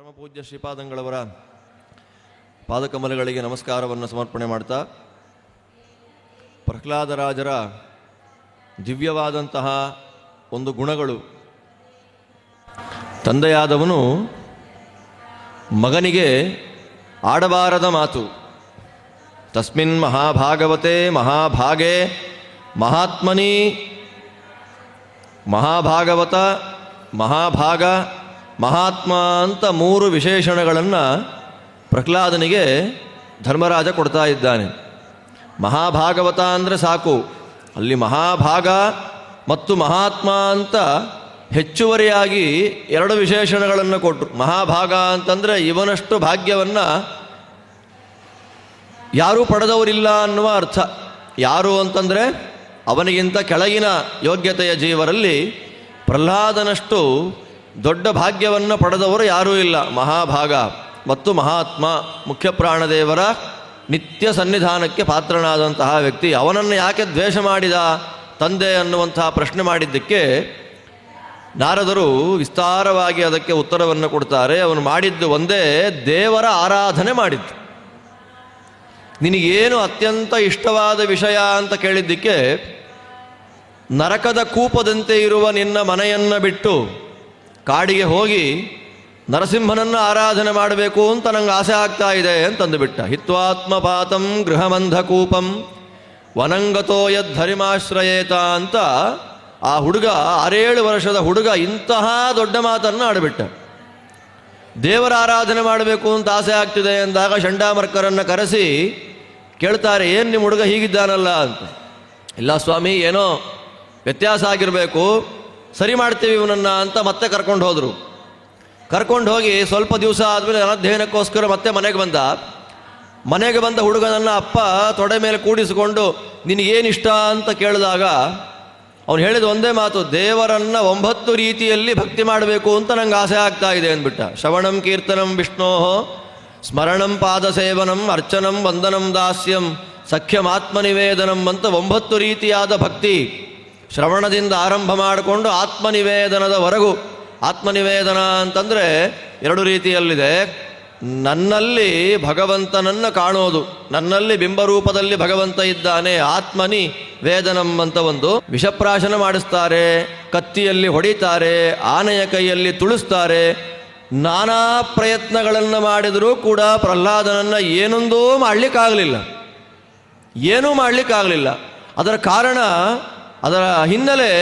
ಪರಮಪೂಜ್ಯ ಶ್ರೀಪಾದಂಗಳವರ ಪಾದಕಮಲಗಳಿಗೆ ನಮಸ್ಕಾರವನ್ನು ಸಮರ್ಪಣೆ ಮಾಡ್ತಾ, ಪ್ರಹ್ಲಾದರಾಜರ ದಿವ್ಯವಾದಂತಹ ಒಂದು ಗುಣಗಳು. ತಂದೆಯಾದವನು ಮಗನಿಗೆ ಆಡಬಾರದ ಮಾತು, ತಸ್ಮಿನ್ ಮಹಾಭಾಗವತೆ ಮಹಾಭಾಗೆ ಮಹಾತ್ಮನಿ. ಮಹಾಭಾಗವತ, ಮಹಾಭಾಗ, ಮಹಾತ್ಮ ಅಂತ ಮೂರು ವಿಶೇಷಣಗಳನ್ನು ಪ್ರಹ್ಲಾದನಿಗೆ ಧರ್ಮರಾಜ ಕೊಡ್ತಾ ಇದ್ದಾನೆ. ಮಹಾಭಾಗವತ ಅಂದರೆ ಸಾಕು, ಅಲ್ಲಿ ಮಹಾಭಾಗ ಮತ್ತು ಮಹಾತ್ಮ ಅಂತ ಹೆಚ್ಚುವರಿಯಾಗಿ ಎರಡು ವಿಶೇಷಣಗಳನ್ನು ಕೊಟ್ಟರು. ಮಹಾಭಾಗ ಅಂತಂದರೆ ಇವನಷ್ಟು ಭಾಗ್ಯವನ್ನು ಯಾರೂ ಪಡೆದವರಿಲ್ಲ ಅನ್ನುವ ಅರ್ಥ. ಯಾರು ಅಂತಂದರೆ ಅವನಿಗಿಂತ ಕೆಳಗಿನ ಯೋಗ್ಯತೆಯ ಜೀವರಲ್ಲಿ ಪ್ರಹ್ಲಾದನಷ್ಟು ದೊಡ್ಡ ಭಾಗ್ಯವನ್ನು ಪಡೆದವರು ಯಾರೂ ಇಲ್ಲ. ಮಹಾಭಾಗ ಮತ್ತು ಮಹಾತ್ಮ, ಮುಖ್ಯ ಪ್ರಾಣದೇವರ ನಿತ್ಯ ಸನ್ನಿಧಾನಕ್ಕೆ ಪಾತ್ರನಾದಂತಹ ವ್ಯಕ್ತಿ. ಅವನನ್ನು ಯಾಕೆ ದ್ವೇಷ ಮಾಡಿದ ತಂದೆ ಅನ್ನುವಂತಹ ಪ್ರಶ್ನೆ ಮಾಡಿದ್ದಕ್ಕೆ ನಾರದರು ವಿಸ್ತಾರವಾಗಿ ಅದಕ್ಕೆ ಉತ್ತರವನ್ನು ಕೊಡ್ತಾರೆ. ಅವನು ಮಾಡಿದ್ದು ಒಂದೇ, ದೇವರ ಆರಾಧನೆ ಮಾಡಿದ್ದು. ನಿನಗೇನು ಅತ್ಯಂತ ಇಷ್ಟವಾದ ವಿಷಯ ಅಂತ ಕೇಳಿದ್ದಕ್ಕೆ, ನರಕದ ಕೂಪದಂತೆ ಇರುವ ನಿನ್ನ ಮನೆಯನ್ನು ಬಿಟ್ಟು ಕಾಡಿಗೆ ಹೋಗಿ ನರಸಿಂಹನನ್ನು ಆರಾಧನೆ ಮಾಡಬೇಕು ಅಂತ ನಂಗೆ ಆಸೆ ಆಗ್ತಾ ಇದೆ ಅಂತಂದುಬಿಟ್ಟ. ಹಿತ್ವಾತ್ಮಪಾತಂ ಗೃಹಮಂಧಕೂಪಂ ವನಂಗತೋ ಯದ್ಧರಿಮಾಶ್ರಯೇತ ಅಂತ ಆ ಹುಡುಗ, 6-7 ವರ್ಷದ ಹುಡುಗ ಇಂತಹ ದೊಡ್ಡ ಮಾತನ್ನು ಆಡಿಬಿಟ್ಟ. ದೇವರ ಆರಾಧನೆ ಮಾಡಬೇಕು ಅಂತ ಆಸೆ ಆಗ್ತಿದೆ ಅಂದಾಗ ಚಂಡಾಮರ್ಕರನ್ನು ಕರೆಸಿ ಕೇಳ್ತಾರೆ, ಏನು ನಿಮ್ಮ ಹುಡುಗ ಹೀಗಿದ್ದಾನಲ್ಲ ಅಂತ. ಇಲ್ಲ ಸ್ವಾಮಿ, ಏನೋ ವ್ಯತ್ಯಾಸ ಆಗಿರಬೇಕು, ಸರಿ ಮಾಡ್ತೀವಿ ಇವನನ್ನು ಅಂತ ಮತ್ತೆ ಕರ್ಕೊಂಡು ಹೋದರು. ಕರ್ಕೊಂಡು ಹೋಗಿ ಸ್ವಲ್ಪ ದಿವಸ ಆದಮೇಲೆ ಅಧ್ಯಯನಕ್ಕೋಸ್ಕರ ಮತ್ತೆ ಮನೆಗೆ ಬಂದ ಹುಡುಗನನ್ನು ಅಪ್ಪ ತೊಡೆ ಮೇಲೆ ಕೂಡಿಸಿಕೊಂಡು ನಿನಗೇನಿಷ್ಟ ಅಂತ ಕೇಳಿದಾಗ ಅವನು ಹೇಳಿದ ಒಂದೇ ಮಾತು, ದೇವರನ್ನು 9 ರೀತಿಯಲ್ಲಿ ಭಕ್ತಿ ಮಾಡಬೇಕು ಅಂತ ನಂಗೆ ಆಸೆ ಆಗ್ತಾ ಇದೆ ಅಂದ್ಬಿಟ್ಟ. ಶ್ರವಣಂ ಕೀರ್ತನಂ ವಿಷ್ಣೋ ಸ್ಮರಣಂ ಪಾದಸೇವನಂ ಅರ್ಚನಂ ವಂದನಂ ದಾಸ್ಯಂ ಸಖ್ಯಮಾತ್ಮನಿವೇದನಂ ಅಂತ 9 ರೀತಿಯಾದ ಭಕ್ತಿ. ಶ್ರವಣದಿಂದ ಆರಂಭ ಮಾಡಿಕೊಂಡು ಆತ್ಮನಿವೇದನದವರೆಗೂ. ಆತ್ಮನಿವೇದನ ಅಂತಂದರೆ 2 ರೀತಿಯಲ್ಲಿದೆ. ನನ್ನಲ್ಲಿ ಭಗವಂತನನ್ನು ಕಾಣೋದು, ನನ್ನಲ್ಲಿ ಬಿಂಬರೂಪದಲ್ಲಿ ಭಗವಂತ ಇದ್ದಾನೆ, ಆತ್ಮನಿ ವೇದನಂ ಅಂತ ಒಂದು. ವಿಷಪ್ರಾಶನ ಮಾಡಿಸ್ತಾರೆ, ಕತ್ತಿಯಲ್ಲಿ ಹೊಡಿತಾರೆ, ಆನೆಯ ಕೈಯಲ್ಲಿ ತುಳಿಸ್ತಾರೆ, ನಾನಾ ಪ್ರಯತ್ನಗಳನ್ನು ಮಾಡಿದರೂ ಕೂಡ ಪ್ರಹ್ಲಾದನನ್ನು ಏನೊಂದೂ ಮಾಡಲಿಕ್ಕಾಗಲಿಲ್ಲ. ಏನೂ ಮಾಡಲಿಕ್ಕಾಗಲಿಲ್ಲ. ಅದರ ಕಾರಣ, ಅದರ ಹಿನ್ನೆಲೆ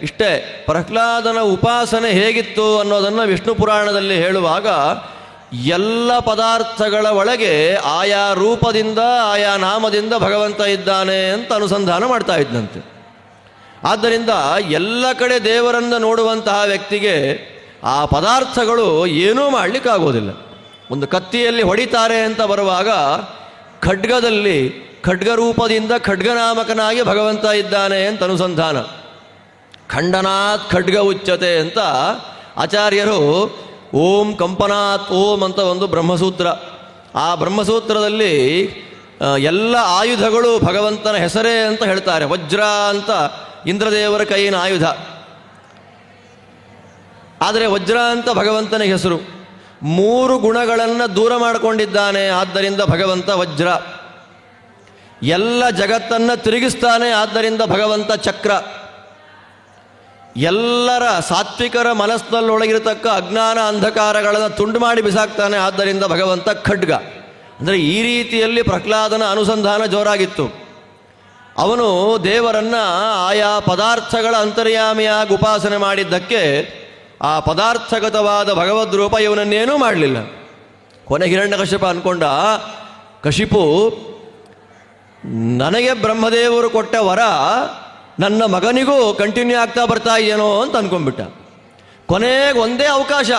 ಇಷ್ಟೇ. ಪ್ರಹ್ಲಾದನ ಉಪಾಸನೆ ಹೇಗಿತ್ತು ಅನ್ನೋದನ್ನು ವಿಷ್ಣು ಪುರಾಣದಲ್ಲಿ ಹೇಳುವಾಗ, ಎಲ್ಲ ಪದಾರ್ಥಗಳ ಒಳಗೆ ಆಯಾ ರೂಪದಿಂದ ಆಯಾ ನಾಮದಿಂದ ಭಗವಂತ ಇದ್ದಾನೆ ಅಂತ ಅನುಸಂಧಾನ ಮಾಡ್ತಾ ಇದ್ದಂತೆ. ಆದ್ದರಿಂದ ಎಲ್ಲ ಕಡೆ ದೇವರನ್ನು ನೋಡುವಂತಹ ವ್ಯಕ್ತಿಗೆ ಆ ಪದಾರ್ಥಗಳು ಏನೂ ಮಾಡಲಿಕ್ಕಾಗೋದಿಲ್ಲ. ಒಂದು ಕತ್ತಿಯಲ್ಲಿ ಹೊಡಿತಾರೆ ಅಂತ ಬರುವಾಗ ಖಡ್ಗದಲ್ಲಿ ಖಡ್ಗರೂಪದಿಂದ ಖಡ್ಗನಾಮಕನಾಗಿ ಭಗವಂತ ಇದ್ದಾನೆ ಅಂತ ಅನುಸಂಧಾನ. ಖಂಡನಾತ್ ಖಡ್ಗ ಉಚ್ಯತೆ ಅಂತ ಆಚಾರ್ಯರು ಓಂ ಕಂಪನಾತ್ ಓಂ ಅಂತ ಒಂದು ಬ್ರಹ್ಮಸೂತ್ರ. ಆ ಬ್ರಹ್ಮಸೂತ್ರದಲ್ಲಿ ಎಲ್ಲ ಆಯುಧಗಳು ಭಗವಂತನ ಹೆಸರೇ ಅಂತ ಹೇಳ್ತಾರೆ. ವಜ್ರ ಅಂತ ಇಂದ್ರದೇವರ ಕೈಯಿನ ಆಯುಧ, ಆದರೆ ವಜ್ರ ಅಂತ ಭಗವಂತನ ಹೆಸರು. 3 ಗುಣಗಳನ್ನು ದೂರ ಮಾಡಿಕೊಂಡಿದ್ದಾನೆ, ಆದ್ದರಿಂದ ಭಗವಂತ ವಜ್ರ. ಎಲ್ಲ ಜಗತ್ತನ್ನು ತಿರುಗಿಸ್ತಾನೆ, ಆದ್ದರಿಂದ ಭಗವಂತ ಚಕ್ರ. ಎಲ್ಲರ ಸಾತ್ವಿಕರ ಮನಸ್ಸಿನಲ್ಲೊಳಗಿರತಕ್ಕ ಅಜ್ಞಾನ ಅಂಧಕಾರಗಳನ್ನು ತುಂಡು ಮಾಡಿ ಬಿಸಾಕ್ತಾನೆ, ಆದ್ದರಿಂದ ಭಗವಂತ ಖಡ್ಗ. ಅಂದರೆ ಈ ರೀತಿಯಲ್ಲಿ ಪ್ರಹ್ಲಾದನ ಅನುಸಂಧಾನ ಜೋರಾಗಿತ್ತು. ಅವನು ದೇವರನ್ನು ಆಯಾ ಪದಾರ್ಥಗಳ ಅಂತರ್ಯಾಮಿಯಾಗಿ ಉಪಾಸನೆ ಮಾಡಿದ್ದಕ್ಕೆ ಆ ಪದಾರ್ಥಗತವಾದ ಭಗವದ್ರೂಪ ಇವನನ್ನೇನೂ ಮಾಡಲಿಲ್ಲ. ಕೊನೆ ಹಿರಣ್ಯಕಶ್ಯಪ ಅಂದ್ಕೊಂಡ, ಕಶಿಪು ನನಗೆ ಬ್ರಹ್ಮದೇವರು ಕೊಟ್ಟ ವರ ನನ್ನ ಮಗನಿಗೂ ಕಂಟಿನ್ಯೂ ಆಗ್ತಾ ಬರ್ತಾ ಇದೆಯೇನೋ ಅಂತ ಅಂದ್ಕೊಂಡ್ಬಿಟ್ಟ. ಕೊನೆಗೆ ಒಂದೇ ಅವಕಾಶ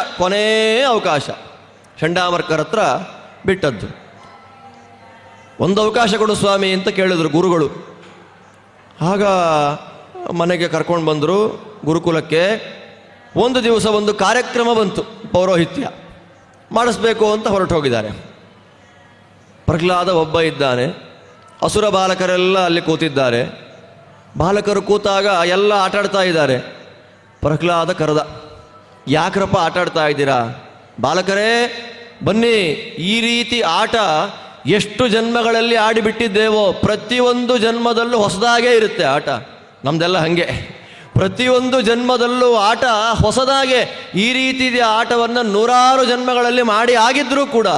ಚಂಡಾಮರ್ಕರ ಹತ್ರ ಬಿಟ್ಟದ್ದು. ಒಂದು ಅವಕಾಶ ಕೊಡು ಸ್ವಾಮಿ ಅಂತ ಕೇಳಿದ್ರು ಗುರುಗಳು. ಆಗ ಮನೆಗೆ ಕರ್ಕೊಂಡು ಬಂದರು ಗುರುಕುಲಕ್ಕೆ. ಒಂದು ದಿವಸ ಒಂದು ಕಾರ್ಯಕ್ರಮ ಬಂತು, ಪೌರೋಹಿತ್ಯ ಮಾಡಿಸ್ಬೇಕು ಅಂತ ಹೊರಟು ಹೋಗಿದ್ದಾರೆ. ಪ್ರಹ್ಲಾದ ಒಬ್ಬ ಇದ್ದಾನೆ, ಅಸುರ ಬಾಲಕರೆಲ್ಲ ಅಲ್ಲಿ ಕೂತಿದ್ದಾರೆ. ಬಾಲಕರು ಕೂತಾಗ ಎಲ್ಲ ಆಟಾಡ್ತಾ ಇದ್ದಾರೆ. ಪ್ರಹ್ಲಾದ ಕರೆದ, ಯಾಕ್ರಪ್ಪ ಆಟಾಡ್ತಾ ಇದ್ದೀರಾ? ಬಾಲಕರೇ ಬನ್ನಿ, ಈ ರೀತಿ ಆಟ ಎಷ್ಟು ಜನ್ಮಗಳಲ್ಲಿ ಆಡಿಬಿಟ್ಟಿದ್ದೇವೋ, ಪ್ರತಿಯೊಂದು ಜನ್ಮದಲ್ಲೂ ಹೊಸದಾಗೇ ಇರುತ್ತೆ ಆಟ. ನಮ್ದೆಲ್ಲ ಹಾಗೆ, ಪ್ರತಿಯೊಂದು ಜನ್ಮದಲ್ಲೂ ಆಟ ಹೊಸದಾಗೆ. ಈ ರೀತಿ ಆಟವನ್ನು ನೂರಾರು ಜನ್ಮಗಳಲ್ಲಿ ಮಾಡಿ ಆಗಿದ್ರೂ ಕೂಡ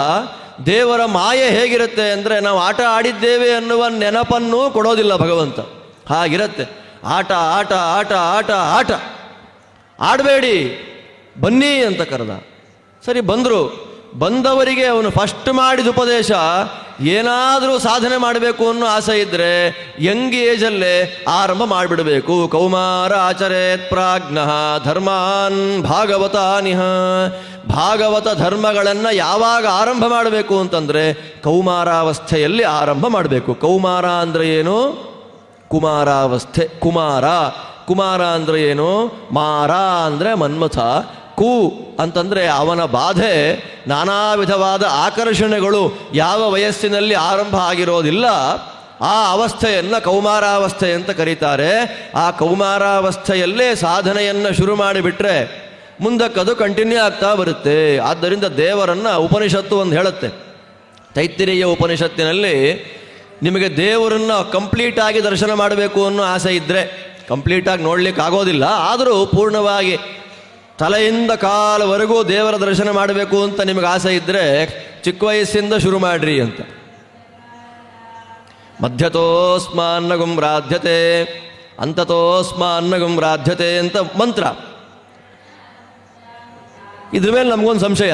ದೇವರ ಮಾಯೆ ಹೇಗಿರುತ್ತೆ ಅಂದರೆ, ನಾವು ಆಟ ಆಡಿದ್ದೇವೆ ಅನ್ನುವ ನೆನಪನ್ನೂ ಕೊಡೋದಿಲ್ಲ ಭಗವಂತ. ಹಾಗಿರುತ್ತೆ ಆಟ ಆಟ ಆಟ ಆಟ ಆಟ. ಆಡಬೇಡಿ, ಬನ್ನಿ ಅಂತ ಕರೆದ. ಸರಿ, ಬಂದರು. ಬಂದವರಿಗೆ ಅವನು ಫಸ್ಟ್ ಮಾಡಿದ ಉಪದೇಶ, ಏನಾದರೂ ಸಾಧನೆ ಮಾಡಬೇಕು ಅನ್ನೋ ಆಸೆ ಇದ್ದರೆ ಯಂಗ್ ಏಜಲ್ಲೇ ಆರಂಭ ಮಾಡಿಬಿಡಬೇಕು. ಕೌಮಾರ ಆಚರೇತ್ ಪ್ರಾಜ್ಞಃ ಧರ್ಮಾನ್ ಭಾಗವತಾನಿಹ. ಭಾಗವತ ಧರ್ಮಗಳನ್ನು ಯಾವಾಗ ಆರಂಭ ಮಾಡಬೇಕು ಅಂತಂದರೆ ಕೌಮಾರಾವಸ್ಥೆಯಲ್ಲಿ ಆರಂಭ ಮಾಡಬೇಕು. ಕೌಮಾರ ಅಂದರೆ ಏನು? ಕುಮಾರಾವಸ್ಥೆ. ಕುಮಾರ ಅಂದರೆ ಏನು? ಮಾರ ಅಂದರೆ ಮನ್ಮಥ. ಕು ಅಂತಂದರೆ ಅವನ ಬಾಧೆ, ನಾನಾ ವಿಧವಾದ ಆಕರ್ಷಣೆಗಳು ಯಾವ ವಯಸ್ಸಿನಲ್ಲಿ ಆರಂಭ ಆಗಿರೋದಿಲ್ಲ, ಆ ಅವಸ್ಥೆಯನ್ನು ಕೌಮಾರಾವಸ್ಥೆ ಅಂತ ಕರೀತಾರೆ. ಆ ಕೌಮಾರಾವಸ್ಥೆಯಲ್ಲೇ ಸಾಧನೆಯನ್ನು ಶುರು ಮಾಡಿಬಿಟ್ರೆ ಮುಂದಕ್ಕದು ಕಂಟಿನ್ಯೂ ಆಗ್ತಾ ಬರುತ್ತೆ. ಆದ್ದರಿಂದ ದೇವರನ್ನು ಉಪನಿಷತ್ತು ಒಂದು ಹೇಳುತ್ತೆ. ತೈತ್ತಿರೀಯ ಉಪನಿಷತ್ತಿನಲ್ಲಿ ನಿಮಗೆ ದೇವರನ್ನು ಕಂಪ್ಲೀಟಾಗಿ ದರ್ಶನ ಮಾಡಬೇಕು ಅನ್ನೋ ಆಸೆ ಇದ್ದರೆ, ಕಂಪ್ಲೀಟಾಗಿ ನೋಡಲಿಕ್ಕೆ ಆಗೋದಿಲ್ಲ, ಆದರೂ ಪೂರ್ಣವಾಗಿ ತಲೆಯಿಂದ ಕಾಲವರೆಗೂ ದೇವರ ದರ್ಶನ ಮಾಡಬೇಕು ಅಂತ ನಿಮಗೆ ಆಸೆ ಇದ್ದರೆ ಚಿಕ್ಕ ವಯಸ್ಸಿಂದ ಶುರು ಮಾಡ್ರಿ ಅಂತ. ಮಧ್ಯತೋಸ್ಮಾನ್ನಗುಂ ರಾಧ್ಯತೆ ಅಂತತೋಸ್ಮಾನ್ನಗುಂ ರಾಧ್ಯತೆ ಅಂತ ಮಂತ್ರ. ಇದ್ರ ಮೇಲೆ ನಮಗೊಂದು ಸಂಶಯ.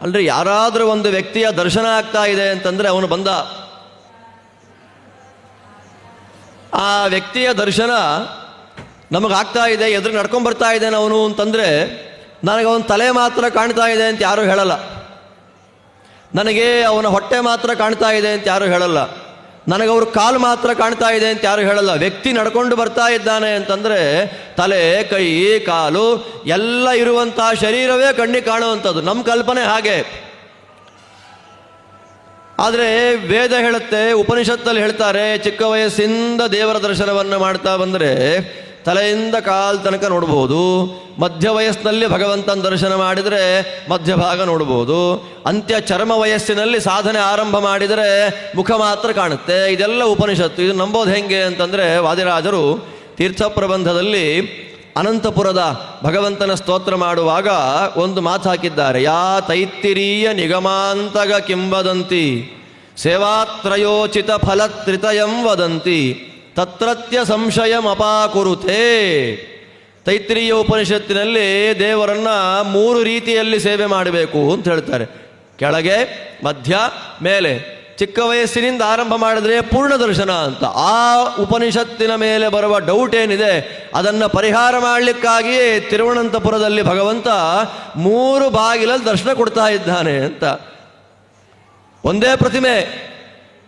ಅಲ್ರಿ, ಯಾರಾದರೂ ಒಂದು ವ್ಯಕ್ತಿಯ ದರ್ಶನ ಆಗ್ತಾ ಇದೆ ಅಂತಂದರೆ ಅವನು ಬಂದ, ಆ ವ್ಯಕ್ತಿಯ ದರ್ಶನ ನಮಗಾಗ್ತಾ ಇದೆ, ಎದುರು ನಡ್ಕೊಂಡ್ಬರ್ತಾ ಇದ್ದೇನೆ ಅವನು ಅಂತಂದರೆ ನನಗೆ ಅವನ ತಲೆ ಮಾತ್ರ ಕಾಣ್ತಾ ಇದೆ ಅಂತ ಯಾರೂ ಹೇಳಲ್ಲ. ನನಗೆ ಅವನ ಹೊಟ್ಟೆ ಮಾತ್ರ ಕಾಣ್ತಾ ಇದೆ ಅಂತ ಯಾರೂ ಹೇಳಲ್ಲ. ನನಗೆ ಅವ್ರ ಕಾಲು ಮಾತ್ರ ಕಾಣ್ತಾ ಇದೆ ಅಂತ ಯಾರೂ ಹೇಳಲ್ಲ. ವ್ಯಕ್ತಿ ನಡ್ಕೊಂಡು ಬರ್ತಾ ಇದ್ದಾನೆ ಅಂತಂದರೆ ತಲೆ, ಕೈ, ಕಾಲು ಎಲ್ಲ ಇರುವಂಥ ಶರೀರವೇ ಕಣ್ಣಿಗೆ ಕಾಣುವಂಥದ್ದು. ನಮ್ಮ ಕಲ್ಪನೆ ಹಾಗೆ. ಆದರೆ ವೇದ ಹೇಳುತ್ತೆ, ಉಪನಿಷತ್ತಲ್ಲಿ ಹೇಳ್ತಾರೆ, ಚಿಕ್ಕ ವಯಸ್ಸಿಂದ ದೇವರ ದರ್ಶನವನ್ನು ಮಾಡ್ತಾ ಬಂದರೆ ತಲೆಯಿಂದ ಕಾಲು ತನಕ ನೋಡ್ಬೋದು. ಮಧ್ಯ ವಯಸ್ಸಿನಲ್ಲಿ ಭಗವಂತನ ದರ್ಶನ ಮಾಡಿದರೆ ಮಧ್ಯಭಾಗ ನೋಡ್ಬೋದು. ಅಂತ್ಯ ಚರ್ಮ ವಯಸ್ಸಿನಲ್ಲಿ ಸಾಧನೆ ಆರಂಭ ಮಾಡಿದರೆ ಮುಖ ಮಾತ್ರ ಕಾಣುತ್ತೆ. ಇದೆಲ್ಲ ಉಪನಿಷತ್ತು. ಇದು ನಂಬೋದು ಹೆಂಗೆ ಅಂತಂದರೆ, ವಾದಿರಾಜರು ತೀರ್ಥಪ್ರಬಂಧದಲ್ಲಿ ಅನಂತಪುರದ ಭಗವಂತನ ಸ್ತೋತ್ರ ಮಾಡುವಾಗ ಒಂದು ಮಾತು ಹಾಕಿದ್ದಾರೆ. ಯಾ ತೈತ್ತಿರೀಯ ನಿಗಮಾಂತಗ ಕಿಂವದಂತಿ ಸೇವಾತ್ರಯೋಚಿತ ಫಲತ್ರಿತಯಂ ವದಂತಿ ತತ್ರತ್ಯ ಸಂಶಯಂ ಅಪಾಕುರುತೆ. ತೈತ್ರೀಯ ಉಪನಿಷತ್ತಿನಲ್ಲಿ ದೇವರನ್ನು 3 ರೀತಿಯಲ್ಲಿ ಸೇವೆ ಮಾಡಬೇಕು ಅಂತ ಹೇಳ್ತಾರೆ. ಕೆಳಗೆ, ಮಧ್ಯ, ಮೇಲೆ. ಚಿಕ್ಕ ವಯಸ್ಸಿನಿಂದ ಆರಂಭ ಮಾಡಿದ್ರೆ ಪೂರ್ಣ ದರ್ಶನ ಅಂತ. ಆ ಉಪನಿಷತ್ತಿನ ಮೇಲೆ ಬರುವ ಡೌಟ್ ಏನಿದೆ ಅದನ್ನು ಪರಿಹಾರ ಮಾಡಲಿಕ್ಕಾಗಿಯೇ ತಿರುವನಂತಪುರದಲ್ಲಿ ಭಗವಂತ 3 ಬಾಗಿಲಲ್ಲಿ ದರ್ಶನ ಕೊಡ್ತಾ ಇದ್ದಾನೆ ಅಂತ. ಒಂದೇ ಪ್ರತಿಮೆ,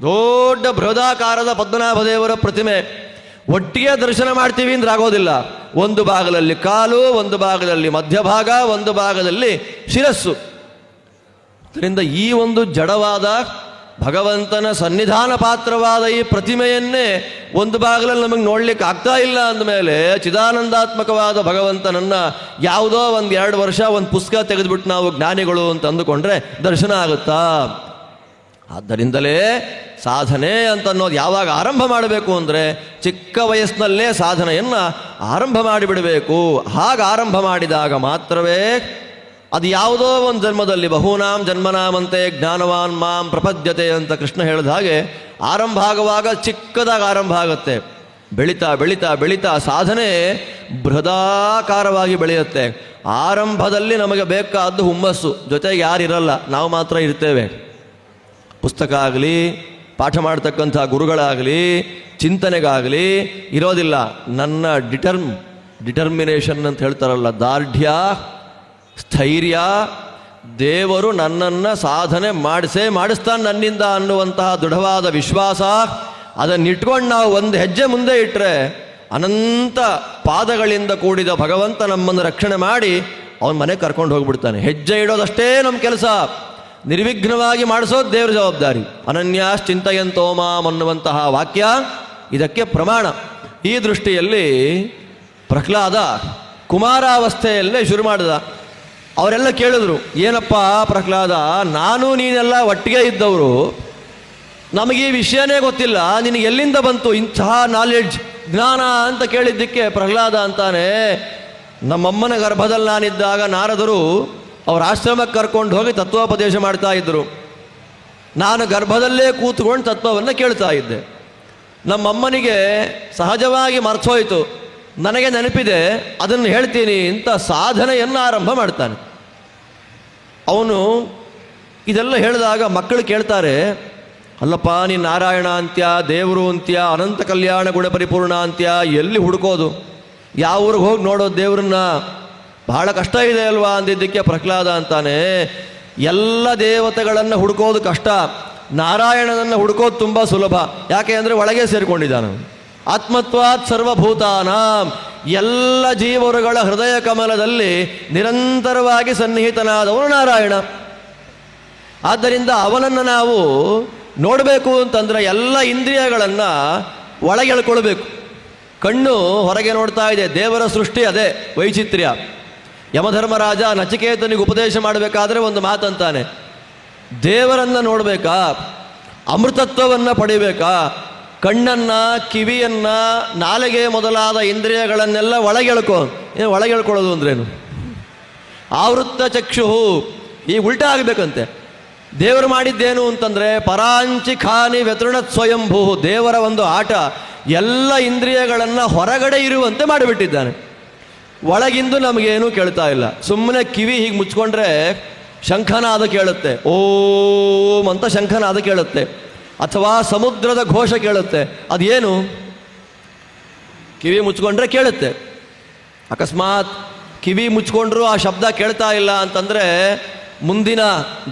ದೊಡ್ಡ ಬೃಹದಾಕಾರದ ಪದ್ಮನಾಭ ದೇವರ ಪ್ರತಿಮೆ. ಒಟ್ಟಿಗೆ ದರ್ಶನ ಮಾಡ್ತೀವಿ ಅಂದ್ರೆ ಆಗೋದಿಲ್ಲ. ಒಂದು ಭಾಗದಲ್ಲಿ ಕಾಲು, ಒಂದು ಭಾಗದಲ್ಲಿ ಮಧ್ಯಭಾಗ, ಒಂದು ಭಾಗದಲ್ಲಿ ಶಿರಸ್ಸು. ಅದರಿಂದ ಈ ಒಂದು ಜಡವಾದ ಭಗವಂತನ ಸನ್ನಿಧಾನ ಪಾತ್ರವಾದ ಈ ಪ್ರತಿಮೆಯನ್ನೇ ಒಂದು ಭಾಗದಲ್ಲಿ ನಮಗೆ ನೋಡ್ಲಿಕ್ಕೆ ಆಗ್ತಾ ಇಲ್ಲ ಅಂದಮೇಲೆ ಚಿದಾನಂದಾತ್ಮಕವಾದ ಭಗವಂತನನ್ನು ಯಾವುದೋ 1-2 ವರ್ಷ ಒಂದು ಪುಸ್ತಕ ತೆಗೆದುಬಿಟ್ಟು ನಾವು ಜ್ಞಾನಿಗಳು ಅಂತ ಅಂದುಕೊಂಡ್ರೆ ದರ್ಶನ ಆಗುತ್ತಾ? ಆದ್ದರಿಂದಲೇ ಸಾಧನೆ ಅಂತ ಅನ್ನೋದು ಯಾವಾಗ ಆರಂಭ ಮಾಡಬೇಕು ಅಂದರೆ ಚಿಕ್ಕ ವಯಸ್ಸಿನಲ್ಲೇ ಸಾಧನೆಯನ್ನು ಆರಂಭ ಮಾಡಿಬಿಡಬೇಕು. ಹಾಗೆ ಆರಂಭ ಮಾಡಿದಾಗ ಮಾತ್ರವೇ ಅದು ಯಾವುದೋ ಒಂದು ಜನ್ಮದಲ್ಲಿ ಬಹೂನಾಂ ಜನ್ಮನಾಮಂತೆ ಜ್ಞಾನವಾನ್ ಮಾಂ ಪ್ರಪದ್ಯತೆ ಅಂತ ಕೃಷ್ಣ ಹೇಳಿದ ಹಾಗೆ ಆರಂಭ ಆಗುವಾಗ ಚಿಕ್ಕದಾಗಿ ಆರಂಭ ಆಗುತ್ತೆ. ಬೆಳೀತಾ ಬೆಳೀತಾ ಬೆಳೀತಾ ಸಾಧನೆ ಬೃಹದಾಕಾರವಾಗಿ ಬೆಳೆಯುತ್ತೆ. ಆರಂಭದಲ್ಲಿ ನಮಗೆ ಬೇಕಾದ್ದು ಹುಮ್ಮಸ್ಸು, ಜೊತೆಗೆ ಯಾರಿರಲ್ಲ, ನಾವು ಮಾತ್ರ ಇರ್ತೇವೆ. ಪುಸ್ತಕ ಆಗಲಿ, ಪಾಠ ಮಾಡ್ತಕ್ಕಂಥ ಗುರುಗಳಾಗಲಿ, ಚಿಂತನೆಗಾಗಲಿ ಇರೋದಿಲ್ಲ. ನನ್ನ ಡಿಟರ್ಮಿನೇಷನ್ ಅಂತ ಹೇಳ್ತಾರಲ್ಲ, ದಾರ್ಢ್ಯ, ಸ್ಥೈರ್ಯ, ದೇವರು ನನ್ನನ್ನು ಸಾಧನೆ ಮಾಡಿಸ್ತಾನೆ ನನ್ನಿಂದ ಅನ್ನುವಂತಹ ದೃಢವಾದ ವಿಶ್ವಾಸ, ಅದನ್ನಿಟ್ಕೊಂಡು ನಾವು ಒಂದು ಹೆಜ್ಜೆ ಮುಂದೆ ಇಟ್ಟರೆ ಅನಂತ ಪಾದಗಳಿಂದ ಕೂಡಿದ ಭಗವಂತ ನಮ್ಮನ್ನು ರಕ್ಷಣೆ ಮಾಡಿ ಅವನ ಮನೆಗೆ ಕರ್ಕೊಂಡು ಹೋಗ್ಬಿಡ್ತಾನೆ. ಹೆಜ್ಜೆ ಇಡೋದಷ್ಟೇ ನಮ್ಮ ಕೆಲಸ, ನಿರ್ವಿಘ್ನವಾಗಿ ಮಾಡಿಸೋದು ದೇವ್ರ ಜವಾಬ್ದಾರಿ. ಅನನ್ಯಾಶ್ಚಿಂತಯಂತೋ ಮಾಂ ಅನ್ನುವಂತಹ ವಾಕ್ಯ ಇದಕ್ಕೆ ಪ್ರಮಾಣ. ಈ ದೃಷ್ಟಿಯಲ್ಲಿ ಪ್ರಹ್ಲಾದ ಕುಮಾರಾವಸ್ಥೆಯಲ್ಲೇ ಶುರು ಮಾಡಿದ. ಅವರೆಲ್ಲ ಕೇಳಿದ್ರು, ಏನಪ್ಪ ಪ್ರಹ್ಲಾದ, ನಾನು ನೀನೆಲ್ಲ ಒಟ್ಟಿಗೆ ಇದ್ದವರು, ನಮಗೆ ಈ ವಿಷಯನೇ ಗೊತ್ತಿಲ್ಲ, ನಿನಗೆ ಎಲ್ಲಿಂದ ಬಂತು ಇಂತಹ ನಾಲೆಡ್ಜ್, ಜ್ಞಾನ ಅಂತ ಕೇಳಿದ್ದಕ್ಕೆ ಪ್ರಹ್ಲಾದ ಅಂತಾನೆ, ನಮ್ಮಮ್ಮನ ಗರ್ಭದಲ್ಲಿ ನಾನಿದ್ದಾಗ ನಾರದರು ಅವರ ಆಶ್ರಮಕ್ಕೆ ಕರ್ಕೊಂಡು ಹೋಗಿ ತತ್ವೋಪದೇಶ ಮಾಡ್ತಾ ಇದ್ದರು. ನಾನು ಗರ್ಭದಲ್ಲೇ ಕೂತ್ಕೊಂಡು ತತ್ವವನ್ನು ಕೇಳ್ತಾ ಇದ್ದೆ. ನಮ್ಮಮ್ಮನಿಗೆ ಸಹಜವಾಗಿ ಮರ್ತೋಯ್ತು, ನನಗೆ ನೆನಪಿದೆ, ಅದನ್ನು ಹೇಳ್ತೀನಿ ಅಂತ ಸಾಧನೆಯನ್ನು ಆರಂಭ ಮಾಡ್ತಾನೆ. ಅವನು ಇದೆಲ್ಲ ಹೇಳಿದಾಗ ಮಕ್ಕಳು ಕೇಳ್ತಾರೆ, ಅಲ್ಲಪ್ಪ ನೀನು ನಾರಾಯಣ ಅಂತ್ಯ, ದೇವರು ಅಂತ್ಯ, ಅನಂತ ಕಲ್ಯಾಣ ಗುಣ ಪರಿಪೂರ್ಣ ಅಂತ್ಯ, ಎಲ್ಲಿ ಹುಡುಕೋದು, ಯಾವ ಊರಿಗೆ ಹೋಗಿ ನೋಡೋದು ದೇವ್ರನ್ನ, ಬಹಳ ಕಷ್ಟ ಇದೆ ಅಲ್ವಾ ಅಂದಿದ್ದಕ್ಕೆ ಪ್ರಹ್ಲಾದ ಅಂತಾನೆ, ಎಲ್ಲ ದೇವತೆಗಳನ್ನು ಹುಡುಕೋದು ಕಷ್ಟ, ನಾರಾಯಣನನ್ನು ಹುಡುಕೋದು ತುಂಬ ಸುಲಭ. ಯಾಕೆ ಅಂದರೆ ಒಳಗೆ ಸೇರಿಕೊಂಡಿದ್ದಾನೆ. ಆತ್ಮತ್ವಾತ್ ಸರ್ವಭೂತಾನ, ಎಲ್ಲ ಜೀವರುಗಳ ಹೃದಯ ಕಮಲದಲ್ಲಿ ನಿರಂತರವಾಗಿ ಸನ್ನಿಹಿತನಾದವನು ನಾರಾಯಣ. ಆದ್ದರಿಂದ ಅವನನ್ನು ನಾವು ನೋಡಬೇಕು ಅಂತಂದರೆ ಎಲ್ಲ ಇಂದ್ರಿಯಗಳನ್ನು ಒಳಗೆ ಎಳ್ಕೊಳ್ಬೇಕು. ಕಣ್ಣು ಹೊರಗೆ ನೋಡ್ತಾ ಇದೆ, ದೇವರ ಸೃಷ್ಟಿ ಅದೇ ವೈಚಿತ್ರ್ಯ. ಯಮಧರ್ಮರಾಜ ನಚಿಕೇತನಿಗೆ ಉಪದೇಶ ಮಾಡಬೇಕಾದ್ರೆ ಒಂದು ಮಾತಂತಾನೆ, ದೇವರನ್ನು ನೋಡಬೇಕಾ, ಅಮೃತತ್ವವನ್ನು ಪಡಿಬೇಕಾ, ಕಣ್ಣನ್ನು, ಕಿವಿಯನ್ನು, ನಾಲಿಗೆ ಮೊದಲಾದ ಇಂದ್ರಿಯಗಳನ್ನೆಲ್ಲ ಒಳಗೆಳ್ಕೊ. ಏನು ಒಳಗೆಳ್ಕೊಳ್ಳೋದು ಅಂದ್ರೇನು? ಆವೃತ್ತ ಚಕ್ಷುಹು, ಈಗ ಉಲ್ಟಾ ಆಗಬೇಕಂತೆ. ದೇವರು ಮಾಡಿದ್ದೇನು ಅಂತಂದರೆ ಪರಾಂಚಿ ಖಾನಿ ವ್ಯತೃಣತ್ ಸ್ವಯಂಭೂ, ದೇವರ ಒಂದು ಆಟ, ಎಲ್ಲ ಇಂದ್ರಿಯಗಳನ್ನು ಹೊರಗಡೆ ಇರುವಂತೆ ಮಾಡಿಬಿಟ್ಟಿದ್ದಾನೆ. ಒಳಗಿಂದು ನಮಗೇನೂ ಕೇಳ್ತಾ ಇಲ್ಲ. ಸುಮ್ಮನೆ ಕಿವಿ ಹೀಗೆ ಮುಚ್ಕೊಂಡ್ರೆ ಶಂಖನಾದ ಕೇಳುತ್ತೆ, ಓಂ ಅಂತ ಶಂಖನಾದ ಕೇಳುತ್ತೆ, ಅಥವಾ ಸಮುದ್ರದ ಘೋಷ ಕೇಳುತ್ತೆ. ಅದೇನು? ಕಿವಿ ಮುಚ್ಕೊಂಡ್ರೆ ಕೇಳುತ್ತೆ. ಅಕಸ್ಮಾತ್ ಕಿವಿ ಮುಚ್ಕೊಂಡ್ರೂ ಆ ಶಬ್ದ ಕೇಳ್ತಾ ಇಲ್ಲ ಅಂತಂದರೆ ಮುಂದಿನ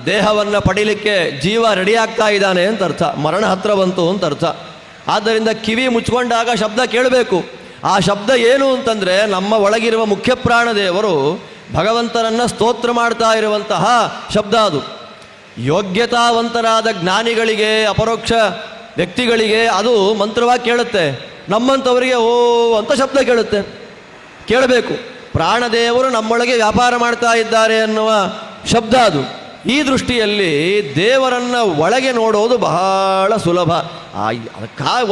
ದೇಹವನ್ನು ಪಡೀಲಿಕ್ಕೆ ಜೀವ ರೆಡಿ ಆಗ್ತಾ ಇದ್ದಾನೆ ಅಂತ ಅರ್ಥ, ಮರಣ ಹತ್ರ ಬಂತು ಅಂತ ಅರ್ಥ. ಆದ್ದರಿಂದ ಕಿವಿ ಮುಚ್ಕೊಂಡಾಗ ಶಬ್ದ ಕೇಳಬೇಕು. ಆ ಶಬ್ದ ಏನು ಅಂತಂದರೆ ನಮ್ಮ ಒಳಗಿರುವ ಮುಖ್ಯ ಪ್ರಾಣದೇವರು ಭಗವಂತನನ್ನು ಸ್ತೋತ್ರ ಮಾಡ್ತಾ ಇರುವಂತಹ ಶಬ್ದ ಅದು. ಯೋಗ್ಯತಾವಂತರಾದ ಜ್ಞಾನಿಗಳಿಗೆ, ಅಪರೋಕ್ಷ ವ್ಯಕ್ತಿಗಳಿಗೆ ಅದು ಮಂತ್ರವಾಗಿ ಕೇಳುತ್ತೆ. ನಮ್ಮಂಥವರಿಗೆ ಓ ಅಂತ ಶಬ್ದ ಕೇಳುತ್ತೆ. ಕೇಳಬೇಕು, ಪ್ರಾಣದೇವರು ನಮ್ಮೊಳಗೆ ವ್ಯಾಪಾರ ಮಾಡ್ತಾ ಇದ್ದಾರೆ ಅನ್ನುವ ಶಬ್ದ ಅದು. ಈ ದೃಷ್ಟಿಯಲ್ಲಿ ದೇವರನ್ನು ಒಳಗೆ ನೋಡೋದು ಬಹಳ ಸುಲಭ.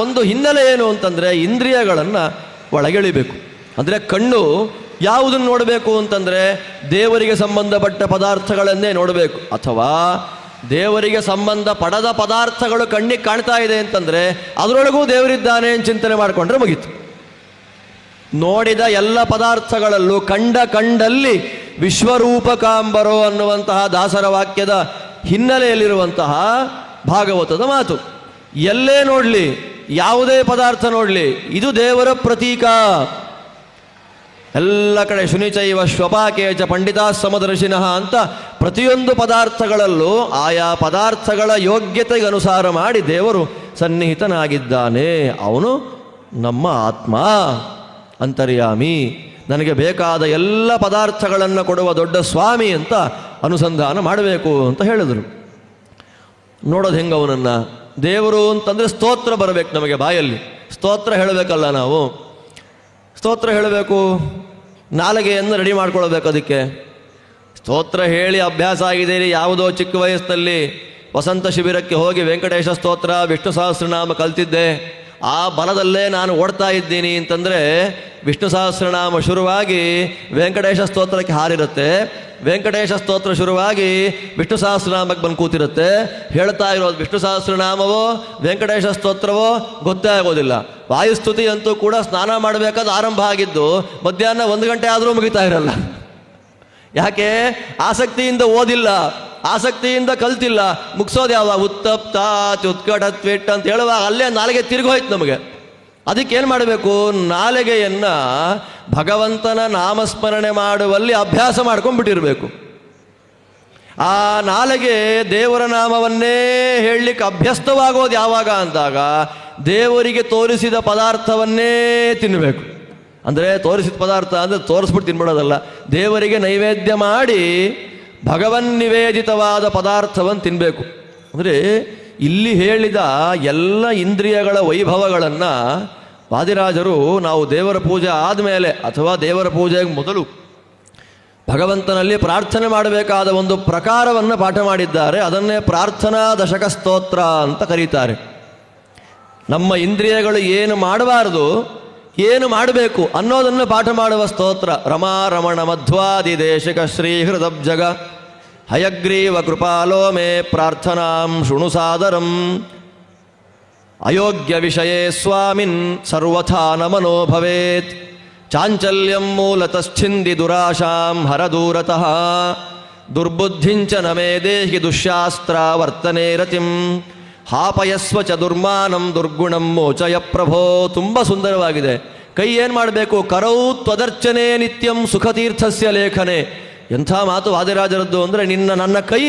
ಒಂದು ಹಿನ್ನೆಲೆ ಏನು ಅಂತಂದರೆ ಇಂದ್ರಿಯಗಳನ್ನು ಒಳಗೆಳಿಬೇಕು. ಅಂದರೆ ಕಣ್ಣು ಯಾವುದನ್ನು ನೋಡಬೇಕು ಅಂತಂದರೆ ದೇವರಿಗೆ ಸಂಬಂಧಪಟ್ಟ ಪದಾರ್ಥಗಳನ್ನೇ ನೋಡಬೇಕು, ಅಥವಾ ದೇವರಿಗೆ ಸಂಬಂಧ ಪಡದ ಪದಾರ್ಥಗಳು ಕಣ್ಣಿಗೆ ಕಾಣ್ತಾ ಇದೆ ಅಂತಂದರೆ ಅದರೊಳಗೂ ದೇವರಿದ್ದಾನೆ ಅಂತ ಚಿಂತನೆ ಮಾಡಿಕೊಂಡ್ರೆ ಮುಗೀತು. ನೋಡಿದ ಎಲ್ಲ ಪದಾರ್ಥಗಳಲ್ಲೂ ಕಂಡಲ್ಲಿ ವಿಶ್ವರೂಪಕಾಂಬರೋ ಅನ್ನುವಂತಹ ದಾಸರ ವಾಕ್ಯದ ಹಿನ್ನೆಲೆಯಲ್ಲಿರುವಂತಹ ಭಾಗವತದ ಮಾತು. ಎಲ್ಲೇ ನೋಡಲಿ, ಯಾವುದೇ ಪದಾರ್ಥ ನೋಡಲಿ, ಇದು ದೇವರ ಪ್ರತೀಕ. ಎಲ್ಲ ಕಡೆ ಶುನಿಚೈವ ಶ್ವಪಾಕೇಚ ಪಂಡಿತಾ ಸಮದರ್ಶಿನಃ ಅಂತ ಪ್ರತಿಯೊಂದು ಪದಾರ್ಥಗಳಲ್ಲೂ ಆಯಾ ಪದಾರ್ಥಗಳ ಯೋಗ್ಯತೆಗೆ ಅನುಸಾರ ಮಾಡಿ ದೇವರು ಸನ್ನಿಹಿತನಾಗಿದ್ದಾನೆ. ಅವನು ನಮ್ಮ ಆತ್ಮ, ಅಂತರ್ಯಾಮಿ, ನನಗೆ ಬೇಕಾದ ಎಲ್ಲ ಪದಾರ್ಥಗಳನ್ನು ಕೊಡುವ ದೊಡ್ಡ ಸ್ವಾಮಿ ಅಂತ ಅನುಸಂಧಾನ ಮಾಡಬೇಕು ಅಂತ ಹೇಳಿದರು. ನೋಡೋದು ಹೆಂಗೆ ಅವನನ್ನು? ದೇವರು ಅಂತಂದರೆ ಸ್ತೋತ್ರ ಬರಬೇಕು ನಮಗೆ ಬಾಯಲ್ಲಿ. ಸ್ತೋತ್ರ ಹೇಳಬೇಕಲ್ಲ ನಾವು, ಸ್ತೋತ್ರ ಹೇಳಬೇಕು, ನಾಲಿಗೆಯನ್ನು ರೆಡಿ ಮಾಡ್ಕೊಳ್ಬೇಕು. ಅದಕ್ಕೆ ಸ್ತೋತ್ರ ಹೇಳಿ ಅಭ್ಯಾಸ ಆಗಿದೆ. ಯಾವುದೋ ಚಿಕ್ಕ ವಯಸ್ಸಿನಲ್ಲಿ ವಸಂತ ಶಿಬಿರಕ್ಕೆ ಹೋಗಿ ವೆಂಕಟೇಶ ಸ್ತೋತ್ರ, ವಿಷ್ಣು ಸಹಸ್ರನಾಮ ಕಲ್ತಿದ್ದೆ, ಆ ಬಲದಲ್ಲೇ ನಾನು ಓಡ್ತಾ ಇದ್ದೀನಿ ಅಂತಂದರೆ ವಿಷ್ಣು ಸಹಸ್ರನಾಮ ಶುರುವಾಗಿ ವೆಂಕಟೇಶ ಸ್ತೋತ್ರಕ್ಕೆ ಹಾರಿರುತ್ತೆ, ವೆಂಕಟೇಶ ಸ್ತೋತ್ರ ಶುರುವಾಗಿ ವಿಷ್ಣು ಸಹಸ್ರನಾಮಕ್ಕೆ ಬಂದು ಕೂತಿರುತ್ತೆ. ಹೇಳ್ತಾ ಇರೋದು ವಿಷ್ಣು ಸಹಸ್ರನಾಮವೋ ವೆಂಕಟೇಶ ಸ್ತೋತ್ರವೋ ಗೊತ್ತೇ ಆಗೋದಿಲ್ಲ. ವಾಯುಸ್ತುತಿ ಅಂತೂ ಕೂಡ ಸ್ನಾನ ಮಾಡಬೇಕಾದ ಆರಂಭ ಆಗಿದ್ದು ಮಧ್ಯಾಹ್ನ 1 ಗಂಟೆ ಆದರೂ ಮುಗಿತಾ ಇರಲ್ಲ. ಯಾಕೆ? ಆಸಕ್ತಿಯಿಂದ ಓದಿಲ್ಲ, ಆಸಕ್ತಿಯಿಂದ ಕಲ್ತಿಲ್ಲ. ಮುಗಿಸೋದು ಯಾವಾಗ? ಉತ್ತಪ್ತ ಉತ್ಕಟತ್ವಿಟ್ ಅಂತ ಹೇಳುವಾಗ ಅಲ್ಲೇ ನಾಲಿಗೆ ತಿರುಗೋಯ್ತು ನಮಗೆ. ಅದಕ್ಕೇನು ಮಾಡಬೇಕು? ನಾಲಿಗೆಯನ್ನು ಭಗವಂತನ ನಾಮಸ್ಮರಣೆ ಮಾಡುವಲ್ಲಿ ಅಭ್ಯಾಸ ಮಾಡ್ಕೊಂಡ್ಬಿಟ್ಟಿರಬೇಕು. ಆ ನಾಲಿಗೆ ದೇವರ ನಾಮವನ್ನೇ ಹೇಳಲಿಕ್ಕೆ ಅಭ್ಯಸ್ತವಾಗೋದು ಯಾವಾಗ ಅಂದಾಗ ದೇವರಿಗೆ ತೋರಿಸಿದ ಪದಾರ್ಥವನ್ನೇ ತಿನ್ನಬೇಕು. ಅಂದರೆ ತೋರಿಸಿದ ಪದಾರ್ಥ ಅಂದರೆ ತೋರಿಸ್ಬಿಟ್ಟು ತಿನ್ಬಿಡೋದಲ್ಲ, ದೇವರಿಗೆ ನೈವೇದ್ಯ ಮಾಡಿ ಭಗವನ್ ನಿವೇದಿತವಾದ ಪದಾರ್ಥವನ್ನು ತಿನ್ನಬೇಕು. ಅಂದರೆ ಇಲ್ಲಿ ಹೇಳಿದ ಎಲ್ಲ ಇಂದ್ರಿಯಗಳ ವೈಭವಗಳನ್ನು ವಾದಿರಾಜರು ನಾವು ದೇವರ ಪೂಜೆ ಆದಮೇಲೆ ಅಥವಾ ದೇವರ ಪೂಜೆಗೆ ಮೊದಲು ಭಗವಂತನಲ್ಲಿ ಪ್ರಾರ್ಥನೆ ಮಾಡಬೇಕಾದ ಒಂದು ಪ್ರಕಾರವನ್ನು ಪಾಠ ಮಾಡಿದ್ದಾರೆ. ಅದನ್ನೇ ಪ್ರಾರ್ಥನಾ ದಶಕ ಸ್ತೋತ್ರ ಅಂತ ಕರೀತಾರೆ. ನಮ್ಮ ಇಂದ್ರಿಯಗಳು ಏನು ಮಾಡಬಾರದು, ಏನು ಮಾಡಬೇಕು ಅನ್ನೋದನ್ನು ಪಾಠ ಮಾಡುವ ಸ್ತೋತ್ರ. ರಮಾ ರಮಣ ಮಧ್ವಾದಿ ದೇಶಿಕ ಶ್ರೀ ಹೃದಬ್ಜಗ ಹಯಗ್ರೀವ ಕೃಪಾಲೋ ಮೇ ಪ್ರಾರ್ಥನಾಂ ಶೃಣು ಸಾದರಂ ಅಯೋಗ್ಯ ವಿಷಯೇ ಸ್ವಾಮಿನ್ ಸರ್ವಥಾ ನಮನೋ ಭವೇತ್ ಚಾಂಚಲ್ಯಂ ಮೂಲತಶ್ಚಿಂದಿ ದುರಾಶಾಂ ಹರದೂರತಃ ದುರ್ಬುದ್ಧಿಂಚ ನಮೇ ದೇಹಿ ದುಶ್ಯಾಸ್ತ್ರ ವರ್ತನೆ ರತಿಂ ಹಾಪಯಸ್ವ ಚ ದುರ್ಮಾನಂ ದುರ್ಗುಣಂ ಮೋಚಯ ಪ್ರಭೋ. ತುಂಬ ಸುಂದರವಾಗಿದೆ. ಕೈ ಏನು ಮಾಡಬೇಕು? ಕರೌ ತ್ವದರ್ಚನೆ ನಿತ್ಯಂ ಸುಖತೀರ್ಥಸ್ಯ ಲೇಖನೆ. ಎಂಥ ಮಾತು ವಾದಿರಾಜರದ್ದು ಅಂದರೆ, ನನ್ನ ಕೈ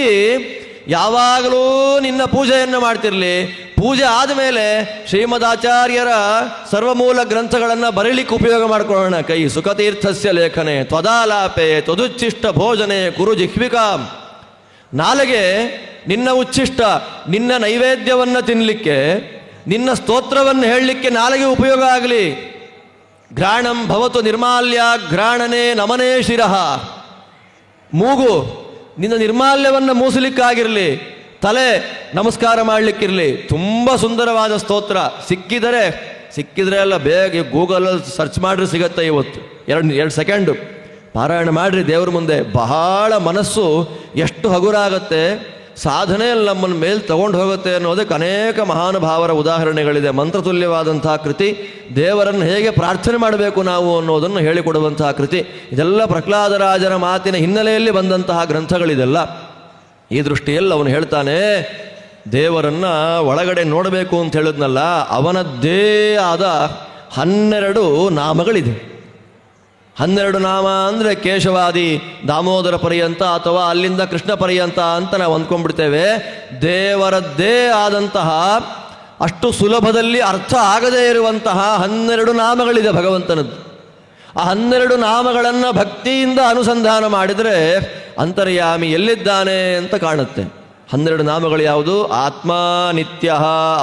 ಯಾವಾಗಲೂ ನಿನ್ನ ಪೂಜೆಯನ್ನು ಮಾಡ್ತಿರಲಿ. ಪೂಜೆ ಆದಮೇಲೆ ಶ್ರೀಮದಾಚಾರ್ಯರ ಸರ್ವಮೂಲ ಗ್ರಂಥಗಳನ್ನು ಬರೀಲಿಕ್ಕೆ ಉಪಯೋಗ ಮಾಡಿಕೊಳ್ಳೋಣ. ಕೈ ಸುಖತೀರ್ಥಸ್ಯ ಲೇಖನೆ ತ್ವದಾಲಾಪೆ ತ್ವದುಚ್ಚಿಷ್ಟ ಭೋಜನೆ ಕುರು ಜಿಹ್ವಿಕಾಂ. ನಾಲೆಗೆ ನಿನ್ನ ಉಚ್ಚಿಷ್ಟ, ನಿನ್ನ ನೈವೇದ್ಯವನ್ನು ತಿನ್ನಲಿಕ್ಕೆ, ನಿನ್ನ ಸ್ತೋತ್ರವನ್ನು ಹೇಳಲಿಕ್ಕೆ ನಾಲೆಗೆ ಉಪಯೋಗ ಆಗಲಿ. ಘ್ರಾಣಂ ಭವತು ನಿರ್ಮಾಲ್ಯ ಘ್ರಾಣನೆ ನಮನೇ ಶಿರಃ. ಮೂಗು ನಿನ್ನ ನಿರ್ಮಾಲ್ಯವನ್ನು ಮೂಸಲಿಕ್ಕಾಗಿರಲಿ, ತಲೆ ನಮಸ್ಕಾರ ಮಾಡಲಿಕ್ಕಿರಲಿ. ತುಂಬ ಸುಂದರವಾದ ಸ್ತೋತ್ರ. ಸಿಕ್ಕಿದರೆ ಎಲ್ಲ ಬೇಗ ಗೂಗಲಲ್ಲಿ ಸರ್ಚ್ ಮಾಡಿದ್ರೆ ಸಿಗತ್ತೆ. ಇವತ್ತು ಎರಡು ಸೆಕೆಂಡು ಪಾರಾಯಣ ಮಾಡಿರಿ ದೇವ್ರ ಮುಂದೆ. ಬಹಳ ಮನಸ್ಸು ಎಷ್ಟು ಹಗುರಾಗತ್ತೆ, ಸಾಧನೆಯಲ್ಲಿ ನಮ್ಮನ್ನು ಮೇಲೆ ತಗೊಂಡು ಹೋಗುತ್ತೆ ಅನ್ನೋದಕ್ಕೆ ಅನೇಕ ಮಹಾನುಭಾವರ ಉದಾಹರಣೆಗಳಿದೆ. ಮಂತ್ರತುಲ್ಯವಾದಂತಹ ಕೃತಿ. ದೇವರನ್ನು ಹೇಗೆ ಪ್ರಾರ್ಥನೆ ಮಾಡಬೇಕು ನಾವು ಅನ್ನೋದನ್ನು ಹೇಳಿಕೊಡುವಂತಹ ಕೃತಿ. ಇದೆಲ್ಲ ಪ್ರಹ್ಲಾದರಾಜರ ಮಾತಿನ ಹಿನ್ನೆಲೆಯಲ್ಲಿ ಬಂದಂತಹ ಗ್ರಂಥಗಳಿದೆಲ್ಲ. ಈ ದೃಷ್ಟಿಯಲ್ಲಿ ಅವನು ಹೇಳ್ತಾನೆ, ದೇವರನ್ನು ಒಳಗಡೆ ನೋಡಬೇಕು ಅಂತ ಹೇಳಿದ್ನಲ್ಲ, ಅವನದ್ದೇ ಆದ 12 ನಾಮಗಳಿದೆ. 12 ನಾಮ ಅಂದರೆ ಕೇಶವಾದಿ ದಾಮೋದರ ಪರ್ಯಂತ ಅಥವಾ ಅಲ್ಲಿಂದ ಕೃಷ್ಣ ಪರ್ಯಂತ ಅಂತ ನಾವು ಅಂದ್ಕೊಂಡ್ಬಿಡ್ತೇವೆ. ದೇವರದ್ದೇ ಆದಂತಹ ಅಷ್ಟು ಸುಲಭದಲ್ಲಿ ಅರ್ಥ ಆಗದೇ ಇರುವಂತಹ 12 ನಾಮಗಳಿದೆ ಭಗವಂತನದ್ದು. ಆ 12 ನಾಮಗಳನ್ನು ಭಕ್ತಿಯಿಂದ ಅನುಸಂಧಾನ ಮಾಡಿದರೆ ಅಂತರ್ಯಾಮಿ ಎಲ್ಲಿದ್ದಾನೆ ಅಂತ ಕಾಣುತ್ತೆ. 12 ನಾಮಗಳು ಯಾವುದು? ಆತ್ಮ ನಿತ್ಯ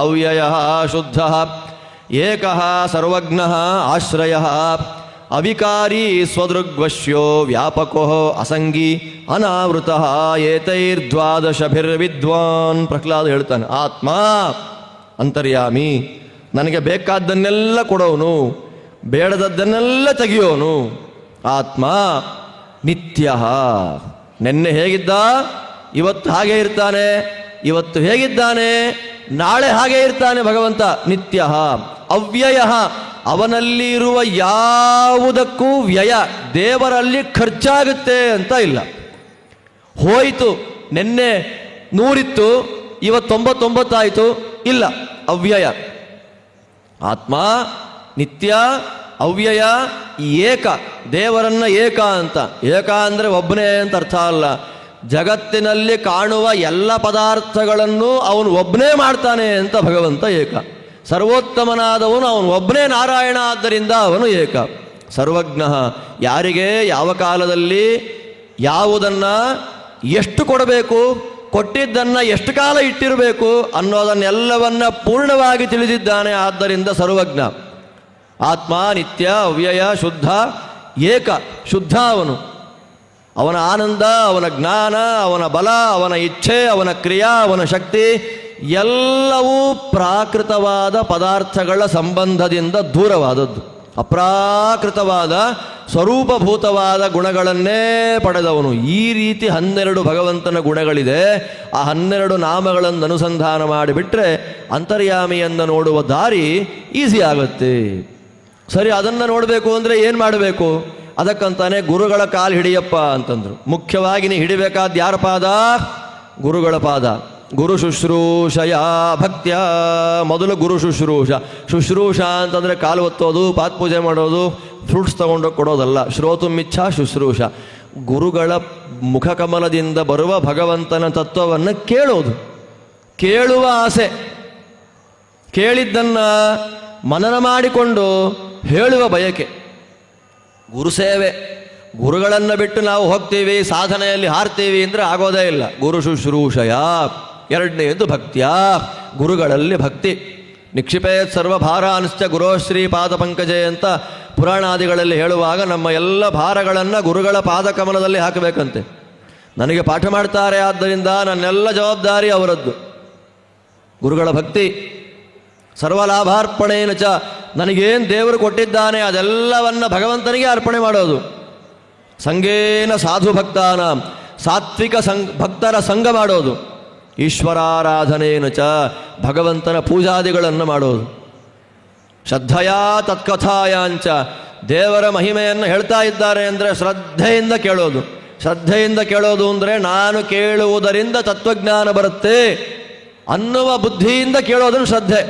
ಅವ್ಯಯ ಶುದ್ಧ ಏಕಃ ಸರ್ವಜ್ಞ ಆಶ್ರಯ ಅವಿಕಾರಿ ಸ್ವದೃಗ್ವಶ್ಯೋ ವ್ಯಾಪಕೋ ಅಸಂಗಿ ಅನಾವೃತ ಏತೈರ್ದ್ವಾದಶಭಿರ್ವಿದ್ವಾನ್. ಪ್ರಹ್ಲಾದ ಹೇಳ್ತಾನೆ, ಆತ್ಮ ಅಂತರ್ಯಾಮಿ, ನನಗೆ ಬೇಕಾದ್ದನ್ನೆಲ್ಲ ಕೊಡೋನು, ಬೇಡದದ್ದನ್ನೆಲ್ಲ ತೆಗೆಯೋನು. ಆತ್ಮ ನಿತ್ಯ, ನೆನ್ನೆ ಹೇಗಿದ್ದ ಇವತ್ತು ಹಾಗೆ ಇರ್ತಾನೆ, ಇವತ್ತು ಹೇಗಿದ್ದಾನೆ ನಾಳೆ ಹಾಗೆ ಇರ್ತಾನೆ ಭಗವಂತ. ನಿತ್ಯ ಅವ್ಯಯ, ಅವನಲ್ಲಿ ಇರುವ ಯಾವುದಕ್ಕೂ ವ್ಯಯ, ದೇವರಲ್ಲಿ ಖರ್ಚಾಗುತ್ತೆ ಅಂತ ಇಲ್ಲ. ಹೋಯಿತು, ನೆನ್ನೆ 100 ಇವತ್ತು 99 ಆಯಿತು, ಇಲ್ಲ, ಅವ್ಯಯ. ಆತ್ಮ ನಿತ್ಯ ಅವ್ಯಯ ಏಕ, ದೇವರನ್ನ ಏಕ ಅಂತ. ಏಕ ಅಂದರೆ ಒಬ್ಬನೇ ಅಂತ ಅರ್ಥ ಅಲ್ಲ. ಜಗತ್ತಿನಲ್ಲಿ ಕಾಣುವ ಎಲ್ಲ ಪದಾರ್ಥಗಳನ್ನು ಅವನು ಒಬ್ಬನೇ ಮಾಡ್ತಾನೆ ಅಂತ ಭಗವಂತ ಏಕ. ಸರ್ವೋತ್ತಮನಾದವನು ಅವನು ಒಬ್ಬನೇ ನಾರಾಯಣ, ಆದ್ದರಿಂದ ಅವನು ಏಕ. ಸರ್ವಜ್ಞ, ಯಾರಿಗೆ ಯಾವ ಕಾಲದಲ್ಲಿ ಯಾವುದನ್ನು ಎಷ್ಟು ಕೊಡಬೇಕು, ಕೊಟ್ಟಿದ್ದನ್ನು ಎಷ್ಟು ಕಾಲ ಇಟ್ಟಿರಬೇಕು ಅನ್ನೋದನ್ನೆಲ್ಲವನ್ನ ಪೂರ್ಣವಾಗಿ ತಿಳಿದಿದ್ದಾನೆ, ಆದ್ದರಿಂದ ಸರ್ವಜ್ಞ. ಆತ್ಮ ನಿತ್ಯ ಅವ್ಯಯ ಶುದ್ಧ ಏಕ. ಶುದ್ಧ ಅವನು. ಅವನ ಆನಂದ, ಅವನ ಜ್ಞಾನ, ಅವನ ಬಲ, ಅವನ ಇಚ್ಛೆ, ಅವನ ಕ್ರಿಯಾ, ಅವನ ಶಕ್ತಿ ಎಲ್ಲವೂ ಪ್ರಾಕೃತವಾದ ಪದಾರ್ಥಗಳ ಸಂಬಂಧದಿಂದ ದೂರವಾದದ್ದು. ಅಪ್ರಾಕೃತವಾದ ಸ್ವರೂಪಭೂತವಾದ ಗುಣಗಳನ್ನೇ ಪಡೆದವನು. ಈ ರೀತಿ 12 ಭಗವಂತನ ಗುಣಗಳಿದೆ. ಆ 12 ನಾಮಗಳನ್ನು ಅನುಸಂಧಾನ ಮಾಡಿಬಿಟ್ರೆ ಅಂತರ್ಯಾಮಿಯನ್ನು ನೋಡುವ ದಾರಿ ಈಸಿ ಆಗುತ್ತೆ. ಸರಿ, ಅದನ್ನು ನೋಡಬೇಕು ಅಂದರೆ ಏನು ಮಾಡಬೇಕು? ಅದಕ್ಕಂತಾನೆ ಗುರುಗಳ ಕಾಲು ಹಿಡಿಯಪ್ಪ ಅಂತಂದರು. ಮುಖ್ಯವಾಗಿ ನೀ ಹಿಡಿಬೇಕಾದ ಯಾರ ಪಾದ? ಗುರುಗಳ ಪಾದ. ಗುರು ಶುಶ್ರೂಷಯ ಭಕ್ತ್ಯ. ಮೊದಲು ಗುರು ಶುಶ್ರೂಷ. ಶುಶ್ರೂಷ ಅಂತಂದರೆ ಕಾಲು ಒತ್ತೋದು, ಪಾತ್ಪೂಜೆ ಮಾಡೋದು, ಫ್ರೂಟ್ಸ್ ತಗೊಂಡೋಗಿ ಕೊಡೋದಲ್ಲ. ಶ್ರೋತುಮಿಚ್ಛ ಶುಶ್ರೂಷ. ಗುರುಗಳ ಮುಖಕಮಲದಿಂದ ಬರುವ ಭಗವಂತನ ತತ್ವವನ್ನು ಕೇಳೋದು, ಕೇಳುವ ಆಸೆ, ಕೇಳಿದ್ದನ್ನು ಮನನ ಮಾಡಿಕೊಂಡು ಹೇಳುವ ಬಯಕೆ. ಗುರುಸೇವೆ. ಗುರುಗಳನ್ನು ಬಿಟ್ಟು ನಾವು ಹೋಗ್ತೀವಿ, ಸಾಧನೆಯಲ್ಲಿ ಹಾರ್ತೀವಿ ಅಂದರೆ ಆಗೋದೇ ಇಲ್ಲ. ಗುರು ಶುಶ್ರೂಷಯ. ಎರಡನೆಯದು ಭಕ್ತಿಯ. ಗುರುಗಳಲ್ಲಿ ಭಕ್ತಿ. ನಿಕ್ಷಿಪೇತ್ ಸರ್ವಭಾರಾಂಶ್ಚ ಗುರೋ ಶ್ರೀಪಾದ ಪಂಕಜೆ ಅಂತ ಪುರಾಣಾದಿಗಳಲ್ಲಿ ಹೇಳುವಾಗ ನಮ್ಮ ಎಲ್ಲ ಭಾರಗಳನ್ನು ಗುರುಗಳ ಪಾದಕಮಲದಲ್ಲಿ ಹಾಕಬೇಕಂತೆ. ನನಗೆ ಪಾಠ ಮಾಡ್ತಾರೆ, ಆದ್ದರಿಂದ ನನ್ನೆಲ್ಲ ಜವಾಬ್ದಾರಿ ಅವರದ್ದು. ಗುರುಗಳ ಭಕ್ತಿ ಸರ್ವಲಾಭಾರ್ಪಣೇನ ಚ, ನನಗೇನು ದೇವರು ಕೊಟ್ಟಿದ್ದಾನೆ ಅದೆಲ್ಲವನ್ನು ಭಗವಂತನಿಗೆ ಅರ್ಪಣೆ ಮಾಡೋದು. ಸಂಗೇನ ಸಾಧು ಭಕ್ತಾನ, ಸಾತ್ವಿಕ ಭಕ್ತರ ಸಂಘ ಮಾಡೋದು. ಈಶ್ವರಾರಾಧನೇನ ಚ, ಭಗವಂತನ ಪೂಜಾದಿಗಳನ್ನು ಮಾಡೋದು. ಶ್ರದ್ಧೆಯ ತತ್ಕಥಾಯಾಂಚ, ದೇವರ ಮಹಿಮೆಯನ್ನು ಹೇಳ್ತಾ ಇದ್ದಾರೆ ಅಂದರೆ ಶ್ರದ್ಧೆಯಿಂದ ಕೇಳೋದು. ಶ್ರದ್ಧೆಯಿಂದ ಕೇಳೋದು ಅಂದರೆ ನಾನು ಕೇಳುವುದರಿಂದ ತತ್ವಜ್ಞಾನ ಬರುತ್ತೆ ಅನ್ನುವ ಬುದ್ಧಿಯಿಂದ ಕೇಳೋದನ್ನು ಶ್ರದ್ಧೆ.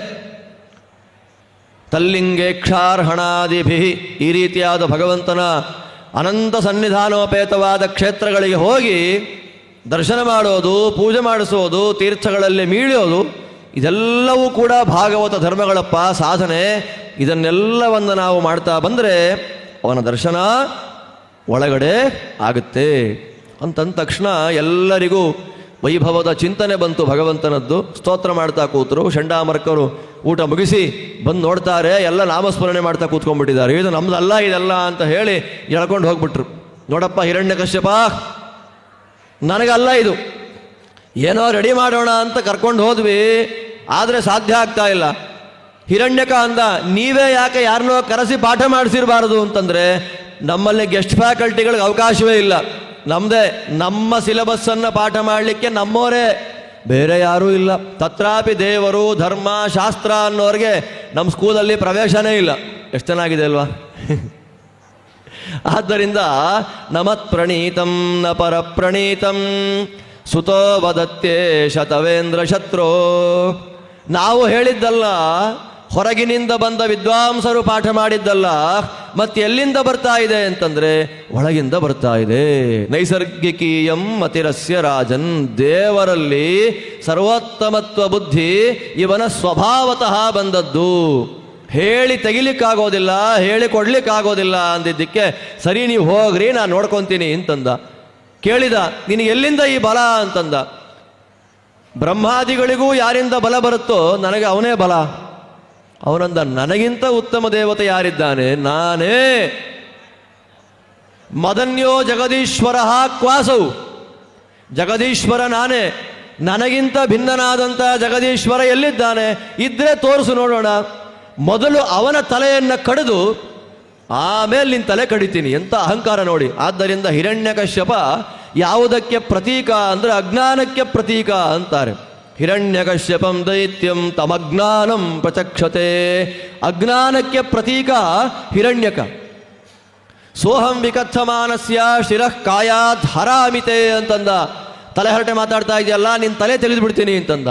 ತಲ್ಲಿಂಗೇಕ್ಷಾರ್ಹಣಾದಿಭಿ, ಈ ರೀತಿಯಾದ ಭಗವಂತನ ಅನಂತ ಸನ್ನಿಧಾನೋಪೇತವಾದ ಕ್ಷೇತ್ರಗಳಿಗೆ ಹೋಗಿ ದರ್ಶನ ಮಾಡೋದು, ಪೂಜೆ ಮಾಡಿಸೋದು, ತೀರ್ಥಗಳಲ್ಲಿ ಮೀಳೋದು, ಇದೆಲ್ಲವೂ ಕೂಡ ಭಾಗವತ ಧರ್ಮಗಳಪ್ಪ, ಸಾಧನೆ. ಇದನ್ನೆಲ್ಲವನ್ನು ನಾವು ಮಾಡ್ತಾ ಬಂದರೆ ಅವನ ದರ್ಶನ ಒಳಗಡೆ ಆಗುತ್ತೆ ಅಂತಂದ ತಕ್ಷಣ ಎಲ್ಲರಿಗೂ ವೈಭವದ ಚಿಂತನೆ ಬಂತು ಭಗವಂತನದ್ದು. ಸ್ತೋತ್ರ ಮಾಡ್ತಾ ಕೂತರು. ಚಂಡಾಮರ್ಕರು ಊಟ ಮುಗಿಸಿ ಬಂದು ನೋಡ್ತಾರೆ, ಎಲ್ಲ ನಾಮಸ್ಮರಣೆ ಮಾಡ್ತಾ ಕೂತ್ಕೊಂಡ್ಬಿಟ್ಟಿದ್ದಾರೆ. ಇದು ನಮ್ದಲ್ಲ ಇದೆಲ್ಲ ಅಂತ ಹೇಳಿ ಎಳ್ಕೊಂಡು ಹೋಗ್ಬಿಟ್ರು. ನೋಡಪ್ಪ ಹಿರಣ್ಯಕಶ್ಯಪ, ನನಗಲ್ಲ ಇದು, ಏನೋ ರೆಡಿ ಮಾಡೋಣ ಅಂತ ಕರ್ಕೊಂಡು ಹೋದ್ವಿ, ಆದರೆ ಸಾಧ್ಯ ಆಗ್ತಾ ಇಲ್ಲ. ಹಿರಣ್ಯಕ ಅಂದ, ನೀವೇ ಯಾಕೆ ಯಾರನ್ನೋ ಕರೆಸಿ ಪಾಠ ಮಾಡಿಸಿರಬಾರದು ಅಂತಂದರೆ, ನಮ್ಮಲ್ಲಿ ಗೆಸ್ಟ್ ಫ್ಯಾಕಲ್ಟಿಗಳಿಗೆ ಅವಕಾಶವೇ ಇಲ್ಲ. ನಮ್ಮದೇ ನಮ್ಮ ಸಿಲೆಬಸ್ಸನ್ನು ಪಾಠ ಮಾಡಲಿಕ್ಕೆ ನಮ್ಮವರೇ, ಬೇರೆ ಯಾರೂ ಇಲ್ಲ. ತತ್ರಾಪಿ ದೇವರು ಧರ್ಮ ಶಾಸ್ತ್ರ ಅನ್ನೋರಿಗೆ ನಮ್ಮ ಸ್ಕೂಲಲ್ಲಿ ಪ್ರವೇಶನೇ ಇಲ್ಲ. ಎಷ್ಟು ಚೆನ್ನಾಗಿದೆ ಅಲ್ವಾ? ಆದ್ದರಿಂದ ನಮತ್ ಪ್ರಣೀತಂ ನ ಪರ ಪ್ರಣೀತಂ ಸುತೋ ವದತ್ಯೇ ಶತವೇಂದ್ರ ಶತ್ರೋ. ನಾವು ಹೇಳಿದ್ದಲ್ಲ, ಹೊರಗಿನಿಂದ ಬಂದ ವಿದ್ವಾಂಸರು ಪಾಠ ಮಾಡಿದ್ದಲ್ಲ, ಮತ್ತೆ ಎಲ್ಲಿಂದ ಬರ್ತಾ ಇದೆ ಅಂತಂದರೆ ಒಳಗಿಂದ ಬರ್ತಾ ಇದೆ. ನೈಸರ್ಗಿಕೀಯಂ ಮತಿರಸ್ಯ ರಾಜನ್, ದೇವರಲ್ಲಿ ಸರ್ವೋತ್ತಮತ್ವ ಬುದ್ಧಿ ಇವನ ಸ್ವಭಾವತಃ ಬಂದದ್ದು. ಹೇಳಿ ತೆಗಿಲಿಕ್ಕಾಗೋದಿಲ್ಲ, ಹೇಳಿ ಕೊಡ್ಲಿಕ್ಕಾಗೋದಿಲ್ಲ ಅಂದಿದ್ದಕ್ಕೆ ಸರಿ ನೀವು ಹೋಗ್ರಿ ನಾನು ನೋಡ್ಕೊತೀನಿ ಅಂತಂದ. ಕೇಳಿದ, ನಿನಗೆ ಎಲ್ಲಿಂದ ಈ ಬಲ ಅಂತಂದ. ಬ್ರಹ್ಮಾದಿಗಳಿಗೂ ಯಾರಿಂದ ಬಲ ಬರುತ್ತೋ ನನಗೆ ಅವನೇ ಬಲ. ಅವನಂದ, ನನಗಿಂತ ಉತ್ತಮ ದೇವತೆ ಯಾರಿದ್ದಾನೆ? ನಾನೇ. ಮದನ್ಯೋ ಜಗದೀಶ್ವರ ಕ್ವಾಸೌ, ಜಗದೀಶ್ವರ ನಾನೇ. ನನಗಿಂತ ಭಿನ್ನನಾದಂಥ ಜಗದೀಶ್ವರ ಎಲ್ಲಿದ್ದಾನೆ? ಇದ್ರೆ ತೋರಿಸು ನೋಡೋಣ. ಮೊದಲು ಅವನ ತಲೆಯನ್ನು ಕಡಿದು ಆಮೇಲೆ ನಿನ್ನ ತಲೆ ಕಡಿತೀನಿ ಎಂತ ಅಹಂಕಾರ ನೋಡಿ. ಆದ್ದರಿಂದ ಹಿರಣ್ಯಕಶ್ಯಪ ಯಾವುದಕ್ಕೆ ಪ್ರತೀಕ ಅಂದರೆ ಅಜ್ಞಾನಕ್ಕೆ ಪ್ರತೀಕ ಅಂತಾರೆ. ಹಿರಣ್ಯಕಶ್ಯಪಂ ದೈತ್ಯಂ ತಮಜ್ಞಾನಂ ಪ್ರಚಕ್ಷತೆ, ಅಜ್ಞಾನಕ್ಕೆ ಪ್ರತೀಕ ಹಿರಣ್ಯಕ. ಸೋಹಂ ವಿಕಥಮಾನಸ್ಯ ಶಿರಃ ಕಾಯಾತ್ ಹರಾಮಿತೆ ಅಂತಂದ. ತಲೆ ಹರಟೆ ಮಾತಾಡ್ತಾ ಇದೆಯಲ್ಲ, ನಿನ್ನ ತಲೆ ತೆಗೆದು ಬಿಡ್ತೀನಿ ಅಂತಂದ.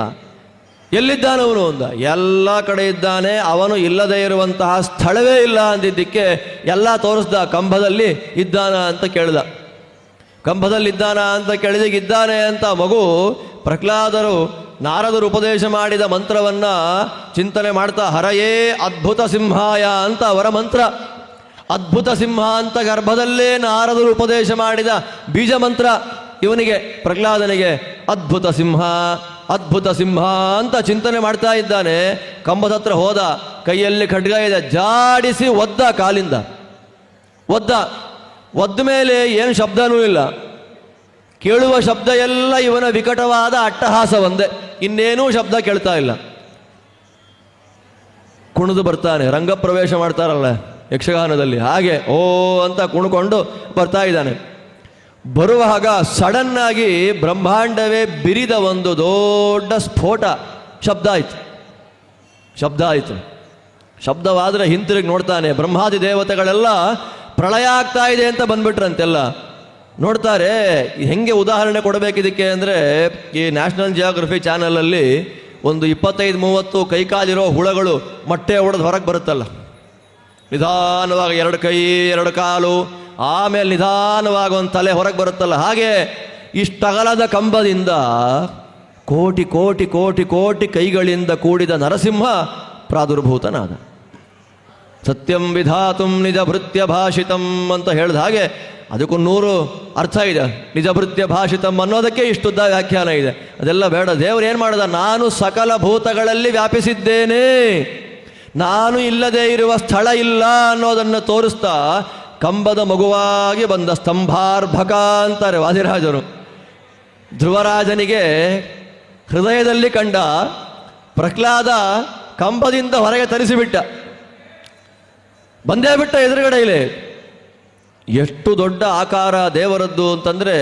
ಎಲ್ಲಿದ್ದಾನವನು ಅಂದ. ಎಲ್ಲ ಕಡೆ ಇದ್ದಾನೆ, ಅವನು ಇಲ್ಲದೇ ಇರುವಂತಹ ಸ್ಥಳವೇ ಇಲ್ಲ ಅಂದಿದ್ದಕ್ಕೆ ಎಲ್ಲ ತೋರಿಸ್ದ. ಕಂಬದಲ್ಲಿ ಇದ್ದಾನ ಅಂತ ಕೇಳಿದ. ಕಂಬದಲ್ಲಿದ್ದಾನ ಅಂತ ಕೇಳಿದಾಗ ಇದ್ದಾನೆ ಅಂತ ಮಗು ಪ್ರಹ್ಲಾದರು ನಾರದರು ಉಪದೇಶ ಮಾಡಿದ ಮಂತ್ರವನ್ನ ಚಿಂತನೆ ಮಾಡ್ತಾ, ಹರಯೇ ಅದ್ಭುತ ಸಿಂಹಾಯ ಅಂತ ಅವರ ಮಂತ್ರ. ಅದ್ಭುತ ಸಿಂಹ ಅಂತ ಗರ್ಭದಲ್ಲೇ ನಾರದರು ಉಪದೇಶ ಮಾಡಿದ ಬೀಜ ಮಂತ್ರ ಇವನಿಗೆ, ಪ್ರಹ್ಲಾದನಿಗೆ. ಅದ್ಭುತ ಸಿಂಹ ಅದ್ಭುತ ಸಿಂಹ ಅಂತ ಚಿಂತನೆ ಮಾಡ್ತಾ ಇದ್ದಾನೆ. ಕಂಬದ ಹತ್ರ ಹೋದ, ಕೈಯಲ್ಲಿ ಖಡ್ಗ ಇದೆ, ಜಾಡಿಸಿ ಒದ್ದ, ಕಾಲಿಂದ ಒದ್ದ ಮೇಲೆ ಏನು ಶಬ್ದನೂ ಇಲ್ಲ. ಕೇಳುವ ಶಬ್ದ ಎಲ್ಲ ಇವನ ವಿಕಟವಾದ ಅಟ್ಟಹಾಸ ಒಂದೇ, ಇನ್ನೇನೂ ಶಬ್ದ ಕೇಳ್ತಾ ಇಲ್ಲ. ಕುಣಿದು ಬರ್ತಾನೆ. ರಂಗಪ್ರವೇಶ ಮಾಡ್ತಾರಲ್ಲ ಯಕ್ಷಗಾನದಲ್ಲಿ, ಹಾಗೆ ಓ ಅಂತ ಕುಣ್ಕೊಂಡು ಬರ್ತಾ ಇದ್ದಾನೆ. ಬರುವಾಗ ಸಡನ್ ಆಗಿ ಬ್ರಹ್ಮಾಂಡವೇ ಬಿರಿದ ಒಂದು ದೊಡ್ಡ ಸ್ಫೋಟ ಶಬ್ದ ಆಯಿತು. ಶಬ್ದವಾದರೆ ಹಿಂತಿರುಗಿ ನೋಡ್ತಾನೆ. ಬ್ರಹ್ಮಾದಿ ದೇವತೆಗಳೆಲ್ಲ ಪ್ರಳಯ ಆಗ್ತಾ ಇದೆ ಅಂತ ಬಂದ್ಬಿಟ್ರಂತೆಲ್ಲ. ನೋಡ್ತಾರೆ. ಹೆಂಗೆ ಉದಾಹರಣೆ ಕೊಡಬೇಕಿದಕ್ಕೆ ಅಂದರೆ, ಈ ನ್ಯಾಷನಲ್ ಜಿಯೋಗ್ರಫಿ ಚಾನಲಲ್ಲಿ ಒಂದು 25-30 ಕೈಕಾಲಿರೋ ಹುಳಗಳು ಮೊಟ್ಟೆ ಹೊಡೆದು ಹೊರಗೆ ಬರುತ್ತಲ್ಲ, ನಿಧಾನವಾಗಿ 2 ಕೈ 2 ಕಾಲು, ಆಮೇಲೆ ನಿಧಾನವಾಗಿ ಒಂದು ತಲೆ ಹೊರಗೆ ಬರುತ್ತಲ್ಲ, ಹಾಗೆ ಇಷ್ಟಗಲದ ಕಂಬದಿಂದ ಕೋಟಿ ಕೋಟಿ ಕೋಟಿ ಕೋಟಿ ಕೈಗಳಿಂದ ಕೂಡಿದ ನರಸಿಂಹ ಪ್ರಾದುರ್ಭೂತನಾದ. ಸತ್ಯಂ ವಿಧಾತುಂ ನಿಜ ಭೃತ್ಯ ಭಾಷಿತಂ ಅಂತ ಹೇಳಿದ ಹಾಗೆ ಅದಕ್ಕೂ 100 ಅರ್ಥ ಇದೆ. ನಿಜ ಭೃತ್ಯ ಭಾಷಿತಂ ಅನ್ನೋದಕ್ಕೆ ಇಷ್ಟುದ್ದ ವ್ಯಾಖ್ಯಾನ ಇದೆ. ಅದೆಲ್ಲ ಬೇಡ. ದೇವರು ಏನು ಮಾಡಿದ? ನಾನು ಸಕಲ ಭೂತಗಳಲ್ಲಿ ವ್ಯಾಪಿಸಿದ್ದೇನೆ, ನಾನು ಇಲ್ಲದೆ ಇರುವ ಸ್ಥಳ ಇಲ್ಲ ಅನ್ನೋದನ್ನು ತೋರಿಸ್ತಾ ಕಂಬದ ಮಗುವಾಗಿ ಬಂದ ಸ್ತಂಭಾರ್ಭಕ ಅಂತಾರೆ ವಾದಿರಾಜರು. ಧ್ರುವರಾಜನಿಗೆ ಹೃದಯದಲ್ಲಿ ಕಂಡ ಪ್ರಹ್ಲಾದ ಕಂಬದಿಂದ ಹೊರಗೆ ತರಿಸಿಬಿಟ್ಟ, ಬಂದೇ ಬಿಟ್ಟ ಎದುರುಗಡೆಯಲ್ಲಿ. ಎಷ್ಟು ದೊಡ್ಡ ಆಕಾರ ದೇವರದ್ದು ಅಂತಂದರೆ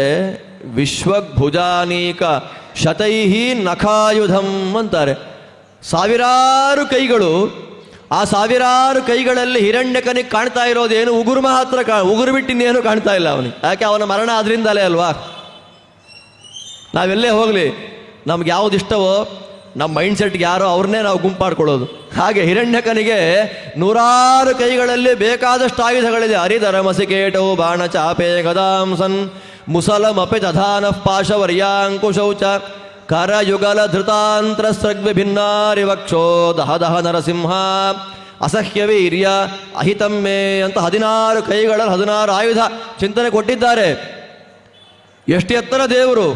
ವಿಶ್ವಭುಜಾನೀಕ ಶತೈಹಿ ನಖಾಯುಧಂ ಅಂತಾರೆ. ಸಾವಿರಾರು ಕೈಗಳು, ಆ ಸಾವಿರಾರು ಕೈಗಳಲ್ಲಿ ಹಿರಣ್ಯಕನಿಗೆ ಕಾಣ್ತಾ ಇರೋದೇನು ಉಗುರು ಮಾತ್ರ, ಉಗುರು ಬಿಟ್ಟಿನ್ನೇನು ಕಾಣ್ತಾ ಇಲ್ಲ ಅವನಿಗೆ. ಯಾಕೆ? ಅವನ ಮರಣ ಅದರಿಂದಲೇ ಅಲ್ವಾ. ನಾವೆಲ್ಲೇ ಹೋಗಲಿ, ನಮ್ಗೆ ಯಾವ್ದು ಇಷ್ಟವೋ ನಮ್ಮ ಮೈಂಡ್ ಸೆಟ್ಗೆ ಯಾರೋ ಅವ್ರನ್ನೇ ನಾವು ಗುಂಪಾಡ್ಕೊಳ್ಳೋದು. ಹಾಗೆ ಹಿರಣ್ಯಕನಿಗೆ ನೂರಾರು ಕೈಗಳಲ್ಲಿ ಬೇಕಾದಷ್ಟು ಆಯುಧಗಳಿದೆ. ಹರಿಧರ ಮಸಿಕೇಟವು ಬಾಣ ಚಾಪೆ ಗದಾಂಸನ್ ಮುಸಲಮಪಿ ದಧಾನಃ ಪಾಶವರ್ಯಾಂಕುಶೌ ಚ ಕರಯುಗಲ ಧೃತಾಂತ್ರ ಸೃಗ್ವಿಭಿನ್ನಾರಿವಕ್ಷೋ ದಹ ದಹ ನರಸಿಂಹ ಅಸಹ್ಯ ವೀರ್ಯ ಅಹಿತಮ್ಮೆ ಅಂತ 16 ಕೈಗಳಲ್ಲಿ 16 ಆಯುಧ ಚಿಂತನೆ ಕೊಟ್ಟಿದ್ದಾರೆ. ಎಷ್ಟು ಎತ್ತರ ದೇವರು!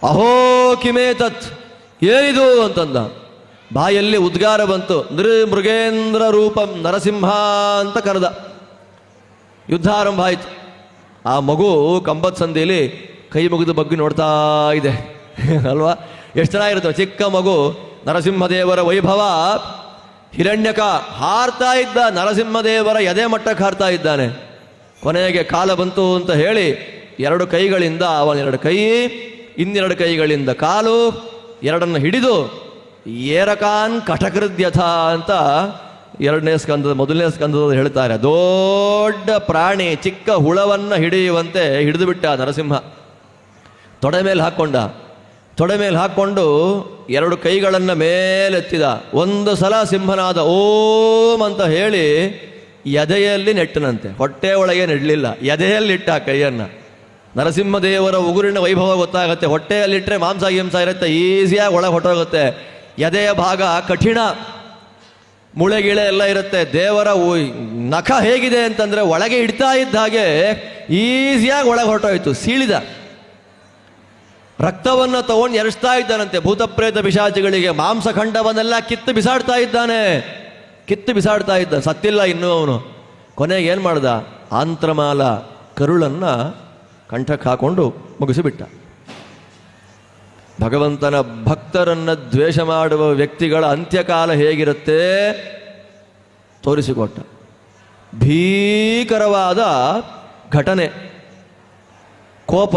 ಅಹೋ ಕಿಮೇ ತತ್, ಏನಿದು ಅಂತಂದ. ಬಾಯಲ್ಲಿ ಉದ್ಗಾರ ಬಂತು. ಮೃಗೇಂದ್ರ ರೂಪಂ ನರಸಿಂಹ ಅಂತ ಕರೆದ. ಯುದ್ಧ ಆರಂಭ ಆಯಿತು. ಆ ಮಗು ಕಂಬದ ಸಂದಿಯಲ್ಲಿ ಕೈ ಮುಗಿದು ಬಗ್ಗೆ ನೋಡ್ತಾ ಇದೆ ಅಲ್ವಾ. ಎಷ್ಟು ಚೆನ್ನಾಗಿರುತ್ತೆ ಚಿಕ್ಕ ಮಗು. ನರಸಿಂಹದೇವರ ವೈಭವ. ಹಿರಣ್ಯಕ ಹಾರ್ತಾ ಇದ್ದ, ನರಸಿಂಹದೇವರ ಎದೆ ಮಟ್ಟಕ್ಕೆ ಹಾರ್ತಾ ಇದ್ದಾನೆ. ಕೊನೆಗೆ ಕಾಲ ಬಂತು ಅಂತ ಹೇಳಿ 2 ಕೈಗಳಿಂದ ಅವನ 2 ಕೈ, ಇನ್ನೆರಡು ಕೈಗಳಿಂದ ಕಾಲು, ಎರಡನ್ನು ಹಿಡಿದು ಏರಕಾನ್ ಕಟಕೃದ್ಯಥ ಅಂತ 2ನೇ ಸ್ಕಂದದ 1ನೇ ಸ್ಕಂದದ ಹೇಳ್ತಾರೆ. ದೊಡ್ಡ ಪ್ರಾಣಿ ಚಿಕ್ಕ ಹುಳವನ್ನು ಹಿಡಿಯುವಂತೆ ಹಿಡಿದು ಬಿಟ್ಟ ನರಸಿಂಹ. ತೊಡೆ ಮೇಲೆ ಹಾಕ್ಕೊಂಡು 2 ಕೈಗಳನ್ನು ಮೇಲೆತ್ತಿದ. ಒಂದು ಸಲ ಸಿಂಹನಾದ ಓಂ ಅಂತ ಹೇಳಿ ಎದೆಯಲ್ಲಿ ನೆಟ್ಟನಂತೆ. ಹೊಟ್ಟೆ ಒಳಗೆ ನೆಡಲಿಲ್ಲ, ಎದೆಯಲ್ಲಿಟ್ಟ ಕೈಯನ್ನು. ನರಸಿಂಹದೇವರ ಉಗುರಿನ ವೈಭವ ಗೊತ್ತಾಗುತ್ತೆ. ಹೊಟ್ಟೆಯಲ್ಲಿಟ್ಟರೆ ಮಾಂಸ ಹಿಂಸ ಇರುತ್ತೆ, ಈಸಿಯಾಗಿ ಒಳಗೆ ಹೊಟ್ಟೋಗುತ್ತೆ. ಎದೆಯ ಭಾಗ ಕಠಿಣ, ಮುಳೆಗಿಳೆ ಎಲ್ಲ ಇರುತ್ತೆ. ದೇವರ ನಖ ಹೇಗಿದೆ ಅಂತಂದರೆ ಒಳಗೆ ಇಡ್ತಾ ಇದ್ದ ಹಾಗೆ ಈಸಿಯಾಗಿ ಒಳಗೆ ಹೊರಟೋಯ್ತು. ಸೀಳಿದ ರಕ್ತವನ್ನು ತಗೊಂಡು ಎರಚ್ತಾ ಇದ್ದಾನಂತೆ ಭೂತಪ್ರೇತ ಪಿಶಾಚಿಗಳಿಗೆ. ಮಾಂಸಖಂಡವನ್ನೆಲ್ಲ ಕಿತ್ತು ಬಿಸಾಡ್ತಾ ಇದ್ದ. ಸತ್ತಿಲ್ಲ ಇನ್ನೂ ಅವನು. ಕೊನೆಗೆ ಏನು ಮಾಡ್ದ? ಆಂತ್ರಮಾಲ ಕರುಳನ್ನು ಕಂಠಕ್ಕೆ ಹಾಕೊಂಡು ಮುಗಿಸಿಬಿಟ್ಟ. ಭಗವಂತನ ಭಕ್ತರನ್ನು ದ್ವೇಷ ಮಾಡುವ ವ್ಯಕ್ತಿಗಳ ಅಂತ್ಯಕಾಲ ಹೇಗಿರುತ್ತೆ ತೋರಿಸಿಕೊಟ್ಟ. ಭೀಕರವಾದ ಘಟನೆ, ಕೋಪ,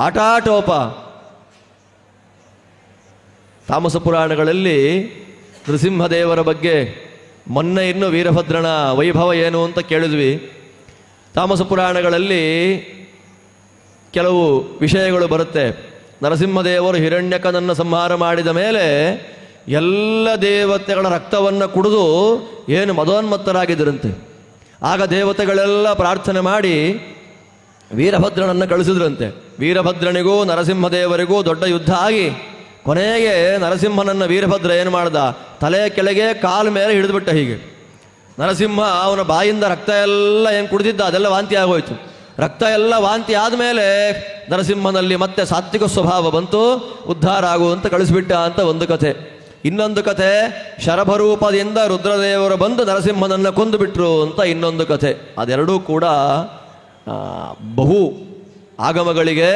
ಆಟಾಟೋಪ. ತಾಮಸ ಪುರಾಣಗಳಲ್ಲಿ ನೃಸಿಂಹದೇವರ ಬಗ್ಗೆ ಮೊನ್ನೆ ಇನ್ನು ವೀರಭದ್ರನ ವೈಭವ ಏನು ಅಂತ ಕೇಳಿದ್ವಿ. ತಾಮಸ ಪುರಾಣಗಳಲ್ಲಿ ಕೆಲವು ವಿಷಯಗಳು ಬರುತ್ತೆ. ನರಸಿಂಹದೇವರು ಹಿರಣ್ಯಕನನ್ನು ಸಂಹಾರ ಮಾಡಿದ ಮೇಲೆ ಎಲ್ಲ ದೇವತೆಗಳ ರಕ್ತವನ್ನು ಕುಡಿದು ಏನು ಮದೋನ್ಮತ್ತರಾಗಿದ್ದರಂತೆ. ಆಗ ದೇವತೆಗಳೆಲ್ಲ ಪ್ರಾರ್ಥನೆ ಮಾಡಿ ವೀರಭದ್ರನನ್ನು ಕಳಿಸಿದ್ರಂತೆ. ವೀರಭದ್ರನಿಗೂ ನರಸಿಂಹದೇವರಿಗೂ ದೊಡ್ಡ ಯುದ್ಧ ಆಗಿ ಕೊನೆಗೆ ನರಸಿಂಹನನ್ನು ವೀರಭದ್ರ ಏನು ಮಾಡ್ದ? ತಲೆ ಕೆಳಗೆ ಕಾಲು ಮೇಲೆ ಹಿಡಿದುಬಿಟ್ಟ. ಹೀಗೆ ನರಸಿಂಹ ಅವನ ಬಾಯಿಂದ ರಕ್ತ ಎಲ್ಲ ಏನು ಕುಡಿದಿದ್ದ ಅದೆಲ್ಲ ವಾಂತಿ ಆಗೋಯ್ತು. ರಕ್ತ ಎಲ್ಲ ವಾಂತಿ ಆದಮೇಲೆ ನರಸಿಂಹನಲ್ಲಿ ಮತ್ತೆ ಸಾತ್ವಿಕ ಸ್ವಭಾವ ಬಂತು, ಉದ್ಧಾರ ಆಗುವಂತ ಕಳಿಸಿಬಿಟ್ಟ ಅಂತ ಒಂದು ಕಥೆ. ಇನ್ನೊಂದು ಕಥೆ, ಶರಭರೂಪದಿಂದ ರುದ್ರದೇವರು ಬಂದು ನರಸಿಂಹನನ್ನು ಕೊಂದು ಬಿಟ್ರು ಅಂತ ಇನ್ನೊಂದು ಕಥೆ. ಅದೆರಡೂ ಕೂಡ ಬಹು ಆಗಮಗಳಿಗೆ,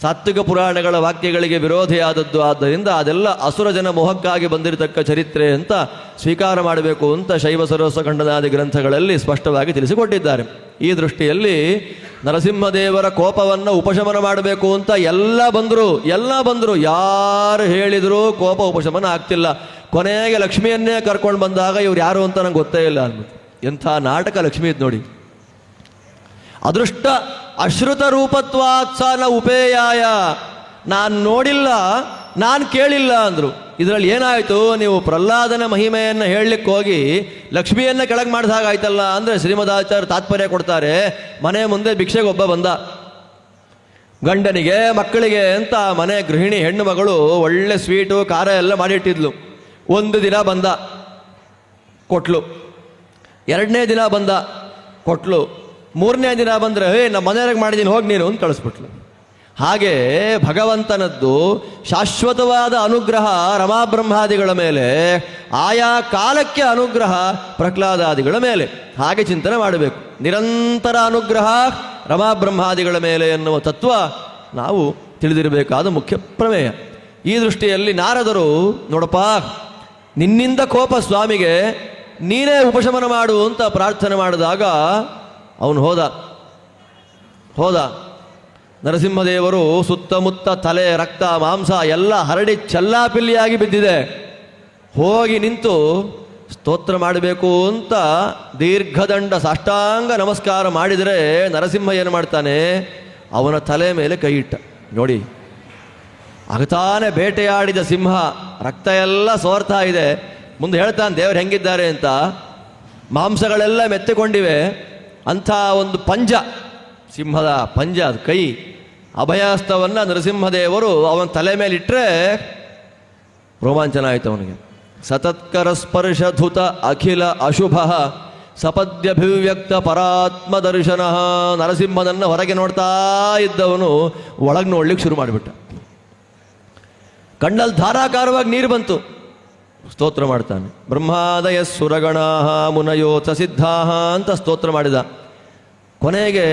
ಸಾತ್ವಿಕ ಪುರಾಣಗಳ ವಾಕ್ಯಗಳಿಗೆ ವಿರೋಧಿಯಾದದ್ದು. ಆದ್ದರಿಂದ ಅದೆಲ್ಲ ಅಸುರ ಜನ ಮೋಹಕ್ಕಾಗಿ ಬಂದಿರತಕ್ಕ ಚರಿತ್ರೆ ಅಂತ ಸ್ವೀಕಾರ ಮಾಡಬೇಕು ಅಂತ ಶೈವ ಸರೋಸ ಖಂಡನಾದಿ ಗ್ರಂಥಗಳಲ್ಲಿ ಸ್ಪಷ್ಟವಾಗಿ ತಿಳಿಸಿಕೊಟ್ಟಿದ್ದಾರೆ. ಈ ದೃಷ್ಟಿಯಲ್ಲಿ ನರಸಿಂಹದೇವರ ಕೋಪವನ್ನು ಉಪಶಮನ ಮಾಡಬೇಕು ಅಂತ ಎಲ್ಲ ಬಂದರು, ಯಾರು ಹೇಳಿದರೂ ಕೋಪ ಉಪಶಮನ ಆಗ್ತಿಲ್ಲ. ಕೊನೆಗೆ ಲಕ್ಷ್ಮಿಯನ್ನೇ ಕರ್ಕೊಂಡು ಬಂದಾಗ ಇವ್ರು ಯಾರು ಅಂತ ನಂಗೆ ಗೊತ್ತೇ ಇಲ್ಲ ಅಂದ್ಬಿಟ್ಟು. ಎಂಥ ನಾಟಕ ಲಕ್ಷ್ಮಿ ಇದ್ದು ನೋಡಿ. ಅದೃಷ್ಟ ಅಶ್ರುತ ರೂಪತ್ವಾತ್ಸಾನ ಉಪೇಯಾಯ, ನಾನು ನೋಡಿಲ್ಲ, ನಾನು ಕೇಳಿಲ್ಲ ಅಂದರು. ಇದರಲ್ಲಿ ಏನಾಯಿತು? ನೀವು ಪ್ರಹ್ಲಾದನ ಮಹಿಮೆಯನ್ನು ಹೇಳಲಿಕ್ಕೆ ಹೋಗಿ ಲಕ್ಷ್ಮಿಯನ್ನು ಕೆಳಗೆ ಮಾಡಿದ ಹಾಗಾಯ್ತಲ್ಲ ಅಂದರೆ ಶ್ರೀಮದಾಚಾರ್ಯ ತಾತ್ಪರ್ಯ ಕೊಡ್ತಾರೆ. ಮನೆ ಮುಂದೆ ಭಿಕ್ಷೆಗೊಬ್ಬ ಬಂದ, ಗಂಡನಿಗೆ ಮಕ್ಕಳಿಗೆ ಅಂತ ಮನೆ ಗೃಹಿಣಿ ಹೆಣ್ಣು ಮಗಳು ಒಳ್ಳೆ ಸ್ವೀಟು ಖಾರ ಎಲ್ಲ ಮಾಡಿಟ್ಟಿದ್ಲು. ಒಂದು ದಿನ ಬಂದ, ಕೊಟ್ಲು. 2ನೇ ದಿನ ಬಂದ, ಕೊಟ್ಲು. 3ನೇ ದಿನ ಬಂದರೆ ನಮ್ಮ ಮನೆಯವ್ರಿಗೆ ಮಾಡಿದ್ದೀನಿ ಹೋಗಿ ನೀನು ಅಂತ ಕಳಿಸ್ಬಿಟ್ಲು. ಹಾಗೆ ಭಗವಂತನದ್ದು ಶಾಶ್ವತವಾದ ಅನುಗ್ರಹ ರಮಾಬ್ರಹ್ಮಾದಿಗಳ ಮೇಲೆ, ಆಯಾ ಕಾಲಕ್ಕೆ ಅನುಗ್ರಹ ಪ್ರಹ್ಲಾದಾದಿಗಳ ಮೇಲೆ. ಹಾಗೆ ಚಿಂತನೆ ಮಾಡಬೇಕು. ನಿರಂತರ ಅನುಗ್ರಹ ರಮಾಬ್ರಹ್ಮಾದಿಗಳ ಮೇಲೆ ಎನ್ನುವ ತತ್ವ ನಾವು ತಿಳಿದಿರಬೇಕಾದ ಮುಖ್ಯ ಪ್ರಮೇಯ. ಈ ದೃಷ್ಟಿಯಲ್ಲಿ ನಾರದರು, ನೋಡಪ್ಪ, ನಿನ್ನಿಂದ ಕೋಪ ಸ್ವಾಮಿಗೆ, ನೀನೇ ಉಪಶಮನ ಮಾಡು ಅಂತ ಪ್ರಾರ್ಥನೆ ಮಾಡಿದಾಗ ಅವನು ಹೋದ. ನರಸಿಂಹದೇವರು ಸುತ್ತಮುತ್ತ ತಲೆ, ರಕ್ತ, ಮಾಂಸ ಎಲ್ಲ ಹರಡಿ ಚೆಲ್ಲಾಪಿಲ್ಲಿಯಾಗಿ ಬಿದ್ದಿದೆ. ಹೋಗಿ ನಿಂತು ಸ್ತೋತ್ರ ಮಾಡಬೇಕು ಅಂತ ದೀರ್ಘದಂಡ ಸಾಷ್ಟಾಂಗ ನಮಸ್ಕಾರ ಮಾಡಿದರೆ ನರಸಿಂಹ ಏನು ಮಾಡ್ತಾನೆ, ಅವನ ತಲೆ ಮೇಲೆ ಕೈ ಇಟ್ಟ. ನೋಡಿ, ಅಗತಾನೆ ಬೇಟೆಯಾಡಿದ ಸಿಂಹ, ರಕ್ತ ಎಲ್ಲ ಸೋರ್ತಾ ಇದೆ. ಮುಂದೆ ಹೇಳ್ತಾನೆ ದೇವರು ಹೆಂಗಿದ್ದಾರೆ ಅಂತ. ಮಾಂಸಗಳೆಲ್ಲ ಮೆತ್ತಿಕೊಂಡಿವೆ. ಅಂಥ ಒಂದು ಪಂಜ, ಸಿಂಹದ ಪಂಜ, ಅದು ಕೈ, ಅಭಯಹಸ್ತವನ್ನು ನರಸಿಂಹದೇವರು ಅವನ ತಲೆ ಮೇಲೆ ಇಟ್ಟರೆ ರೋಮಾಂಚನ ಆಯಿತು ಅವನಿಗೆ. ಸತತ್ಕರ ಸ್ಪರ್ಶಧುತ ಅಖಿಲ ಅಶುಭ ಸಪದ್ಯಭಿವ್ಯಕ್ತ ಪರಾತ್ಮ ದರ್ಶನ. ನರಸಿಂಹನನ್ನು ಹೊರಗೆ ನೋಡ್ತಾ ಇದ್ದವನು ಒಳಗೆ ನೋಡ್ಲಿಕ್ಕೆ ಶುರು ಮಾಡಿಬಿಟ್ಟ. ಕಣ್ಣಲ್ಲಿ ಧಾರಾಕಾರವಾಗಿ ನೀರು ಬಂತು. ಸ್ತೋತ್ರ ಮಾಡ್ತಾನೆ. ಬ್ರಹ್ಮಾದಯ ಸುರಗಣಾ ಮುನಯೋತ ಸಿದ್ಧಾ ಅಂತ ಸ್ತೋತ್ರ ಮಾಡಿದ. ಕೊನೆಗೆ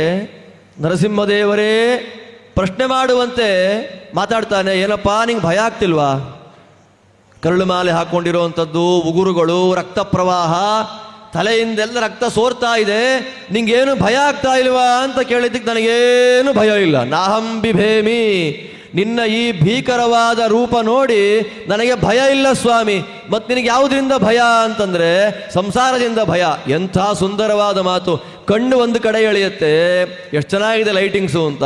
ನರಸಿಂಹದೇವರೇ ಪ್ರಶ್ನೆ ಮಾಡುವಂತೆ ಮಾತಾಡ್ತಾನೆ. ಏನಪ್ಪಾ, ನಿಂಗೆ ಭಯ ಆಗ್ತಿಲ್ವಾ? ಕರಳು ಮಾಲೆ ಹಾಕ್ಕೊಂಡಿರೋವಂಥದ್ದು, ಉಗುರುಗಳು, ರಕ್ತ ಪ್ರವಾಹ, ತಲೆಯಿಂದೆಲ್ಲ ರಕ್ತ ಸೋರ್ತಾ ಇದೆ, ನಿಂಗೇನು ಭಯ ಆಗ್ತಾ ಇಲ್ವಾ ಅಂತ ಕೇಳಿದ್ದಕ್ಕೆ ನನಗೇನು ಭಯ ಇಲ್ಲ. ನಾಹಂ ಬಿಭೇಮಿ, ನಿನ್ನ ಈ ಭೀಕರವಾದ ರೂಪ ನೋಡಿ ನನಗೆ ಭಯ ಇಲ್ಲ ಸ್ವಾಮಿ. ಮತ್ತು ನಿನಗೆ ಯಾವುದರಿಂದ ಭಯ ಅಂತಂದರೆ ಸಂಸಾರದಿಂದ ಭಯ. ಎಂಥ ಸುಂದರವಾದ ಮಾತು. ಕಣ್ಣು ಒಂದು ಕಡೆ ಎಳೆಯುತ್ತೆ, ಎಷ್ಟು ಚೆನ್ನಾಗಿದೆ ಲೈಟಿಂಗ್ಸು ಅಂತ,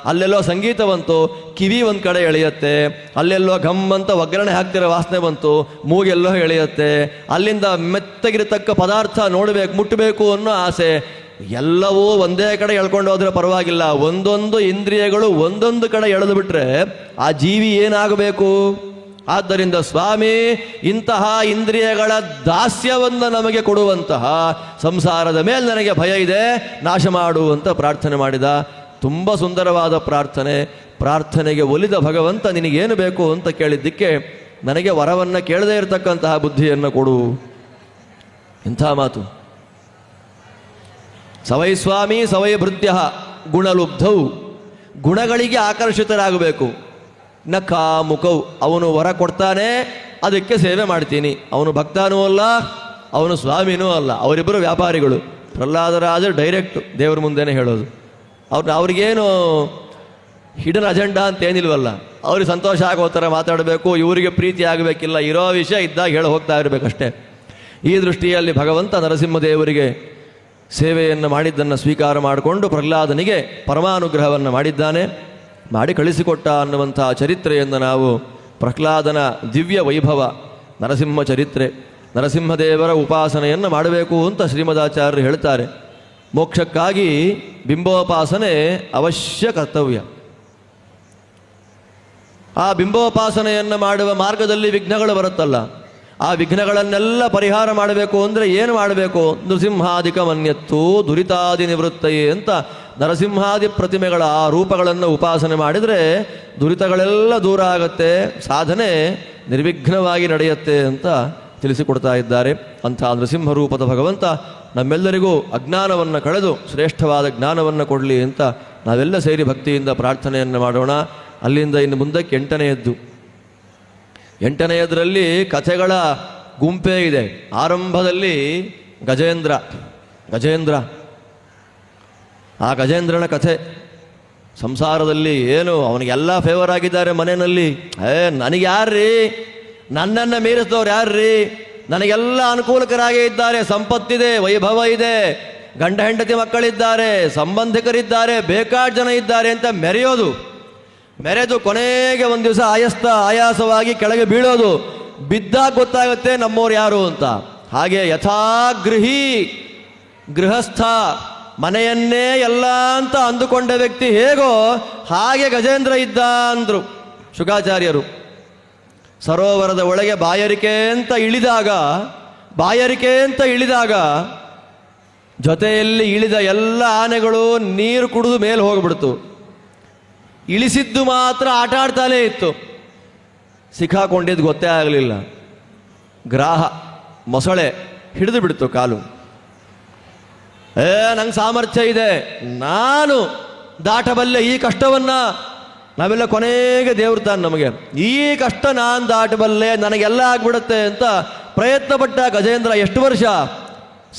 ಅಲ್ಲೆಲ್ಲೋ ಸಂಗೀತ ಬಂತು, ಕಿವಿ ಒಂದು ಕಡೆ ಎಳೆಯುತ್ತೆ, ಅಲ್ಲೆಲ್ಲೋ ಘಮ್ ಅಂತ ಒಗ್ಗರಣೆ ಹಾಕ್ತಿರೋ ವಾಸನೆ ಬಂತು, ಮೂಗೆಲ್ಲೋ ಎಳೆಯುತ್ತೆ, ಅಲ್ಲಿಂದ ಮೆತ್ತಗಿರತಕ್ಕ ಪದಾರ್ಥ ನೋಡಬೇಕು, ಮುಟ್ಟಬೇಕು ಅನ್ನೋ ಆಸೆ. ಎಲ್ಲವೂ ಒಂದೇ ಕಡೆ ಎಳ್ಕೊಂಡು ಹೋದ್ರೆ ಪರವಾಗಿಲ್ಲ, ಒಂದೊಂದು ಇಂದ್ರಿಯಗಳು ಒಂದೊಂದು ಕಡೆ ಎಳೆದು ಬಿಟ್ರೆ ಆ ಜೀವಿ ಏನಾಗಬೇಕು? ಆದ್ದರಿಂದ ಸ್ವಾಮಿ, ಇಂತಹ ಇಂದ್ರಿಯಗಳ ದಾಸ್ಯವನ್ನು ನಮಗೆ ಕೊಡುವಂತಹ ಸಂಸಾರದ ಮೇಲೆ ನನಗೆ ಭಯ ಇದೆ, ನಾಶ ಮಾಡು ಅಂತ ಪ್ರಾರ್ಥನೆ ಮಾಡಿದ. ತುಂಬ ಸುಂದರವಾದ ಪ್ರಾರ್ಥನೆ. ಪ್ರಾರ್ಥನೆಗೆ ಒಲಿದ ಭಗವಂತ ನಿನಗೇನು ಬೇಕು ಅಂತ ಕೇಳಿದ್ದಕ್ಕೆ ನನಗೆ ವರವನ್ನು ಕೇಳದೇ ಇರತಕ್ಕಂತಹ ಬುದ್ಧಿಯನ್ನು ಕೊಡು. ಇಂಥ ಮಾತು. ಸವೈ ಸ್ವಾಮಿ ಸವೈ ಭೃತ್ಯ ಗುಣಲುಬ್ಧವು. ಗುಣಗಳಿಗೆ ಆಕರ್ಷಿತರಾಗಬೇಕು. ನ ಕಾಮುಕವು. ಅವನು ವರ ಕೊಡ್ತಾನೆ, ಅದಕ್ಕೆ ಸೇವೆ ಮಾಡ್ತೀನಿ. ಅವನು ಭಕ್ತನೂ ಅಲ್ಲ, ಅವನು ಸ್ವಾಮಿನೂ ಅಲ್ಲ, ಅವರಿಬ್ಬರು ವ್ಯಾಪಾರಿಗಳು. ಪ್ರಹ್ಲಾದರಾಜರು ಡೈರೆಕ್ಟ್ ದೇವ್ರ ಮುಂದೆನೇ ಹೇಳೋದು. ಅವ್ರಿಗೇನು ಹಿಡನ್ ಅಜೆಂಡಾ ಅಂತ ಏನಿಲ್ವಲ್ಲ. ಅವ್ರಿಗೆ ಸಂತೋಷ ಆಗೋ ಥರ ಮಾತಾಡಬೇಕು, ಇವರಿಗೆ ಪ್ರೀತಿ ಆಗಬೇಕಿಲ್ಲ, ಇರೋ ವಿಷಯ ಇದ್ದಾಗ ಹೇಳಿ ಹೋಗ್ತಾ ಇರಬೇಕಷ್ಟೇ. ಈ ದೃಷ್ಟಿಯಲ್ಲಿ ಭಗವಂತ ನರಸಿಂಹದೇವರಿಗೆ ಸೇವೆಯನ್ನು ಮಾಡಿದ್ದನ್ನು ಸ್ವೀಕಾರ ಮಾಡಿಕೊಂಡು ಪ್ರಹ್ಲಾದನಿಗೆ ಪರಮಾನುಗ್ರಹವನ್ನು ಮಾಡಿದ್ದಾನೆ, ಮಾಡಿ ಕಳಿಸಿಕೊಟ್ಟ ಅನ್ನುವಂಥ ಚರಿತ್ರೆಯನ್ನು ನಾವು ಪ್ರಹ್ಲಾದನ ದಿವ್ಯ ವೈಭವ, ನರಸಿಂಹ ಚರಿತ್ರೆ, ನರಸಿಂಹದೇವರ ಉಪಾಸನೆಯನ್ನು ಮಾಡಬೇಕು ಅಂತ ಶ್ರೀಮದಾಚಾರ್ಯರು ಹೇಳ್ತಾರೆ. ಮೋಕ್ಷಕ್ಕಾಗಿ ಬಿಂಬೋಪಾಸನೆ ಅವಶ್ಯ ಕರ್ತವ್ಯ. ಆ ಬಿಂಬೋಪಾಸನೆಯನ್ನು ಮಾಡುವ ಮಾರ್ಗದಲ್ಲಿ ವಿಘ್ನಗಳು ಬರುತ್ತಲ್ಲ, ಆ ವಿಘ್ನಗಳನ್ನೆಲ್ಲ ಪರಿಹಾರ ಮಾಡಬೇಕು ಅಂದರೆ ಏನು ಮಾಡಬೇಕು? ನೃಸಿಂಹಾದಿಕ ಮನ್ಯತ್ತು ದುರಿತಾದಿ ನಿವೃತ್ತಯೇ ಅಂತ ನರಸಿಂಹಾದಿ ಪ್ರತಿಮೆಗಳ ಆ ರೂಪಗಳನ್ನು ಉಪಾಸನೆ ಮಾಡಿದರೆ ದುರಿತಗಳೆಲ್ಲ ದೂರ ಆಗುತ್ತೆ, ಸಾಧನೆ ನಿರ್ವಿಘ್ನವಾಗಿ ನಡೆಯುತ್ತೆ ಅಂತ ತಿಳಿಸಿಕೊಡ್ತಾ ಇದ್ದಾರೆ. ಅಂಥ ನೃಸಿಂಹ ರೂಪದ ಭಗವಂತ ನಮ್ಮೆಲ್ಲರಿಗೂ ಅಜ್ಞಾನವನ್ನು ಕಳೆದು ಶ್ರೇಷ್ಠವಾದ ಜ್ಞಾನವನ್ನು ಕೊಡಲಿ ಅಂತ ನಾವೆಲ್ಲ ಸೇರಿ ಭಕ್ತಿಯಿಂದ ಪ್ರಾರ್ಥನೆಯನ್ನು ಮಾಡೋಣ. ಅಲ್ಲಿಂದ ಇನ್ನು ಮುಂದಕ್ಕೆ ಎಂಟನೆಯದರಲ್ಲಿ ಕಥೆಗಳ ಗುಂಪೇ ಇದೆ. ಆರಂಭದಲ್ಲಿ ಗಜೇಂದ್ರ ಆ ಗಜೇಂದ್ರನ ಕಥೆ. ಸಂಸಾರದಲ್ಲಿ ಏನು ಅವನಿಗೆಲ್ಲ ಫೇವರ್ ಆಗಿದ್ದಾರೆ ಮನೆಯಲ್ಲಿ. ನನಗೆ ಯಾರ್ರೀ, ನನ್ನನ್ನು ಮೀರಿಸಿದವ್ರು ಯಾರ್ರೀ, ನನಗೆಲ್ಲ ಅನುಕೂಲಕರಾಗೇ ಇದ್ದಾರೆ, ಸಂಪತ್ತಿದೆ, ವೈಭವ ಇದೆ, ಗಂಡ ಹೆಂಡತಿ ಮಕ್ಕಳಿದ್ದಾರೆ, ಸಂಬಂಧಿಕರಿದ್ದಾರೆ, ಬೇಕಾದ ಜನ ಇದ್ದಾರೆ ಅಂತ ಮೆರೆದು ಕೊನೆಗೆ ಒಂದು ದಿವಸ ಆಯಾಸವಾಗಿ ಕೆಳಗೆ ಬೀಳೋದು. ಬಿದ್ದಾಗ ಗೊತ್ತಾಗುತ್ತೆ ನಮ್ಮವ್ರು ಯಾರು ಅಂತ. ಹಾಗೆ ಗೃಹಸ್ಥ ಮನೆಯನ್ನೇ ಎಲ್ಲ ಅಂತ ಅಂದುಕೊಂಡ ವ್ಯಕ್ತಿ ಹೇಗೋ ಹಾಗೆ ಗಜೇಂದ್ರ ಇದ್ದ ಅಂದರು ಶುಕಾಚಾರ್ಯರು. ಸರೋವರದ ಒಳಗೆ ಬಾಯಾರಿಕೆ ಅಂತ ಇಳಿದಾಗ ಜೊತೆಯಲ್ಲಿ ಇಳಿದ ಎಲ್ಲ ಆನೆಗಳು ನೀರು ಕುಡಿದು ಮೇಲೆ ಹೋಗ್ಬಿಡ್ತು. ಇಳಿಸಿದ್ದು ಮಾತ್ರ ಆಟ ಆಡ್ತಾನೇ ಇತ್ತು. ಸಿಕ್ಕಾಕೊಂಡಿದ್ದು ಗೊತ್ತೇ ಆಗಲಿಲ್ಲ. ಗ್ರಾಹ ಮೊಸಳೆ ಹಿಡಿದು ಬಿಡ್ತು ಕಾಲು. ನಂಗೆ ಸಾಮರ್ಥ್ಯ ಇದೆ, ನಾನು ದಾಟಬಲ್ಲೆ ಈ ಕಷ್ಟವನ್ನ. ನಾವೆಲ್ಲ ಕೊನೆಗೆ ದೇವ್ರು ತಾನು ನಮಗೆ ಈ ಕಷ್ಟ ನಾನು ದಾಟಬಲ್ಲೆ, ನನಗೆಲ್ಲ ಆಗ್ಬಿಡುತ್ತೆ ಅಂತ ಪ್ರಯತ್ನ ಪಟ್ಟ ಗಜೇಂದ್ರ. ಎಷ್ಟು ವರ್ಷ?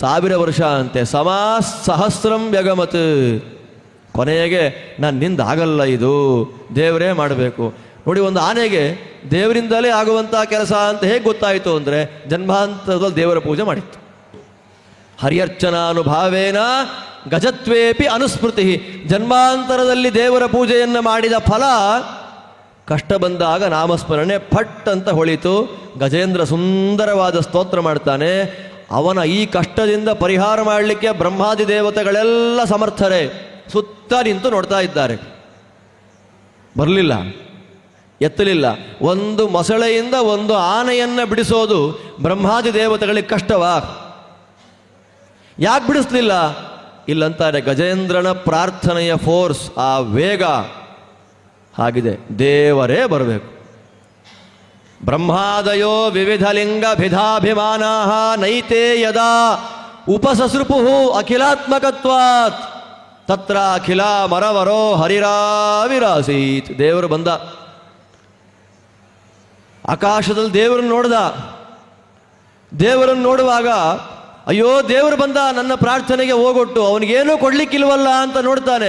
1000 ವರ್ಷ ಅಂತೆ. ಸಹಸ್ರಂ ವ್ಯಗಮತ್. ಕೊನೆಗೆ ನನ್ನಿಂದ ಆಗಲ್ಲ, ಇದು ದೇವರೇ ಮಾಡಬೇಕು. ನೋಡಿ, ಒಂದು ಆನೆಗೆ ದೇವರಿಂದಲೇ ಆಗುವಂಥ ಕೆಲಸ ಅಂತ ಹೇಗೆ ಗೊತ್ತಾಯಿತು ಅಂದರೆ, ಜನ್ಮಾಂತರದಲ್ಲಿ ದೇವರ ಪೂಜೆ ಮಾಡಿತ್ತು. ಹರಿಯರ್ಚನಾನುಭಾವೇನ ಗಜತ್ವೇಪಿ ಅನುಸ್ಮೃತಿ. ಜನ್ಮಾಂತರದಲ್ಲಿ ದೇವರ ಪೂಜೆಯನ್ನು ಮಾಡಿದ ಫಲ ಕಷ್ಟ ಬಂದಾಗ ನಾಮಸ್ಮರಣೆ ಫಟ್ ಅಂತ ಹೊಳಿತು. ಗಜೇಂದ್ರ ಸುಂದರವಾದ ಸ್ತೋತ್ರ ಮಾಡ್ತಾನೆ. ಅವನ ಈ ಕಷ್ಟದಿಂದ ಪರಿಹಾರ ಮಾಡಲಿಕ್ಕೆ ಬ್ರಹ್ಮಾದಿ ದೇವತೆಗಳೆಲ್ಲ ಸಮರ್ಥರೇ ಸುತ್ತ ನಿಂತು ನೋಡ್ತಾ ಇದ್ದಾರೆ. ಬರಲಿಲ್ಲ, ಎತ್ತಲಿಲ್ಲ. ಒಂದು ಮೊಸಳೆಯಿಂದ ಒಂದು ಆನೆಯನ್ನು ಬಿಡಿಸೋದು ಬ್ರಹ್ಮಾದಿ ದೇವತೆಗಳಿಗೆ ಕಷ್ಟವಾ? ಯಾಕೆ ಬಿಡಿಸ್ಲಿಲ್ಲ? ಇಲ್ಲಂತಾರೆ ಗಜೇಂದ್ರನ ಪ್ರಾರ್ಥನೆಯ ಫೋರ್ಸ್, ಆ ವೇಗ ಹಾಗಿದೆ. ದೇವರೇ ಬರಬೇಕು. ಬ್ರಹ್ಮಾದಯೋ ವಿವಿಧ ಲಿಂಗ ಭಿಧಾಭಿಮಾನಾ ನೈತೆ ಯದಾ ಉಪಸಸೃಪು ಅಖಿಲಾತ್ಮಕತ್ವಾತ್ ತತ್ರ ಅಖಿಲ ಮರವರೋ ಹರಿರಾವಿರಾಸೀತ್. ದೇವರು ಬಂದ, ಆಕಾಶದಲ್ಲಿ ದೇವರನ್ನು ನೋಡ್ದ. ದೇವರನ್ನು ನೋಡುವಾಗ ಅಯ್ಯೋ ದೇವರು ಬಂದ, ನನ್ನ ಪ್ರಾರ್ಥನೆಗೆ ಹೋಗೊಟ್ಟು, ಅವನಿಗೇನೂ ಕೊಡ್ಲಿಕ್ಕಿಲ್ವಲ್ಲ ಅಂತ ನೋಡ್ತಾನೆ.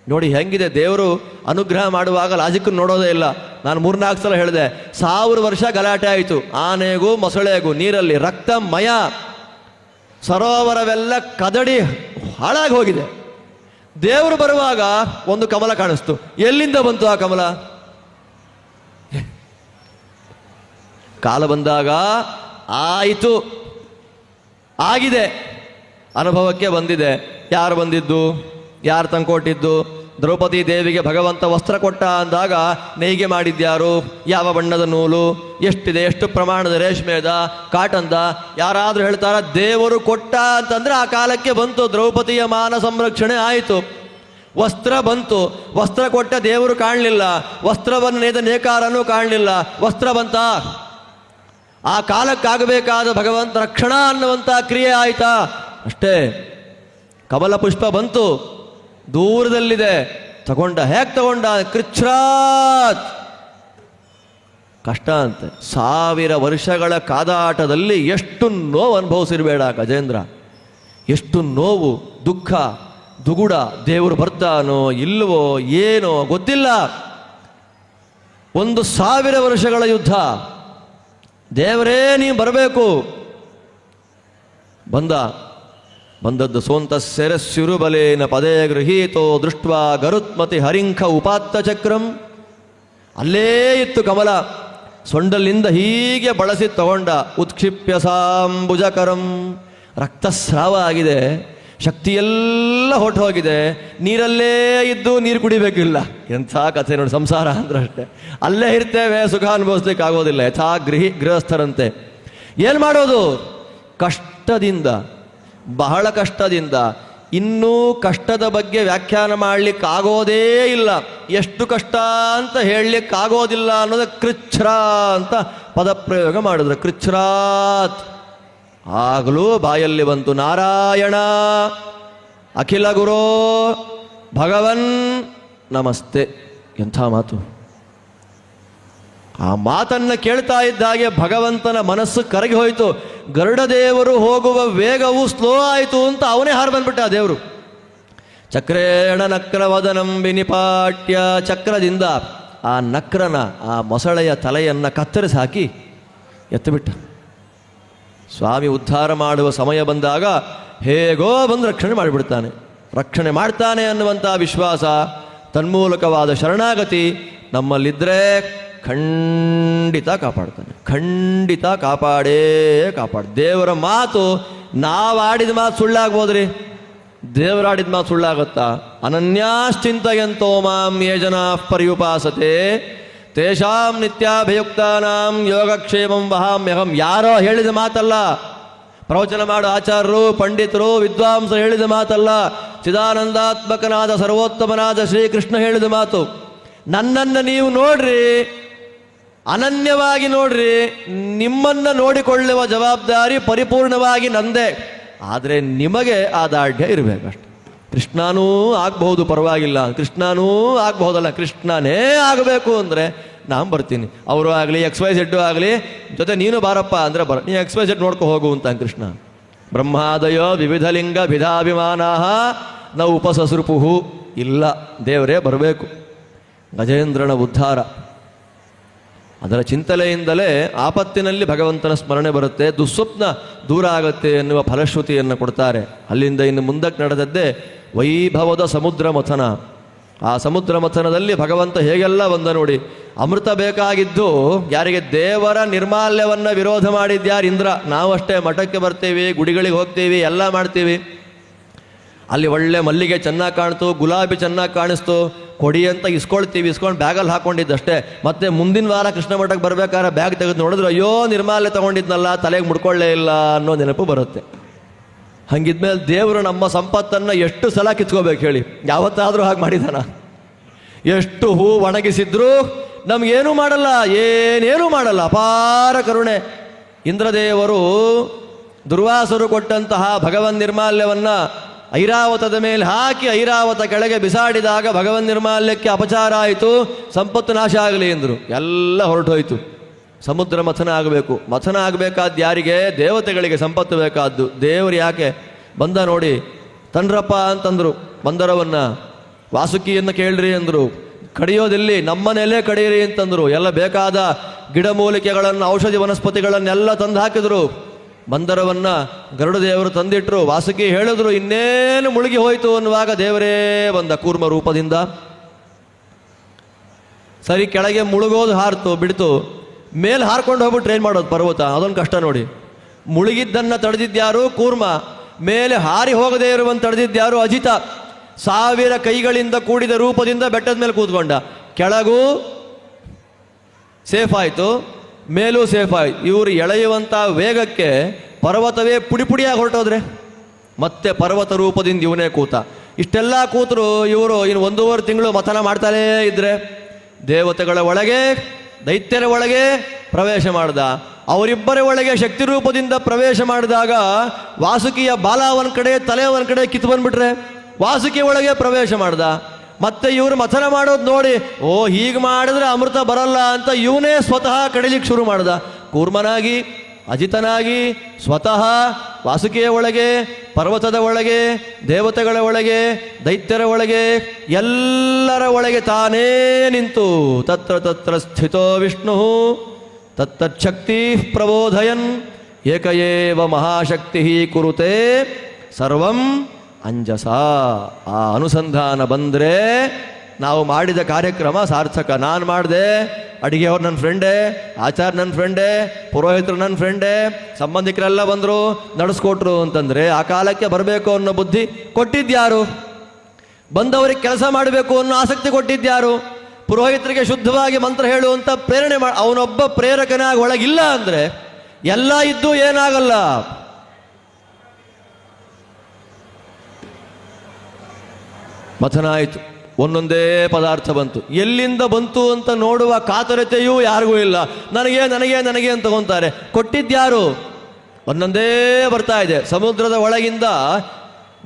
ನೋಡಿ ಹೆಂಗಿದೆ ದೇವರು ಅನುಗ್ರಹ ಮಾಡುವಾಗ ಲಾಜಿಕ್ಕನ್ನು ನೋಡೋದೇ ಇಲ್ಲ. ನಾನು 3-4 ಸಲ ಹೇಳಿದೆ, 1000 ವರ್ಷ ಗಲಾಟೆ ಆಯಿತು. ಆನೆಗೂ ಮೊಸಳೆಗೂ ನೀರಲ್ಲಿ ರಕ್ತಮಯ, ಸರೋವರವೆಲ್ಲ ಕದಡಿ ಹಾಳಾಗಿ ಹೋಗಿದೆ. ದೇವರು ಬರುವಾಗ ಒಂದು ಕಮಲ ಕಾಣಿಸ್ತು. ಎಲ್ಲಿಂದ ಬಂತು ಆ ಕಮಲ? ಕಾಲ ಬಂದಾಗ ಆಯಿತು, ಆಗಿದೆ, ಅನುಭವಕ್ಕೆ ಬಂದಿದೆ. ಯಾರು ಬಂದಿದ್ದು? ಯಾರು ತಂಕೊಟ್ಟಿದ್ದು? ದ್ರೌಪದಿ ದೇವಿಗೆ ಭಗವಂತ ವಸ್ತ್ರ ಕೊಟ್ಟ ಅಂದಾಗ ನೇಯ್ಗೆ ಮಾಡಿದ್ಯಾರು? ಯಾವ ಬಣ್ಣದ ನೂಲು? ಎಷ್ಟಿದೆ? ಎಷ್ಟು ಪ್ರಮಾಣದ ರೇಷ್ಮೆದ? ಕಾಟನ್ದ? ಯಾರಾದರೂ ಹೇಳ್ತಾರ? ದೇವರು ಕೊಟ್ಟ ಅಂತಂದ್ರೆ ಆ ಕಾಲಕ್ಕೆ ಬಂತು. ದ್ರೌಪದಿಯ ಮಾನ ಸಂರಕ್ಷಣೆ ಆಯಿತು. ವಸ್ತ್ರ ಬಂತು. ವಸ್ತ್ರ ಕೊಟ್ಟ ದೇವರು ಕಾಣಲಿಲ್ಲ, ವಸ್ತ್ರವನ್ನು ನೇಯ್ದ ನೇಕಾರನೂ ಕಾಣಲಿಲ್ಲ. ವಸ್ತ್ರ ಬಂತ? ಆ ಕಾಲಕ್ಕಾಗಬೇಕಾದ ಭಗವಂತ ರಕ್ಷಣಾ ಅನ್ನುವಂಥ ಕ್ರಿಯೆ ಆಯ್ತಾ? ಅಷ್ಟೇ. ಕಮಲ ಪುಷ್ಪ ಬಂತು, ದೂರದಲ್ಲಿದೆ, ತಗೊಂಡ. ಹೇಗೆ ತಗೊಂಡ? ಕೃಚ್ಛ್ರಾತ್. ಕಷ್ಟ ಅಂತೆ. 1000 ವರ್ಷಗಳ ಕಾದಾಟದಲ್ಲಿ ಎಷ್ಟು ನೋವು ಅನುಭವಿಸಿರ್ಬೇಡ ಗಜೇಂದ್ರ. ಎಷ್ಟು ನೋವು, ದುಃಖ, ದುಗುಡ. ದೇವರು ಬರ್ತಾನೋ ಇಲ್ವೋ ಏನೋ ಗೊತ್ತಿಲ್ಲ. 1000 ವರ್ಷಗಳ ಯುದ್ಧ. ದೇವರೇ ನೀವು ಬರಬೇಕು. ಬಂದದ್ದು ಸೋಂತ ಸೆರಸ್ಯುರುಬಲೇನ ಪದೇ ಗೃಹೀತೋ ದೃಷ್ಟ್ವಾ ಗರುತ್ಮತಿ ಹರಿಂಖ ಉಪಾತ್ತ ಚಕ್ರಂ. ಅಲ್ಲೇ ಇತ್ತು ಕಮಲ. ಸೊಂಡಲಿಂದ ಹೀಗೆ ಬಳಸಿ ತಗೊಂಡ. ಉತ್ಕ್ಷಿಪ್ಯ ಸಾಂಬುಜಕರಂ. ರಕ್ತಸ್ರಾವ ಆಗಿದೆ, ಶಕ್ತಿಯೆಲ್ಲ ಹೊಟ್ಟು ಹೋಗಿದೆ. ನೀರಲ್ಲೇ ಇದ್ದು ನೀರು ಕುಡಿಬೇಕಿಲ್ಲ. ಎಂಥ ಕಥೆ ನೋಡಿ, ಸಂಸಾರ ಅಂದ್ರೆ ಅಷ್ಟೇ. ಅಲ್ಲೇ ಇರ್ತೇವೆ, ಸುಖ ಅನುಭವಿಸ್ಲಿಕ್ಕೆ ಆಗೋದಿಲ್ಲ. ಯಥಾ ಗೃಹಸ್ಥರಂತೆ. ಏನು ಮಾಡೋದು? ಕಷ್ಟದಿಂದ, ಬಹಳ ಕಷ್ಟದಿಂದ. ಇನ್ನೂ ಕಷ್ಟದ ಬಗ್ಗೆ ವ್ಯಾಖ್ಯಾನ ಮಾಡಲಿಕ್ಕಾಗೋದೇ ಇಲ್ಲ. ಎಷ್ಟು ಕಷ್ಟ ಅಂತ ಹೇಳಲಿಕ್ಕಾಗೋದಿಲ್ಲ ಅನ್ನೋದು ಕೃಚ್ಛ್ರ ಅಂತ ಪದಪ್ರಯೋಗ ಮಾಡಿದ್ರು. ಕೃಚ್ಛ್ರಾತ್. ಆಗಲೂ ಬಾಯಲ್ಲಿ ಬಂತು ನಾರಾಯಣ ಅಖಿಲ ಗುರೋ ಭಗವನ್ ನಮಸ್ತೆ. ಎಂಥ ಮಾತು! ಆ ಮಾತನ್ನು ಕೇಳ್ತಾ ಇದ್ದ ಹಾಗೆ ಭಗವಂತನ ಮನಸ್ಸು ಕರಗಿ ಹೋಯಿತು. ಗರುಡದೇವರು ಹೋಗುವ ವೇಗವು ಸ್ಲೋ ಆಯಿತು ಅಂತ ಅವನೇ ಹಾರು ಬಂದ್ಬಿಟ್ಟ ದೇವರು. ಚಕ್ರೇಣ ನಕ್ರವದನಂ ವಿನಿಪಾಟ್ಯ. ಚಕ್ರದಿಂದ ಆ ನಕ್ರನ, ಆ ಮೊಸಳೆಯ ತಲೆಯನ್ನು ಕತ್ತರಿಸಿ ಹಾಕಿ ಎತ್ತಿಬಿಟ್ಟ. ಸ್ವಾಮಿ ಉದ್ಧಾರ ಮಾಡುವ ಸಮಯ ಬಂದಾಗ ಹೇಗೋ ಬಂದು ರಕ್ಷಣೆ ಮಾಡಿಬಿಡ್ತಾನೆ. ರಕ್ಷಣೆ ಮಾಡ್ತಾನೆ ಅನ್ನುವಂಥ ವಿಶ್ವಾಸ, ತನ್ಮೂಲಕವಾದ ಶರಣಾಗತಿ ನಮ್ಮಲ್ಲಿದ್ದರೆ ಖಂಡಿತ ಕಾಪಾಡ್ತಾನೆ. ಖಂಡಿತ ಕಾಪಾಡೇ ಕಾಪಾಡ. ದೇವರ ಮಾತು, ನಾವಾಡಿದ ಮಾತು ಸುಳ್ಳಾಗ್ಬೋದ್ರಿ, ದೇವರಾಡಿದ ಮಾತು ಸುಳ್ಳಾಗತ್ತಾ? ಅನನ್ಯಾಶ್ಚಿಂತಯಂತೋ ಮಾಂ ಯೇ ಜನಾಃ ಪರ್ಯುಪಾಸತೆ ತೇಷಾಂ ನಿತ್ಯಾಭಿಯುಕ್ತಾನಾಂ ಯೋಗಕ್ಷೇಮಂ ವಹಾಮ್ಯಹಂ. ಯಾರೋ ಹೇಳಿದ ಮಾತಲ್ಲ, ಪ್ರವಚನ ಮಾಡೋ ಆಚಾರ್ಯರು, ಪಂಡಿತರು, ವಿದ್ವಾಂಸರು ಹೇಳಿದ ಮಾತಲ್ಲ. ಚಿದಾನಂದಾತ್ಮಕನಾದ ಸರ್ವೋತ್ತಮನಾದ ಶ್ರೀಕೃಷ್ಣ ಹೇಳಿದ ಮಾತು. ನನ್ನನ್ನು ನೀವು ನೋಡ್ರಿ, ಅನನ್ಯವಾಗಿ ನೋಡ್ರಿ, ನಿಮ್ಮನ್ನು ನೋಡಿಕೊಳ್ಳುವ ಜವಾಬ್ದಾರಿ ಪರಿಪೂರ್ಣವಾಗಿ ನಂದೇ. ಆದರೆ ನಿಮಗೆ ಆ ದಾಢ್ಯ ಇರಬೇಕಷ್ಟೆ. ಕೃಷ್ಣನೂ ಆಗಬಹುದು, ಪರವಾಗಿಲ್ಲ, ಕೃಷ್ಣನೂ ಆಗಬಹುದಲ್ಲ, ಕೃಷ್ಣನೇ ಆಗಬೇಕು ಅಂದರೆ ನಾನು ಬರ್ತೀನಿ. ಅವರು ಆಗಲಿ XYZ ಆಗಲಿ ಜೊತೆ ನೀನು ಬಾರಪ್ಪ ಅಂದರೆ ಬರ, ನೀನು XYZ ನೋಡ್ಕೊ ಹೋಗು ಅಂತ ಕೃಷ್ಣ. ಬ್ರಹ್ಮಾದಯೋ ವಿವಿಧ ಲಿಂಗ ವಿಧಾಭಿಮಾನಾ ನ ಉಪಸಸೃಪುಹು. ಇಲ್ಲ, ದೇವರೇ ಬರಬೇಕು. ಗಜೇಂದ್ರನ ಉದ್ಧಾರ ಅದರ ಚಿಂತನೆಯಿಂದಲೇ ಆಪತ್ತಿನಲ್ಲಿ ಭಗವಂತನ ಸ್ಮರಣೆ ಬರುತ್ತೆ, ದುಸ್ವಪ್ನ ದೂರ ಆಗುತ್ತೆ ಎನ್ನುವ ಫಲಶ್ರುತಿಯನ್ನು ಕೊಡ್ತಾರೆ. ಅಲ್ಲಿಂದ ಇನ್ನು ಮುಂದಕ್ಕೆ ನಡೆದದ್ದೇ ವೈಭವದ ಸಮುದ್ರ ಮಥನ. ಆ ಸಮುದ್ರ ಮಥನದಲ್ಲಿ ಭಗವಂತ ಹೇಗೆಲ್ಲ ಬಂದ ನೋಡಿ. ಅಮೃತ ಬೇಕಾಗಿದ್ದು ಯಾರಿಗೆ? ದೇವರ ನಿರ್ಮಾಲ್ಯವನ್ನು ವಿರೋಧ ಮಾಡಿದ್ಯಾರು? ಇಂದ್ರ. ನಾವಷ್ಟೇ ಮಠಕ್ಕೆ ಬರ್ತೀವಿ, ಗುಡಿಗಳಿಗೆ ಹೋಗ್ತೀವಿ, ಎಲ್ಲ ಮಾಡ್ತೀವಿ. ಅಲ್ಲಿ ಒಳ್ಳೆ ಮಲ್ಲಿಗೆ ಚೆನ್ನಾಗಿ ಕಾಣ್ತು, ಗುಲಾಬಿ ಚೆನ್ನಾಗಿ ಕಾಣಿಸ್ತು, ಕೊಡಿ ಅಂತ ಇಸ್ಕೊಳ್ತೀವಿ. ಇಸ್ಕೊಂಡು ಬ್ಯಾಗಲ್ಲಿ ಹಾಕ್ಕೊಂಡಿದ್ದಷ್ಟೇ. ಮತ್ತೆ ಮುಂದಿನ ವಾರ ಕೃಷ್ಣ ಮಠಕ್ಕೆ ಬರಬೇಕಾದ್ರೆ ಬ್ಯಾಗ್ ತೆಗೆದು ನೋಡಿದ್ರೆ ಅಯ್ಯೋ ನಿರ್ಮಾಲ್ಯ ತೊಗೊಂಡಿದ್ನಲ್ಲ, ತಲೆಗೆ ಮುಡ್ಕೊಳ್ಳೇ ಇಲ್ಲ ಅನ್ನೋ ನೆನಪು ಬರುತ್ತೆ. ಹಂಗಿದ್ಮೇಲೆ ದೇವರು ನಮ್ಮ ಸಂಪತ್ತನ್ನು ಎಷ್ಟು ಸಲ ಕಿತ್ಕೋಬೇಕು ಹೇಳಿ? ಯಾವತ್ತಾದರೂ ಹಾಗೆ ಮಾಡಿದಾನ? ಎಷ್ಟು ಹೂ ಒಣಗಿಸಿದ್ರು ನಮಗೇನೂ ಮಾಡಲ್ಲ, ಏನೇನೂ ಮಾಡಲ್ಲ. ಅಪಾರ ಕರುಣೆ. ಇಂದ್ರದೇವರು ದುರ್ವಾಸರು ಕೊಟ್ಟಂತಹ ಭಗವನ್ ನಿರ್ಮಾಲ್ಯವನ್ನು ಐರಾವತದ ಮೇಲೆ ಹಾಕಿ ಐರಾವತ ಕೆಳಗೆ ಬಿಸಾಡಿದಾಗ ಭಗವನ್ ನಿರ್ಮಾಲ್ಯಕ್ಕೆ ಅಪಚಾರ ಆಯಿತು, ಸಂಪತ್ತು ನಾಶ ಆಗಲಿ ಎಂದರು. ಎಲ್ಲ ಹೊರಟೋಯ್ತು. ಸಮುದ್ರ ಮಥನ ಆಗಬೇಕು. ಮಥನ ಆಗಬೇಕಾದ ಯಾರಿಗೆ? ದೇವತೆಗಳಿಗೆ ಸಂಪತ್ತು ಬೇಕಾದ್ದು. ದೇವರು ಯಾಕೆ ಬಂದ ನೋಡಿ, ತನ್ರಪ್ಪ ಅಂತಂದರು. ಬಂದರವನ್ನು ವಾಸುಕಿಯನ್ನು ಕೇಳ್ರಿ ಅಂದರು. ಕಡಿಯೋದಿಲ್ಲಿ, ನಮ್ಮನೆಯಲ್ಲೇ ಕಡಿಯಿರಿ ಅಂತಂದರು. ಎಲ್ಲ ಬೇಕಾದ ಗಿಡಮೂಲಿಕೆಗಳನ್ನು, ಔಷಧಿ ವನಸ್ಪತಿಗಳನ್ನೆಲ್ಲ ತಂದು ಹಾಕಿದರು. ಬಂದರವನ್ನು ಗರುಡದೇವರು ತಂದಿಟ್ಟರು. ವಾಸುಕಿ ಹೇಳಿದ್ರು, ಇನ್ನೇನು ಮುಳುಗಿ ಹೋಯಿತು ಅನ್ನುವಾಗ ದೇವರೇ ಬಂದ ಕೂರ್ಮ ರೂಪದಿಂದ. ಸರಿ, ಕೆಳಗೆ ಮುಳುಗೋದು ಹಾರ್ತು ಬಿಡ್ತು, ಮೇಲೆ ಹಾರ್ಕೊಂಡು ಹೋಗ್ಬಿಟ್ಟು ಟ್ರೈನ್ ಮಾಡೋದು ಪರ್ವತ. ಅದೊಂದು ಕಷ್ಟ ನೋಡಿ. ಮುಳುಗಿದ್ದನ್ನು ತಡೆದಿದ್ಯಾರು? ಕೂರ್ಮ. ಮೇಲೆ ಹಾರಿ ಹೋಗದೇ ಇರುವಂತ ತಡೆದಿದ್ಯಾರು? ಅಜಿತ. 1000 ಕೈಗಳಿಂದ ಕೂಡಿದ ರೂಪದಿಂದ ಬೆಟ್ಟದ ಮೇಲೆ ಕೂತ್ಕೊಂಡ. ಕೆಳಗೂ ಸೇಫ್ ಆಯಿತು, ಮೇಲೂ ಸೇಫ್ ಆಯಿತು. ಇವರು ಎಳೆಯುವಂಥ ವೇಗಕ್ಕೆ ಪರ್ವತವೇ ಪುಡಿ ಪುಡಿಯಾಗಿ ಹೊರಟೋದ್ರೆ ಮತ್ತೆ ಪರ್ವತ ರೂಪದಿಂದ ಇವನೇ ಕೂತ. ಇಷ್ಟೆಲ್ಲ ಕೂತರು ಇವರು ಇನ್ನು 1.5 ತಿಂಗಳು ಮಥನ ಮಾಡ್ತಾನೇ ಇದ್ರೆ ದೇವತೆಗಳ ಒಳಗೆ, ದೈತ್ಯರ ಒಳಗೆ ಪ್ರವೇಶ ಮಾಡ್ದ. ಅವರಿಬ್ಬರ ಒಳಗೆ ಶಕ್ತಿ ರೂಪದಿಂದ ಪ್ರವೇಶ ಮಾಡಿದಾಗ ವಾಸುಕಿಯ ಬಾಲ ಒಂದು ಕಡೆ, ತಲೆ ಒಂದು ಕಡೆ ಕಿತ್ತು ಬಂದ್ಬಿಟ್ರೆ ವಾಸುಕಿ ಒಳಗೆ ಪ್ರವೇಶ ಮಾಡ್ದ. ಮತ್ತೆ ಇವರು ಮಥನ ಮಾಡೋದು ನೋಡಿ, ಓ ಹೀಗೆ ಮಾಡಿದ್ರೆ ಅಮೃತ ಬರಲ್ಲ ಅಂತ ಇವನೇ ಸ್ವತಃ ಕಡಿಲಿಕ್ಕೆ ಶುರು ಮಾಡ್ದ. ಕೂರ್ಮನಾಗಿ, ಅಜಿತನಾಗಿ, ಸ್ವತಃ ವಾಸುಕಿಯ ಒಳಗೆ, ಪರ್ವತದ ಒಳಗೆ, ದೇವತೆಗಳ ಒಳಗೆ, ದೈತ್ಯರ ಒಳಗೆ, ಎಲ್ಲರ ಒಳಗೆ ತಾನೇ ನಿಂತು ತತ್ರ ತತ್ರ ಸ್ಥಿತೋ ವಿಷ್ಣು ತತ್ತಚ್ಛಕ್ತಿ ಪ್ರಬೋಧಯನ್ ಏಕಏವ ಮಹಾಶಕ್ತಿ ಕುರುತೆ ಸರ್ವಂ ಅಂಜಸ. ಆ ಅನುಸಂಧಾನ ಬಂದರೆ ನಾವು ಮಾಡಿದ ಕಾರ್ಯಕ್ರಮ ಸಾರ್ಥಕ. ನಾನು ಮಾಡಿದೆ, ಅಡಿಗೆಯವ್ರು ನನ್ನ ಫ್ರೆಂಡೇ, ಆಚಾರ್ಯ ನನ್ನ ಫ್ರೆಂಡೇ, ಪುರೋಹಿತರು ನನ್ನ ಫ್ರೆಂಡೇ, ಸಂಬಂಧಿಕರೆಲ್ಲ ಬಂದರು ನಡೆಸ್ಕೊಟ್ರು ಅಂತಂದರೆ ಆ ಕಾಲಕ್ಕೆ ಬರಬೇಕು ಅನ್ನೋ ಬುದ್ಧಿ ಕೊಟ್ಟಿದ್ಯಾರು? ಬಂದವರಿಗೆ ಕೆಲಸ ಮಾಡಬೇಕು ಅನ್ನೋ ಆಸಕ್ತಿ ಕೊಟ್ಟಿದ್ಯಾರು? ಪುರೋಹಿತರಿಗೆ ಶುದ್ಧವಾಗಿ ಮಂತ್ರ ಹೇಳುವಂಥ ಪ್ರೇರಣೆ ಅವನೊಬ್ಬ ಪ್ರೇರಕನಾಗಿ ಒಳಗಿಲ್ಲ ಅಂದರೆ ಎಲ್ಲ ಇದ್ದು ಏನಾಗಲ್ಲ. ಮಥನ ಆಯಿತು, ಒಂದೊಂದೇ ಪದಾರ್ಥ ಬಂತು. ಎಲ್ಲಿಂದ ಬಂತು ಅಂತ ನೋಡುವ ಕಾತರತೆಯೂ ಯಾರಿಗೂ ಇಲ್ಲ. ನನಗೆ ನನಗೆ ನನಗೆ ಅಂತ ತಗೊಂತಾರೆ. ಕೊಟ್ಟಿದ್ಯಾರು? ಒಂದೊಂದೇ ಬರ್ತಾ ಇದೆ. ಸಮುದ್ರದ ಒಳಗಿಂದ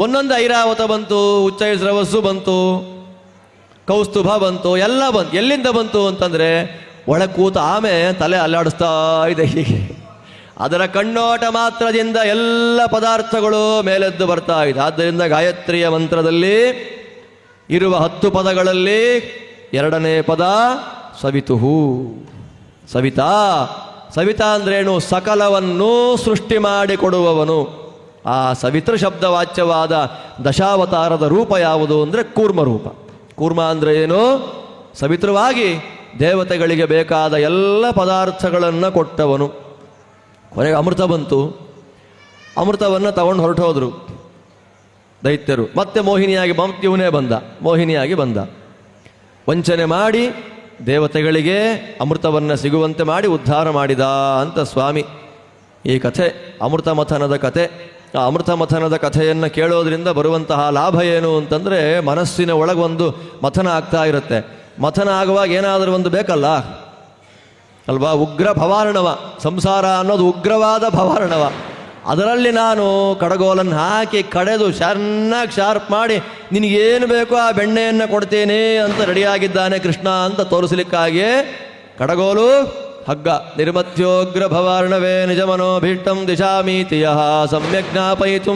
ಒಂದೊಂದು ಐರಾವತ ಬಂತು, ಉಚ್ಚೈಸ್ರವಸ್ಸು ಬಂತು, ಕೌಸ್ತುಭ ಬಂತು, ಎಲ್ಲ ಬಂತು. ಎಲ್ಲಿಂದ ಬಂತು ಅಂತಂದರೆ ಒಳಗೆ ಕೂತ ಆಮೆ ತಲೆ ಅಲ್ಲಾಡಿಸ್ತಾ ಇದೆ ಹೀಗೆ. ಅದರ ಕಣ್ಣೋಟ ಮಾತ್ರದಿಂದ ಎಲ್ಲ ಪದಾರ್ಥಗಳು ಮೇಲೆದ್ದು ಬರ್ತಾ ಇದೆ. ಆದ್ದರಿಂದ ಗಾಯತ್ರಿಯ ಮಂತ್ರದಲ್ಲಿ ಇರುವ 10 ಪದಗಳಲ್ಲಿ 2ನೇ ಪದ ಸವಿತುಹು. ಸವಿತಾ. ಸವಿತಾ ಅಂದ್ರೇನು? ಸಕಲವನ್ನು ಸೃಷ್ಟಿ ಮಾಡಿಕೊಡುವವನು. ಆ ಸವಿತೃ ಶಬ್ದವಾಚ್ಯವಾದ ದಶಾವತಾರದ ರೂಪ ಯಾವುದು ಅಂದರೆ ಕೂರ್ಮ ರೂಪ. ಕೂರ್ಮ ಅಂದರೆ ಏನು? ಸವಿತೃವಾಗಿ ದೇವತೆಗಳಿಗೆ ಬೇಕಾದ ಎಲ್ಲ ಪದಾರ್ಥಗಳನ್ನು ಕೊಟ್ಟವನು. ಕೊನೆಗೆ ಅಮೃತ ಬಂತು. ಅಮೃತವನ್ನು ತಗೊಂಡು ಹೊರಟು ಹೋದರು ದೈತ್ಯರು. ಮತ್ತೆ ಮೋಹಿನಿಯಾಗಿ ಇವನೇ ಬಂದ, ಮೋಹಿನಿಯಾಗಿ ಬಂದ. ವಂಚನೆ ಮಾಡಿ ದೇವತೆಗಳಿಗೆ ಅಮೃತವನ್ನು ಸಿಗುವಂತೆ ಮಾಡಿ ಉದ್ಧಾರ ಮಾಡಿದ ಅಂತ ಸ್ವಾಮಿ. ಈ ಕಥೆ ಅಮೃತ ಮಥನದ ಕಥೆ. ಆ ಅಮೃತ ಮಥನದ ಕಥೆಯನ್ನು ಕೇಳೋದ್ರಿಂದ ಬರುವಂತಹ ಲಾಭ ಏನು ಅಂತಂದರೆ, ಮನಸ್ಸಿನ ಒಳಗೊಂದು ಮಥನ ಆಗ್ತಾ ಇರುತ್ತೆ. ಮಥನ ಆಗುವಾಗ ಏನಾದರೂ ಒಂದು ಬೇಕಲ್ಲ ಅಲ್ವಾ? ಉಗ್ರ ಭವಾರ್ಣವ, ಸಂಸಾರ ಅನ್ನೋದು ಉಗ್ರವಾದ ಭವಾರ್ಣವ. ಅದರಲ್ಲಿ ನಾನು ಕಡಗೋಲನ್ನು ಹಾಕಿ ಕಡೆದು ಚೆನ್ನಾಗಿ ಶಾರ್ಪ್ ಮಾಡಿ ನಿನಗೇನು ಬೇಕೋ ಆ ಬೆಣ್ಣೆಯನ್ನು ಕೊಡ್ತೇನೆ ಅಂತ ರೆಡಿಯಾಗಿದ್ದಾನೆ ಕೃಷ್ಣ ಅಂತ ತೋರಿಸಲಿಕ್ಕಾಗಿಯೇ ಕಡಗೋಲು, ಹಗ್ಗ. ನಿರ್ಮತ್ಯೋಗ್ರ ಭವಾರ್ಣವೇ ನಿಜಮನೋಭೀಷ್ಟಂ ದಿಶಾಮೀತಿಯ ಸಮ್ಯಕ್ ಜ್ಞಾಪಯಿತು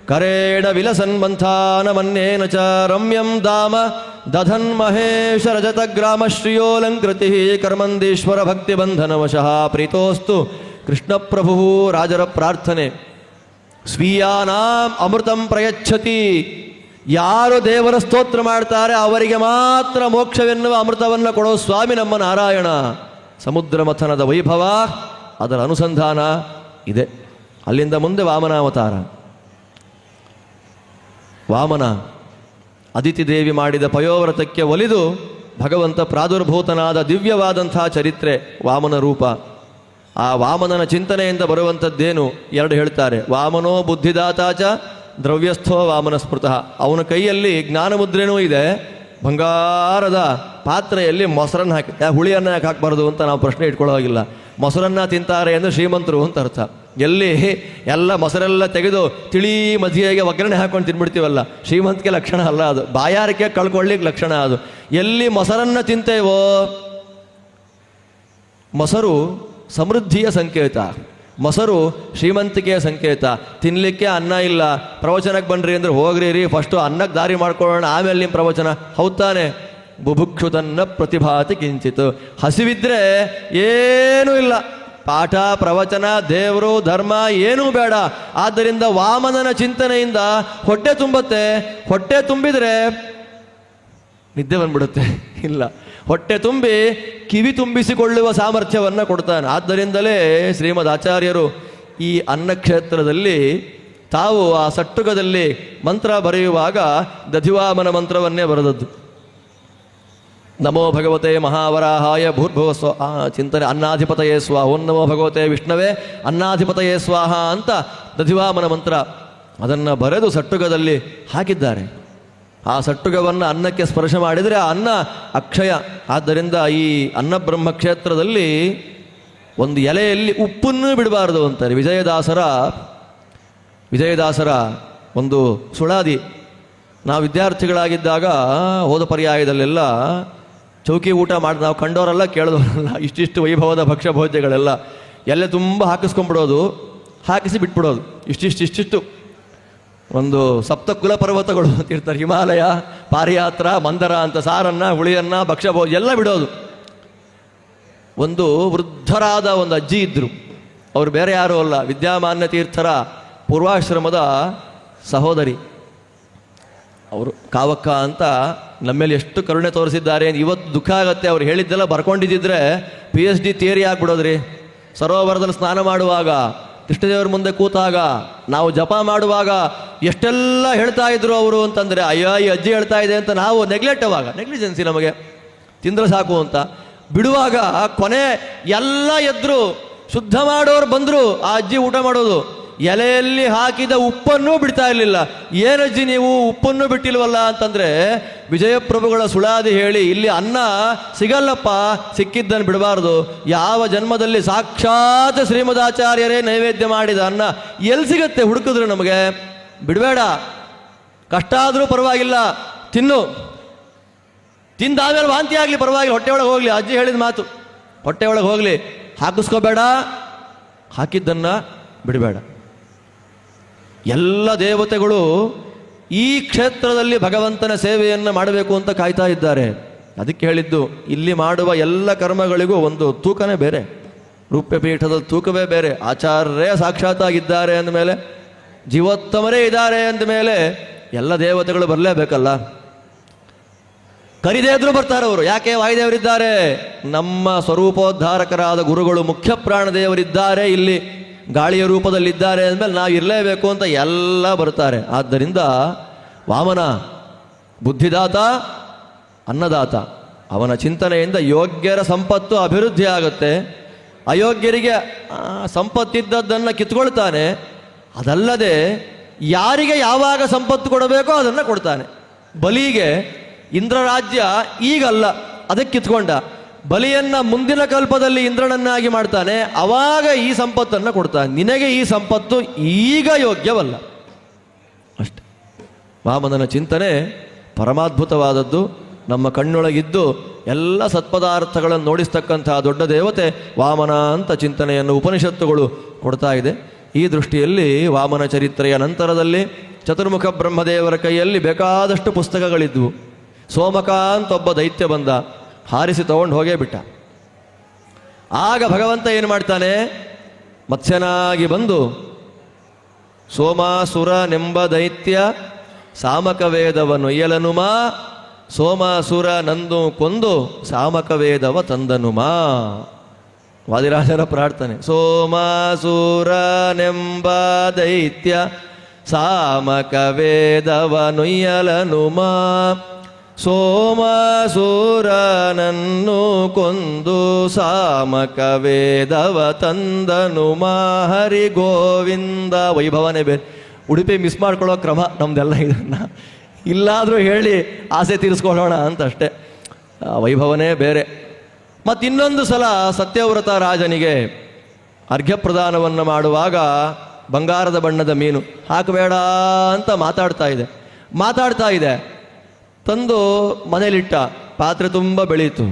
ಕರೇಣ ವಿಲಸನ್ ಮಂಥಾನ ಮನ್ಯೇನ ಚ ರಮ್ಯಂ ಧಾಮ ದಧನ್ ಮಹೇಶ ರಜತ ಗ್ರಾಮ ಶ್ರಿಯೋಲಂಕೃತಿ ಕರ್ಮಂದೀಶ್ವರ ಭಕ್ತಿ ಬಂಧನವಶಃ ಪ್ರೀತೋಸ್ತು ಕೃಷ್ಣ ಪ್ರಭು. ರಾಜರ ಪ್ರಾರ್ಥನೆ, ಸ್ವೀಯಾನಾಂ ಅಮೃತಂ ಪ್ರಯಚ್ಛತಿ. ಯಾರು ದೇವರ ಸ್ತೋತ್ರ ಮಾಡ್ತಾರೆ ಅವರಿಗೆ ಮಾತ್ರ ಮೋಕ್ಷವೆನ್ನುವ ಅಮೃತವನ್ನು ಕೊಡೋ ಸ್ವಾಮಿ ನಮ್ಮ ನಾರಾಯಣ. ಸಮುದ್ರ ಮಥನದ ವೈಭವ, ಅದರ ಅನುಸಂಧಾನ ಇದೆ. ಅಲ್ಲಿಂದ ಮುಂದೆ ವಾಮನಾವತಾರ. ವಾಮನ ಅದಿತಿ ದೇವಿ ಮಾಡಿದ ಪಯೋವ್ರತಕ್ಕೆ ಒಲಿದು ಭಗವಂತ ಪ್ರಾದುರ್ಭೂತನಾದ ದಿವ್ಯವಾದಂಥ ಚರಿತ್ರೆ ವಾಮನ ರೂಪ. ಆ ವಾಮನನ ಚಿಂತನೆಯಿಂದ ಬರುವಂಥದ್ದೇನು? ಎರಡು ಹೇಳ್ತಾರೆ. ವಾಮನೋ ಬುದ್ಧಿದಾತಾಚ ದ್ರವ್ಯಸ್ಥೋ ವಾಮನ ಸ್ಮೃತಃ. ಅವನ ಕೈಯಲ್ಲಿ ಜ್ಞಾನಮುದ್ರೇನೂ ಇದೆ. ಬಂಗಾರದ ಪಾತ್ರೆಯಲ್ಲಿ ಮೊಸರನ್ನು ಹಾಕಿ, ಹುಳಿಯನ್ನು ಯಾಕೆ ಹಾಕಬಾರ್ದು ಅಂತ ನಾವು ಪ್ರಶ್ನೆ ಇಟ್ಕೊಳ್ಳೋ ಹಾಗಿಲ್ಲ. ಮೊಸರನ್ನು ತಿಂತಾರೆ ಅಂದರೆ ಶ್ರೀಮಂತರು ಅಂತ ಅರ್ಥ. ಎಲ್ಲಿ ಎಲ್ಲ ಮೊಸರೆಲ್ಲ ತೆಗೆದು ತಿಳಿ ಮಧ್ಯೆಗೆ ಒಗ್ಗರಣೆ ಹಾಕೊಂಡು ತಿನ್ಬಿಡ್ತೀವಲ್ಲ, ಶ್ರೀಮಂತಿಕೆ ಲಕ್ಷಣ ಅಲ್ಲ ಅದು, ಬಾಯಾರಿಕೆ ಕಳ್ಕೊಳ್ಳಿಕ್ಕೆ ಲಕ್ಷಣ ಅದು. ಎಲ್ಲಿ ಮೊಸರನ್ನು ತಿಂತೇವೋ, ಮೊಸರು ಸಮೃದ್ಧಿಯ ಸಂಕೇತ, ಮೊಸರು ಶ್ರೀಮಂತಿಕೆಯ ಸಂಕೇತ. ತಿನ್ನಲಿಕ್ಕೆ ಅನ್ನ ಇಲ್ಲ, ಪ್ರವಚನಕ್ಕೆ ಬನ್ನಿರಿ ಅಂದರೆ ಹೋಗ್ರಿ ರೀ, ಫಸ್ಟು ಅನ್ನಕ್ಕೆ ದಾರಿ ಮಾಡ್ಕೊಳ್ಳೋಣ, ಆಮೇಲೆ ನಿಮ್ಮ ಪ್ರವಚನ. ಹೌದಾನೆ? ಬುಭುಕ್ಷುತನ್ನ ಪ್ರತಿಭಾತಿ ಕಿಂಚಿತ್. ಹಸಿವಿದ್ರೆ ಏನೂ ಇಲ್ಲ, ಪಾಠ ಪ್ರವಚನ ದೇವರು ಧರ್ಮ ಏನೂ ಬೇಡ. ಆದ್ದರಿಂದ ವಾಮನನ ಚಿಂತನೆಯಿಂದ ಹೊಟ್ಟೆ ತುಂಬತ್ತೆ. ಹೊಟ್ಟೆ ತುಂಬಿದರೆ ನಿದ್ದೆ ಬಂದ್ಬಿಡುತ್ತೆ, ಇಲ್ಲ, ಹೊಟ್ಟೆ ತುಂಬಿ ಕಿವಿ ತುಂಬಿಸಿಕೊಳ್ಳುವ ಸಾಮರ್ಥ್ಯವನ್ನು ಕೊಡ್ತಾನೆ. ಆದ್ದರಿಂದಲೇ ಶ್ರೀಮದ್ ಆಚಾರ್ಯರು ಈ ಅನ್ನಕ್ಷೇತ್ರದಲ್ಲಿ ತಾವು ಆ ಸಟ್ಟುಗದಲ್ಲಿ ಮಂತ್ರ ಬರೆಯುವಾಗ ದಧಿವಾಮನ ಮಂತ್ರವನ್ನೇ ಬರೆದದ್ದು. ನಮೋ ಭಗವತೆ ಮಹಾವರಾಹಾಯ ಭೂರ್ಭುವ ಸ್ವ ಚಿಂತನೆ ಅನ್ನಾಧಿಪತಯೇ ಸ್ವಾಹ. ಓಂ ನಮೋ ಭಗವತೆ ವಿಷ್ಣುವೇ ಅನ್ನಾಧಿಪತಯೇ ಸ್ವಾಹ ಅಂತ ದಧಿವಾಮನ ಮಂತ್ರ ಅದನ್ನು ಬರೆದು ಸಟ್ಟುಗದಲ್ಲಿ ಹಾಕಿದ್ದಾರೆ. ಆ ಸಟ್ಟುಗವನ್ನು ಅನ್ನಕ್ಕೆ ಸ್ಪರ್ಶ ಮಾಡಿದರೆ ಆ ಅನ್ನ ಅಕ್ಷಯ. ಆದ್ದರಿಂದ ಈ ಅನ್ನ ಬ್ರಹ್ಮಕ್ಷೇತ್ರದಲ್ಲಿ ಒಂದು ಎಲೆಯಲ್ಲಿ ಉಪ್ಪನ್ನು ಬಿಡಬಾರದು ಅಂತಾರೆ. ವಿಜಯದಾಸರ ಒಂದು ಸುಳಾದಿ. ನಾವು ವಿದ್ಯಾರ್ಥಿಗಳಾಗಿದ್ದಾಗ ಹೋದ ಪರ್ಯಾಯದಲ್ಲೆಲ್ಲ ಚೌಕಿ ಊಟ ಮಾಡಿ ನಾವು ಕಂಡವರೆಲ್ಲ ಕೇಳಿದವರಲ್ಲ, ಇಷ್ಟಿಷ್ಟು ವೈಭವದ ಭಕ್ಷ್ಯ ಭೋಜ್ಯಗಳೆಲ್ಲ ಎಲೆ ತುಂಬ ಹಾಕಿಸ್ಕೊಂಡ್ಬಿಡೋದು, ಹಾಕಿಸಿ ಬಿಟ್ಬಿಡೋದು. ಇಷ್ಟಿಷ್ಟು ಒಂದು ಸಪ್ತಕುಲ ಪರ್ವತಗಳು ಅಂತಿರ್ತಾರೆ, ಹಿಮಾಲಯ, ಪಾರಿಯಾತ್ರ, ಮಂದರ ಅಂತ ಸಾರನ್ನ ಹುಳಿಯನ್ನ ಭಕ್ಷ್ಯಭೋಜ ಎಲ್ಲ ಬಿಡೋದು. ಒಂದು ವೃದ್ಧರಾದ ಒಂದು ಅಜ್ಜಿ ಇದ್ದರು. ಅವರು ಬೇರೆ ಯಾರೂ ಅಲ್ಲ, ವಿದ್ಯಾಮಾನ್ಯ ತೀರ್ಥರ ಪೂರ್ವಾಶ್ರಮದ ಸಹೋದರಿ. ಅವರು ಕಾವಕ್ಕ ಅಂತ ನಮ್ಮೇಲೆ ಎಷ್ಟು ಕರುಣೆ ತೋರಿಸಿದ್ದಾರೆ. ಇವತ್ತು ದುಃಖ ಆಗುತ್ತೆ, ಅವ್ರು ಹೇಳಿದ್ದೆಲ್ಲ ಬರ್ಕೊಂಡಿದ್ದಿದ್ರೆ PhD ಥಿಯರಿ ಆಗ್ಬಿಡೋದ್ರಿ. ಸರೋವರದಲ್ಲಿ ಸ್ನಾನ ಮಾಡುವಾಗ, ಕೃಷ್ಣದೇವರ ಮುಂದೆ ಕೂತಾಗ, ನಾವು ಜಪ ಮಾಡುವಾಗ ಎಷ್ಟೆಲ್ಲ ಹೇಳ್ತಾ ಇದ್ರು ಅವರು ಅಂತಂದರೆ, ಅಯ್ಯೋ ಈ ಅಜ್ಜಿ ಹೇಳ್ತಾ ಇದೆ ಅಂತ ನಾವು ನೆಗ್ಲಿಜೆನ್ಸಿ ನಮಗೆ, ತಿಂದ್ರೆ ಸಾಕು ಅಂತ. ಬಿಡುವಾಗ ಕೊನೆ ಎಲ್ಲ ಎದ್ರು, ಶುದ್ಧ ಮಾಡೋರು ಬಂದರು, ಆ ಅಜ್ಜಿ ಊಟ ಮಾಡೋದು. ಎಲೆಯಲ್ಲಿ ಹಾಕಿದ ಉಪ್ಪನ್ನೂ ಬಿಡ್ತಾ ಇರಲಿಲ್ಲ. ಏನಜ್ಜಿ ನೀವು ಉಪ್ಪನ್ನು ಬಿಟ್ಟಿಲ್ವಲ್ಲ ಅಂತಂದರೆ, ವಿಜಯಪ್ರಭುಗಳ ಸುಳಾದಿ ಹೇಳಿ, ಇಲ್ಲಿ ಅನ್ನ ಸಿಗಲ್ಲಪ್ಪ, ಸಿಕ್ಕಿದ್ದನ್ನು ಬಿಡಬಾರ್ದು. ಯಾವ ಜನ್ಮದಲ್ಲಿ ಸಾಕ್ಷಾತ್ ಶ್ರೀಮದಾಚಾರ್ಯರೇ ನೈವೇದ್ಯ ಮಾಡಿದ ಅನ್ನ ಎಲ್ಲಿ ಸಿಗತ್ತೆ ಹುಡುಕಿದ್ರು ನಮಗೆ. ಬಿಡಬೇಡ, ಕಷ್ಟ ಆದರೂ ಪರವಾಗಿಲ್ಲ, ತಿನ್ನು. ತಿಂದಾದ್ಮೇಲೆ ವಾಂತಿ ಆಗಲಿ ಪರವಾಗಿಲ್ಲ, ಹೊಟ್ಟೆ ಒಳಗೆ ಹೋಗಲಿ. ಅಜ್ಜಿ ಹೇಳಿದ ಮಾತು, ಹೊಟ್ಟೆ ಒಳಗೆ ಹೋಗಲಿ, ಹಾಕಿಸ್ಕೋಬೇಡ, ಹಾಕಿದ್ದನ್ನು ಬಿಡಬೇಡ. ಎಲ್ಲ ದೇವತೆಗಳು ಈ ಕ್ಷೇತ್ರದಲ್ಲಿ ಭಗವಂತನ ಸೇವೆಯನ್ನು ಮಾಡಬೇಕು ಅಂತ ಕಾಯ್ತಾ ಇದ್ದಾರೆ. ಅದಕ್ಕೆ ಹೇಳಿದ್ದು, ಇಲ್ಲಿ ಮಾಡುವ ಎಲ್ಲ ಕರ್ಮಗಳಿಗೂ ಒಂದು ತೂಕನೇ ಬೇರೆ, ರೂಪ್ಯಪೀಠದ ತೂಕವೇ ಬೇರೆ. ಆಚಾರ್ಯರೇ ಸಾಕ್ಷಾತ್ತಾಗಿದ್ದಾರೆ ಅಂದಮೇಲೆ, ಜೀವೋತ್ತಮರೇ ಇದ್ದಾರೆ ಅಂದಮೇಲೆ ಎಲ್ಲ ದೇವತೆಗಳು ಬರಲೇಬೇಕಲ್ಲ. ಕರಿದೇ ಇದ್ರೂ ಬರ್ತಾರೆ ಅವರು. ಯಾಕೆ? ವಾಯುದೇವರಿದ್ದಾರೆ, ನಮ್ಮ ಸ್ವರೂಪೋದ್ಧಾರಕರಾದ ಗುರುಗಳು ಮುಖ್ಯ ಪ್ರಾಣದೇವರಿದ್ದಾರೆ, ಇಲ್ಲಿ ಗಾಳಿಯ ರೂಪದಲ್ಲಿದ್ದಾರೆ ಅಂದಮೇಲೆ ನಾವು ಇರಲೇಬೇಕು ಅಂತ ಎಲ್ಲ ಬರ್ತಾರೆ. ಆದ್ದರಿಂದ ವಾಮನ ಬುದ್ಧಿದಾತ, ಅನ್ನದಾತ. ಅವನ ಚಿಂತನೆಯಿಂದ ಯೋಗ್ಯರ ಸಂಪತ್ತು ಅಭಿವೃದ್ಧಿ ಆಗುತ್ತೆ. ಅಯೋಗ್ಯರಿಗೆ ಸಂಪತ್ತಿದ್ದದ್ದನ್ನು ಕಿತ್ಕೊಳ್ತಾನೆ. ಅದಲ್ಲದೆ ಯಾರಿಗೆ ಯಾವಾಗ ಸಂಪತ್ತು ಕೊಡಬೇಕೋ ಅದನ್ನು ಕೊಡ್ತಾನೆ. ಬಲಿಗೆ ಇಂದ್ರ ರಾಜ್ಯ ಈಗಲ್ಲ, ಅದಕ್ಕೆ ಕಿತ್ಕೊಂಡ. ಬಲಿಯನ್ನ ಮುಂದಿನ ಕಲ್ಪದಲ್ಲಿ ಇಂದ್ರನನ್ನಾಗಿ ಮಾಡ್ತಾನೆ, ಅವಾಗ ಈ ಸಂಪತ್ತನ್ನು ಕೊಡ್ತಾನೆ. ನಿನಗೆ ಈ ಸಂಪತ್ತು ಈಗ ಯೋಗ್ಯವಲ್ಲ ಅಷ್ಟೆ. ವಾಮನನ ಚಿಂತನೆ ಪರಮಾದ್ಭುತವಾದದ್ದು. ನಮ್ಮ ಕಣ್ಣೊಳಗಿದ್ದು ಎಲ್ಲ ಸತ್ಪದಾರ್ಥಗಳನ್ನು ನೋಡಿಸ್ತಕ್ಕಂತಹ ದೊಡ್ಡ ದೇವತೆ ವಾಮನ ಅಂತ ಚಿಂತನೆಯನ್ನು ಉಪನಿಷತ್ತುಗಳು ಕೊಡ್ತಾ ಇದೆ. ಈ ದೃಷ್ಟಿಯಲ್ಲಿ ವಾಮನ ಚರಿತ್ರೆಯ ನಂತರದಲ್ಲಿ ಚತುರ್ಮುಖ ಬ್ರಹ್ಮದೇವರ ಕೈಯಲ್ಲಿ ಬೇಕಾದಷ್ಟು ಪುಸ್ತಕಗಳಿದ್ವು. ಸೋಮಕ ಅಂತ ಒಬ್ಬ ದೈತ್ಯ ಬಂದ, ಹಾರಿಸಿ ತಗೊಂಡು ಹೋಗೇ ಬಿಟ್ಟ. ಆಗ ಭಗವಂತ ಏನು ಮಾಡ್ತಾನೆ, ಮತ್ಸ್ಯನಾಗಿ ಬಂದು ಸೋಮಾಸುರನೆಂಬ ದೈತ್ಯ ಸಾಮಕ ವೇದವನ್ನೊಯ್ಯಲನುಮಾ, ಸೋಮಾಸುರ ನಂದು ಕೊಂದು ಸಾಮಕ ವೇದವ ತಂದನುಮಾ. ವಾದಿರಾಜರ ಪ್ರಾರ್ಥನೆ. ಸೋಮಾಸುರನೆಂಬ ದೈತ್ಯ ಸಾಮಕ ವೇದವನ್ನೊಯ್ಯಲನುಮಾ, ಸೋಮಾಸುರನನ್ನು ಕೊಂದು ಸಾಮಕ ವೇದವ ತಂದನುಮಾ. ಹರಿ ಗೋವಿಂದ. ವೈಭವನೇ ಬೇರೆ. ಉಡುಪಿ ಮಿಸ್ ಮಾಡ್ಕೊಳ್ಳೋ ಕ್ರಮ ನಮ್ದೆಲ್ಲ. ಇದನ್ನು ಇಲ್ಲಾದರೂ ಹೇಳಿ ಆಸೆ ತೀರಿಸ್ಕೊಳ್ಳೋಣ ಅಂತ ಅಷ್ಟೇ. ವೈಭವನೇ ಬೇರೆ. ಮತ್ತು ಇನ್ನೊಂದು ಸಲ ಸತ್ಯವ್ರತ ರಾಜನಿಗೆ ಅರ್ಘ್ಯ ಪ್ರದಾನವನ್ನು ಮಾಡುವಾಗ ಬಂಗಾರದ ಬಣ್ಣದ ಮೀನು ಹಾಕಬೇಡ ಅಂತ ಮಾತಾಡ್ತಾ ಇದೆ. ತಂದು ಮನೇಲಿಟ್ಟ. ಪಾತ್ರೆ ತುಂಬ ಬೆಳೀತು.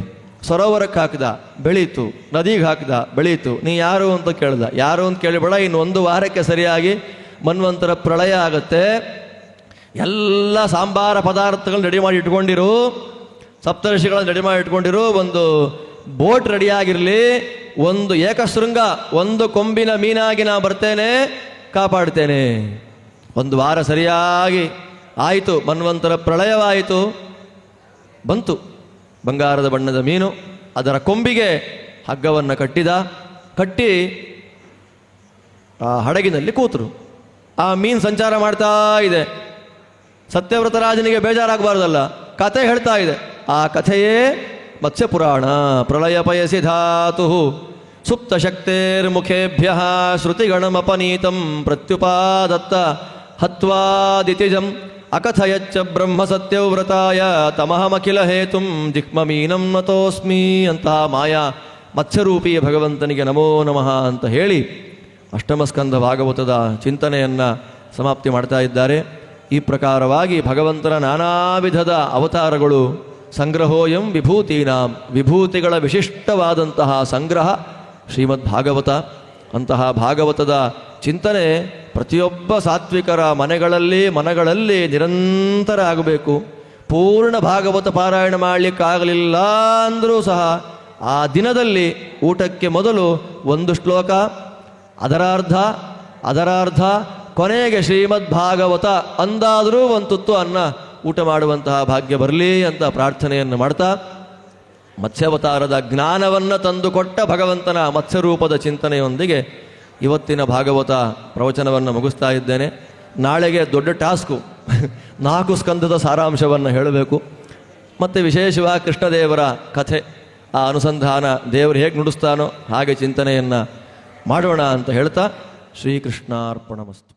ಸರೋವರಕ್ಕೆ ಹಾಕಿದ, ಬೆಳೀತು. ನದಿಗೆ ಹಾಕಿದ, ಬೆಳೀತು. ನೀ ಯಾರು ಅಂತ ಕೇಳ್ದ. ಯಾರು ಅಂತ ಕೇಳಿಬೇಡ, ಇನ್ನು 1 ವಾರಕ್ಕೆ ಸರಿಯಾಗಿ ಮನ್ವಂತರ ಪ್ರಳಯ ಆಗತ್ತೆ. ಎಲ್ಲ ಸಾಂಬಾರ ಪದಾರ್ಥಗಳನ್ನ ರೆಡಿ ಮಾಡಿ ಇಟ್ಕೊಂಡಿರು, ಸಪ್ತರ್ಷಿಗಳನ್ನು ರೆಡಿ ಮಾಡಿ ಇಟ್ಕೊಂಡಿರು, ಒಂದು ಬೋಟ್ ರೆಡಿಯಾಗಿರಲಿ, ಒಂದು ಏಕಶೃಂಗ, 1 ಕೊಂಬಿನ ಮೀನಾಗಿ ನಾ ಬರ್ತೇನೆ, ಕಾಪಾಡ್ತೇನೆ. 1 ವಾರ ಸರಿಯಾಗಿ ಆಯಿತು. ಮನ್ವಂತರ ಪ್ರಳಯವಾಯಿತು. ಬಂತು ಬಂಗಾರದ ಬಣ್ಣದ ಮೀನು. ಅದರ ಕೊಂಬಿಗೆ ಹಗ್ಗವನ್ನು ಕಟ್ಟಿ ಆ ಹಡಗಿನಲ್ಲಿ ಕೂತರು. ಆ ಮೀನು ಸಂಚಾರ ಮಾಡ್ತಾ ಇದೆ. ಸತ್ಯವ್ರತ ರಾಜನಿಗೆ ಬೇಜಾರಾಗಬಾರ್ದಲ್ಲ, ಕಥೆ ಹೇಳ್ತಾ ಇದೆ. ಆ ಕಥೆಯೇ ಮತ್ಸ್ಯ ಪುರಾಣ. ಪ್ರಳಯ ಪಯಸಿ ಧಾತು ಸುಪ್ತ ಶಕ್ತೇರ್ಮುಖೇಭ್ಯ ಶ್ರುತಿಗಣಮಪನೀತಂ ಪ್ರತ್ಯುಪಾದತ್ತ ಹತ್ವಾದಿತಿಜಂ ಅಕಥಯಚ್ಚ ಬ್ರಹ್ಮ ಸತ್ಯವ್ರತಾಯ ತಮಹಮಖಿಲ ಹೇತುಂ ಜಿಕ್ಮಮೀನಂ ನತೋಸ್ಮಿ. ಅಂತಹ ಮಾಯಾ ಮತ್ಸ್ಯರೂಪಿಯ ಭಗವಂತನಿಗೆ ನಮೋ ನಮಃ ಅಂತ ಹೇಳಿ ಅಷ್ಟಮಸ್ಕಂಧ ಭಾಗವತದ ಚಿಂತನೆಯನ್ನು ಸಮಾಪ್ತಿ ಮಾಡ್ತಾ ಇದ್ದಾರೆ. ಈ ಪ್ರಕಾರವಾಗಿ ಭಗವಂತನ ನಾನಾ ವಿಧದ ಅವತಾರಗಳು. ಸಂಗ್ರಹೋಯಂ ವಿಭೂತೀನಾಂ, ವಿಭೂತಿಗಳ ವಿಶಿಷ್ಟವಾದಂತಹ ಸಂಗ್ರಹ ಶ್ರೀಮದ್ ಭಾಗವತ. ಅಂತಹ ಭಾಗವತದ ಚಿಂತನೆ ಪ್ರತಿಯೊಬ್ಬ ಸಾತ್ವಿಕರ ಮನಗಳಲ್ಲಿ ನಿರಂತರ ಆಗಬೇಕು. ಪೂರ್ಣ ಭಾಗವತ ಪಾರಾಯಣ ಮಾಡಲಿಕ್ಕಾಗಲಿಲ್ಲ ಅಂದರೂ ಸಹ ಆ ದಿನದಲ್ಲಿ ಊಟಕ್ಕೆ ಮೊದಲು 1 ಶ್ಲೋಕ, ಅದರ ಅರ್ಧ, ಕೊನೆಗೆ ಶ್ರೀಮದ್ ಭಾಗವತ ಅಂದಾದರೂ 1 ತುತ್ತು ಅನ್ನ ಊಟ ಮಾಡುವಂತಹ ಭಾಗ್ಯ ಬರಲಿ ಅಂತ ಪ್ರಾರ್ಥನೆಯನ್ನು ಮಾಡ್ತಾ, ಮತ್ಸ್ಯಾವತಾರದ ಜ್ಞಾನವನ್ನು ತಂದುಕೊಟ್ಟ ಭಗವಂತನ ಮತ್ಸ್ಯರೂಪದ ಚಿಂತನೆಯೊಂದಿಗೆ ಇವತ್ತಿನ ಭಾಗವತ ಪ್ರವಚನವನ್ನು ಮುಗಿಸ್ತಾ ಇದ್ದೇನೆ. ನಾಳೆಗೆ ದೊಡ್ಡ ಟಾಸ್ಕು 4 ಸ್ಕಂದದ ಸಾರಾಂಶವನ್ನು ಹೇಳಬೇಕು. ಮತ್ತು ವಿಶೇಷವಾಗಿ ಕೃಷ್ಣದೇವರ ಕಥೆ, ಆ ಅನುಸಂಧಾನ, ದೇವರು ಹೇಗೆ ನುಡಿಸ್ತಾನೋ ಹಾಗೆ ಚಿಂತನೆಯನ್ನು ಮಾಡೋಣ ಅಂತ ಹೇಳ್ತಾ ಶ್ರೀಕೃಷ್ಣಾರ್ಪಣಮಸ್ತು.